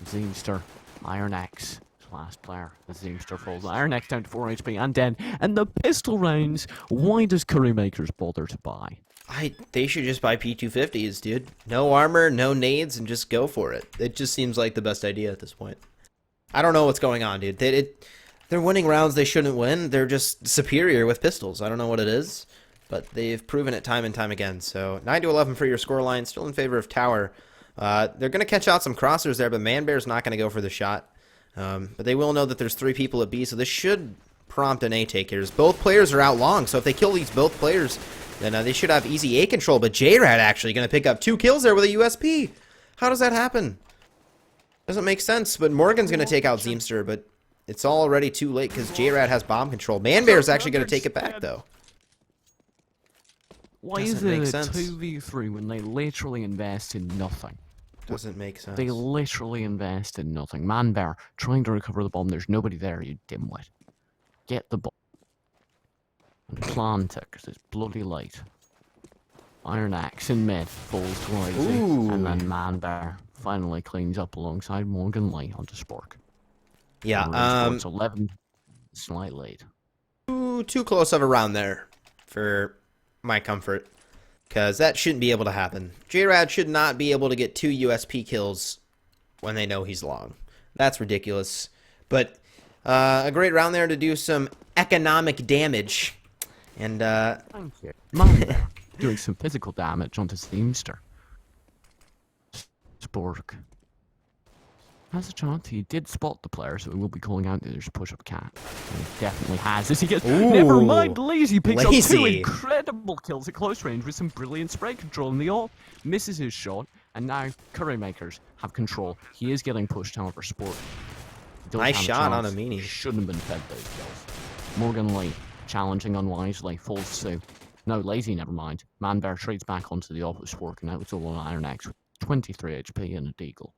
Themestar, Iron Axe. Last player. The Themestar falls. Iron Axe down to 4 HP and dead. And the pistol rounds, why does Currymakers bother to buy? They should just buy P250s, dude. No armor, no nades, and just go for it. It just seems like the best idea at this point. I don't know what's going on, dude. They're winning rounds they shouldn't win. They're just superior with pistols. I don't know what it is, but they've proven it time and time again. So 9-11 for your scoreline. Still in favor of Tower. They're going to catch out some crossers there, but Manbear's not going to go for the shot. But they will know that there's 3 people at B, so this should prompt an A take here. Both players are out long, so if they kill these both players, then they should have easy A control. But J-Rad actually going to pick up 2 kills there with a USP. How does that happen? Doesn't make sense, but Morgan's going to take out Themestar, but it's already too late because J-Rad has bomb control. Manbear's actually going to take it back, though. Why is it a 2v3 when they literally invest in nothing? Doesn't make sense. They literally invest in nothing. Manbear trying to recover the bomb. There's nobody there, you dimwit. Get the bomb. And plant it, because it's bloody late. Iron Axe in mid falls to Lazy. And then Manbear finally cleans up alongside Morgan Lee onto Spork. Yeah, It's 11, slight lead. too close of a round there for my comfort, because that shouldn't be able to happen. JRAD should not be able to get 2 USP kills when they know he's long. That's ridiculous. But a great round there to do some economic damage. And Thank you. Mine doing some physical damage onto Steamster. Spork has a chance. He did spot the player, so he will be calling out that there's a push-up cat. And he definitely has. As he gets, never mind, Lazy picks up 2 incredible kills at close range with some brilliant spray control in the off. Misses his shot, and now Curry Makers have control. He is getting pushed, however, Sport. Nice shot on a meanie. Shouldn't have been fed those kills. Morgan Lee challenging unwisely, falls to. No, Lazy, never mind. Manbear trades back onto the off with Sport, and now it's all on Iron X with 23 HP and a deagle.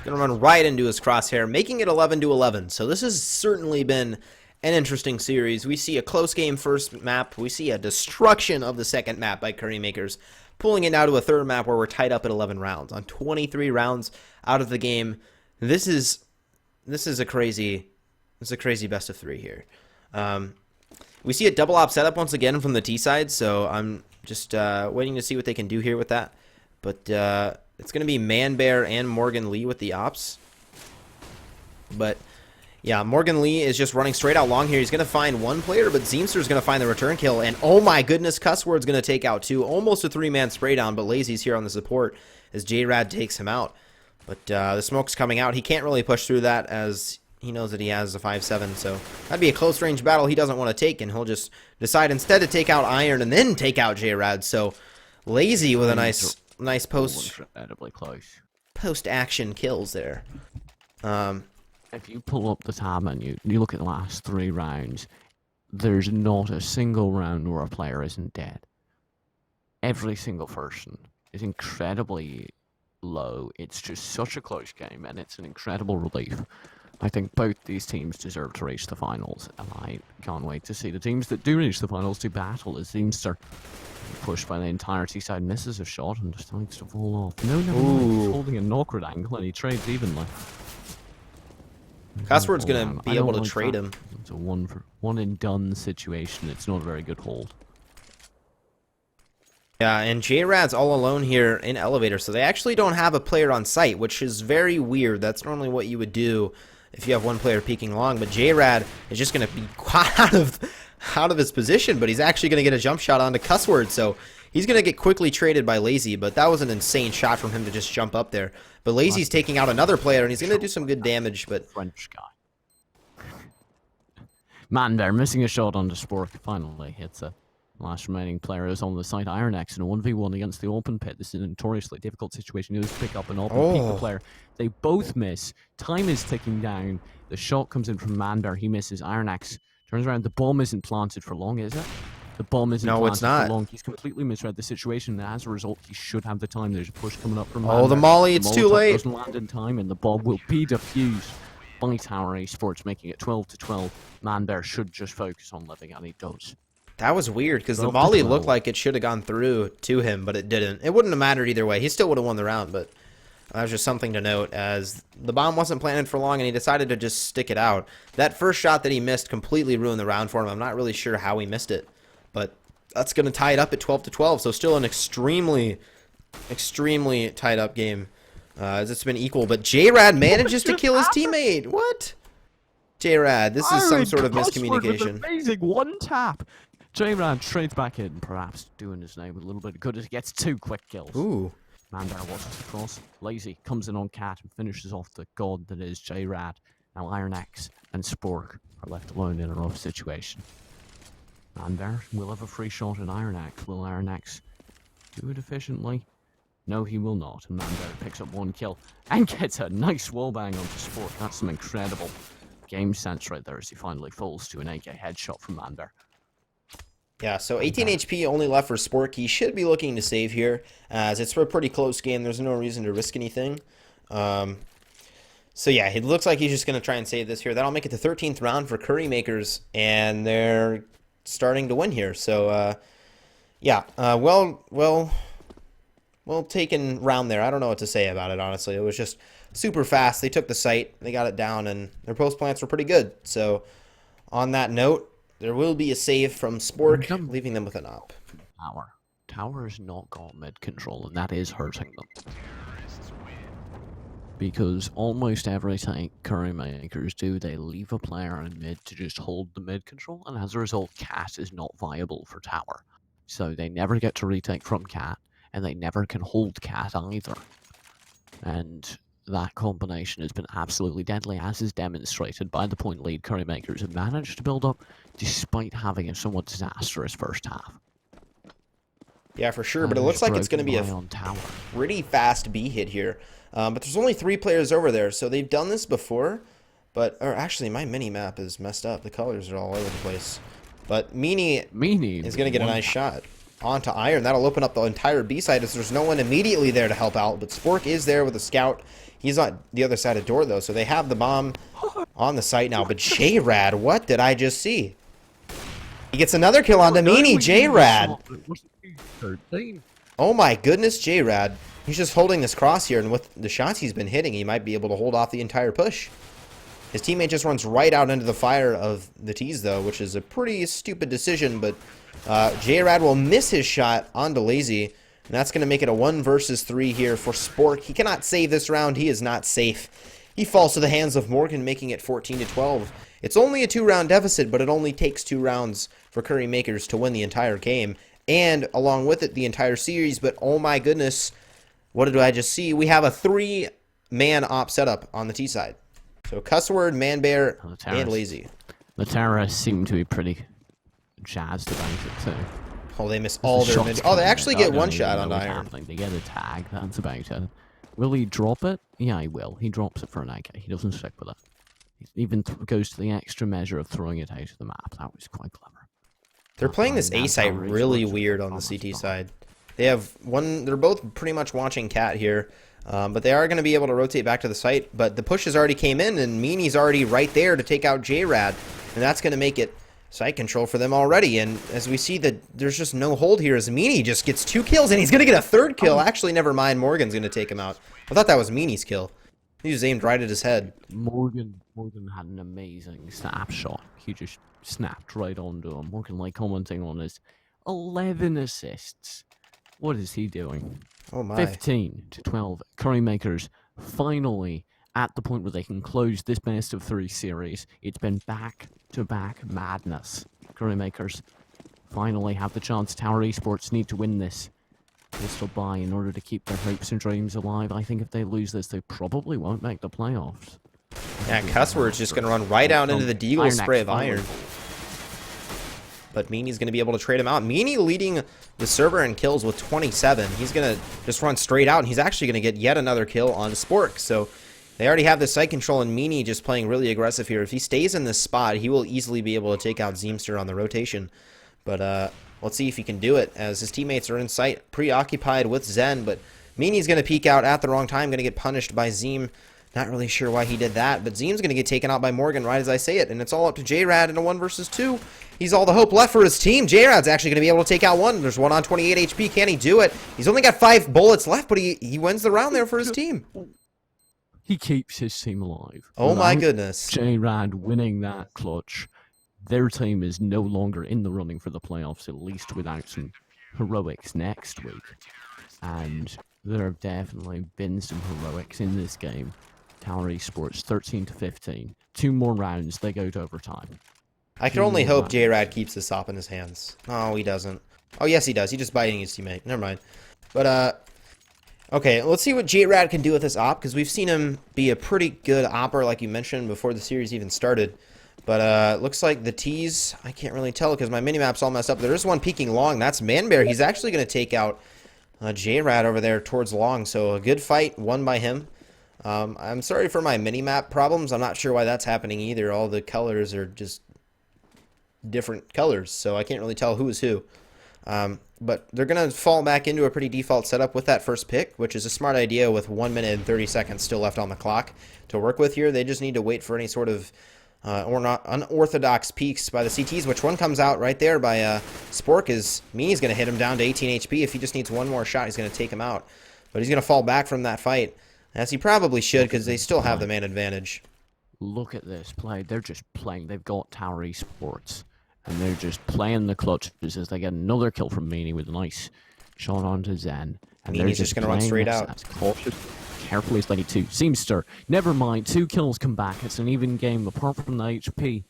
Gonna run right into his crosshair, making it 11-11. So this has certainly been an interesting series. We see a close game first map. We see a destruction of the second map by Curry Makers, pulling it now to a third map where we're tied up at 11 rounds. On 23 rounds out of the game, this is a crazy best of 3 here. We see a double op setup once again from the T side, so I'm just waiting to see what they can do here with that. But it's going to be Manbear and Morgan Lee with the ops. But yeah, Morgan Lee is just running straight out long here. He's going to find one player, but Zeemster's going to find the return kill. And oh my goodness, Cussword's going to take out 2. Almost a 3-man spray down, but Lazy's here on the support as JRAD takes him out. But the smoke's coming out. He can't really push through that as he knows that he has a 5-7. So that'd be a close range battle he doesn't want to take, and he'll just decide instead to take out Iron and then take out JRAD. So Lazy with a nice post action kills there. If you pull up the tab and you look at the last 3 rounds, there's not a single round where a player isn't dead. Every single person is incredibly low. It's just such a close game, and it's an incredible relief. I think both these teams deserve to reach the finals, and I can't wait to see the teams that do reach the finals to battle as Zeemster pushed by the entire T-side, misses a shot and decides to fall off. No, he's holding an awkward angle and he trades evenly. Cussword's going to be able to trade him. It's a one and done situation. It's not a very good hold. Yeah, and JRAD's all alone here in elevator, so they actually don't have a player on site, which is very weird. That's normally what you would do if you have one player peeking long, but JRAD is just going to be out of his position, but he's actually going to get a jump shot onto Cussword, so he's going to get quickly traded by Lazy, but that was an insane shot from him to just jump up there. But Lazy's taking out another player, and he's going to do some good damage, but... French guy. Manbear missing a shot onto Spork, finally hits a last remaining player is on the side. Iron X in a 1v1 against the open pit. This is a notoriously difficult situation. He does pick up an open peek the player. They both miss. Time is ticking down. The shot comes in from Manbear. He misses. Iron X turns around. The bomb isn't planted for long, is it? The bomb isn't planted for long. He's completely misread the situation, and as a result, he should have the time. There's a push coming up from Manbear. The molly, it's too late. Doesn't land in time, and the bomb will be defused by Tower Esports, making it 12-12. Manbear should just focus on living, and he does. That was weird, because the volley looked like it should have gone through to him, but it didn't. It wouldn't have mattered either way. He still would have won the round, but that was just something to note, as the bomb wasn't planted for long, and he decided to just stick it out. That first shot that he missed completely ruined the round for him. I'm not really sure how he missed it, but that's going to tie it up at 12-12, so still an extremely tied up game, as it's been equal. But JRAD manages to kill his teammate. What? JRAD, this is some sort of miscommunication. Amazing one tap. JRAD trades back in, perhaps doing his name with a little bit of good as he gets 2 quick kills. Ooh. Manbear watches across. Lazy comes in on Cat and finishes off the god that is JRAD. Now Iron X and Spork are left alone in a rough situation. Manbear will have a free shot at Iron X. Will Iron X do it efficiently? No, he will not. And Manbear picks up 1 kill and gets a nice wallbang onto Spork. That's some incredible game sense right there as he finally falls to an AK headshot from Manbear. Yeah, so 18 HP only left for Spork. He should be looking to save here, as it's a pretty close game. There's no reason to risk anything. So yeah, it looks like he's just going to try and save this here. That'll make it the 13th round for Curry Makers, and they're starting to win here. So yeah, well taken round there. I don't know what to say about it, honestly. It was just super fast. They took the site, they got it down, and their post plants were pretty good. So On that note, there will be a save from Spork, leaving them with an op. Tower. Tower has not got mid control, and that is hurting them. Because almost every time curry makers do, they leave a player in mid to just hold the mid control, and as a result, Cat is not viable for Tower. So they never get to retake from Cat, and they never can hold Cat either. And that combination has been absolutely deadly, as is demonstrated by the point lead curry makers have managed to build up, despite having a somewhat disastrous first half. Yeah, for sure, but it looks like it's going to be a pretty fast B hit here. But there's only 3 players over there, so they've done this before. Or actually, my mini-map is messed up. The colors are all over the place. But Meanie is going to get a nice shot onto Iron. That'll open up the entire B side as there's no one immediately there to help out. But Spork is there with a scout. He's on the other side of door, though, so they have the bomb on the site now. But J-Rad, what did I just see? He gets another kill onto Meanie. J-Rad. Oh my goodness, J-Rad. He's just holding this cross here, and with the shots he's been hitting, he might be able to hold off the entire push. His teammate just runs right out into the fire of the T's, though, which is a pretty stupid decision, but J-Rad will miss his shot onto Lazy, and that's going to make it a 1 versus 3 here for Spork. He cannot save this round. He is not safe. He falls to the hands of Morgan, making it 14-12. It's only a 2-round deficit, but it only takes 2 rounds for Curry Makers to win the entire game, and along with it, the entire series. But oh my goodness, what did I just see? We have a 3-man op setup on the T side. So Cussword, Manbear, and Lazy. The terrorists seem to be pretty jazzed about it too. Oh, they miss all their mid. Oh, they actually get one shot on Iron. They get a tag, that's about it. Will he drop it? Yeah, he will. He drops it for an AK. He doesn't stick with it. He even goes to the extra measure of throwing it out of the map. That was quite clever. They're playing this A site really weird on the CT side. They have one. They're both pretty much watching Cat here, but they are going to be able to rotate back to the site. But the pushes already came in, and Meanie's already right there to take out J-Rad, and that's going to make it site control for them already. And as we see that there's just no hold here, as Meanie just gets 2 kills, and he's going to get a 3rd kill. Actually, never mind. Morgan's going to take him out. I thought that was Meanie's kill. He was aimed right at his head. Morgan had an amazing snapshot. He just snapped right onto him. Morgan like commenting on his 11 assists. What is he doing? Oh my. 15-12. Curry Makers finally at the point where they can close this best of 3 series. It's been back-to-back madness. Curry Makers finally have the chance. Tower Esports need to win this. Crystal by in order to keep their hopes and dreams alive. I think if they lose this, they probably won't make the playoffs. Yeah, Cussword's just going to run right out into the Deagle spray of Iron. But Meanie's going to be able to trade him out. Meanie leading the server in kills with 27. He's going to just run straight out, and he's actually going to get yet another kill on Spork. So they already have the site control, and Meanie just playing really aggressive here. If he stays in this spot, he will easily be able to take out Zeemster on the rotation. But let's see if he can do it, as his teammates are in sight, preoccupied with Zen. But Meanie's going to peek out at the wrong time, going to get punished by Zeem. Not really sure why he did that, but Zeem's going to get taken out by Morgan right as I say it, and it's all up to J-Rad in a 1 versus 2. He's all the hope left for his team. J-Rad's actually going to be able to take out one. There's one on 28 HP. Can he do it? He's only got 5 bullets left, but he wins the round there for his team. He keeps his team alive. Oh my goodness. J-Rad winning that clutch. Their team is no longer in the running for the playoffs, at least without some heroics next week. And there have definitely been some heroics in this game. Tower Esports 13-15. 2 more rounds, they go to overtime. I can only hope J-Rad keeps this op in his hands. Oh, he doesn't. Oh, yes, he does. He's just biting his teammate. Never mind. But, okay, let's see what J-Rad can do with this op, because we've seen him be a pretty good opper, like you mentioned, before the series even started. But, looks like the T's, I can't really tell, because my minimap's all messed up. There is one peeking long. That's Manbear. He's actually going to take out J-Rad over there towards long. So, a good fight, won by him. I'm sorry for my minimap problems. I'm not sure why that's happening either. All the colors are just different colors, so I can't really tell who is who. But they're going to fall back into a pretty default setup with that first pick, which is a smart idea with 1 minute and 30 seconds still left on the clock to work with here. They just need to wait for any sort of unorthodox peaks by the CTs, which one comes out right there by Spork. Meanie's going to hit him down to 18 HP. If he just needs one more shot, he's going to take him out. But he's going to fall back from that fight, as he probably should, because they still have the man advantage. Look at this play. They're just playing. They've got Tower Esports, and they're just playing the clutches as they get another kill from Meanie with a nice shot onto Zen. And Meanie's just going to run straight out. As cautious, carefully as they need to. Seamster, never mind. 2 kills come back. It's an even game apart from the HP.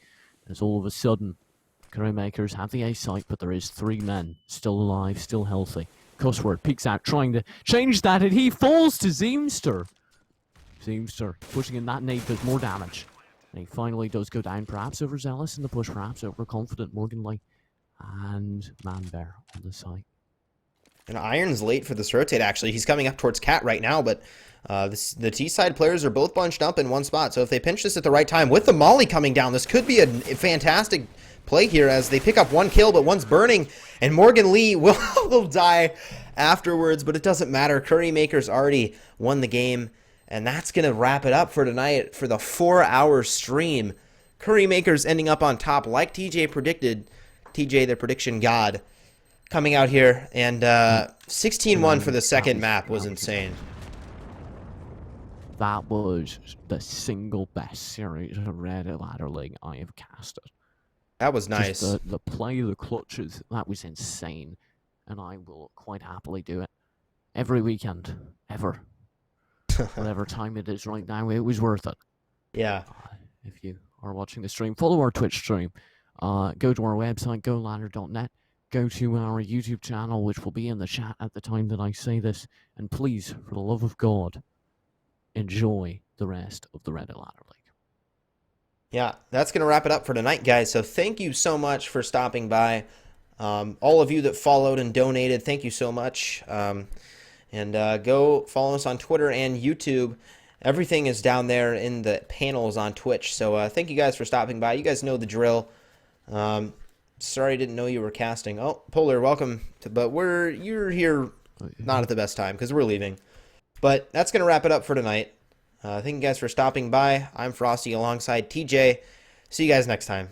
As all of a sudden, Career Makers have the A site, but there is 3 men still alive, still healthy. Cussword peeks out, trying to change that, and he falls to Zeemster. Zeemster pushing in that nade does more damage. And he finally does go down, perhaps overzealous in the push, perhaps overconfident. Morgan Lee and Manbear on the site. And Iron's late for this rotate, actually. He's coming up towards Cat right now, but the T-side players are both bunched up in one spot. So if they pinch this at the right time, with the Molly coming down, this could be a fantastic play here as they pick up 1 kill, but one's burning. And Morgan Lee will die afterwards, but it doesn't matter. Curry Maker's already won the game, and that's going to wrap it up for tonight for the 4-hour stream. Curry Maker's ending up on top like TJ predicted. TJ, the prediction god, coming out here, and 16-1 for the second map was insane. That was the single best series of Red Ladder League I have casted. That was nice. Just the play of the clutches, that was insane. And I will quite happily do it every weekend, ever. Whatever time it is right now, it was worth it. Yeah. If you are watching the stream, follow our Twitch stream. Go to our website, goladder.net. Go to our YouTube channel, which will be in the chat at the time that I say this. And please, for the love of God, enjoy the rest of the Red Ladder League. Yeah, that's going to wrap it up for tonight, guys. So thank you so much for stopping by. All of you that followed and donated, thank you so much. And go follow us on Twitter and YouTube. Everything is down there in the panels on Twitch. So thank you guys for stopping by. You guys know the drill. Sorry, I didn't know you were casting. Oh, Polar, welcome. But you're here not at the best time because we're leaving. But that's going to wrap it up for tonight. Thank you guys for stopping by. I'm Frosty alongside TJ. See you guys next time.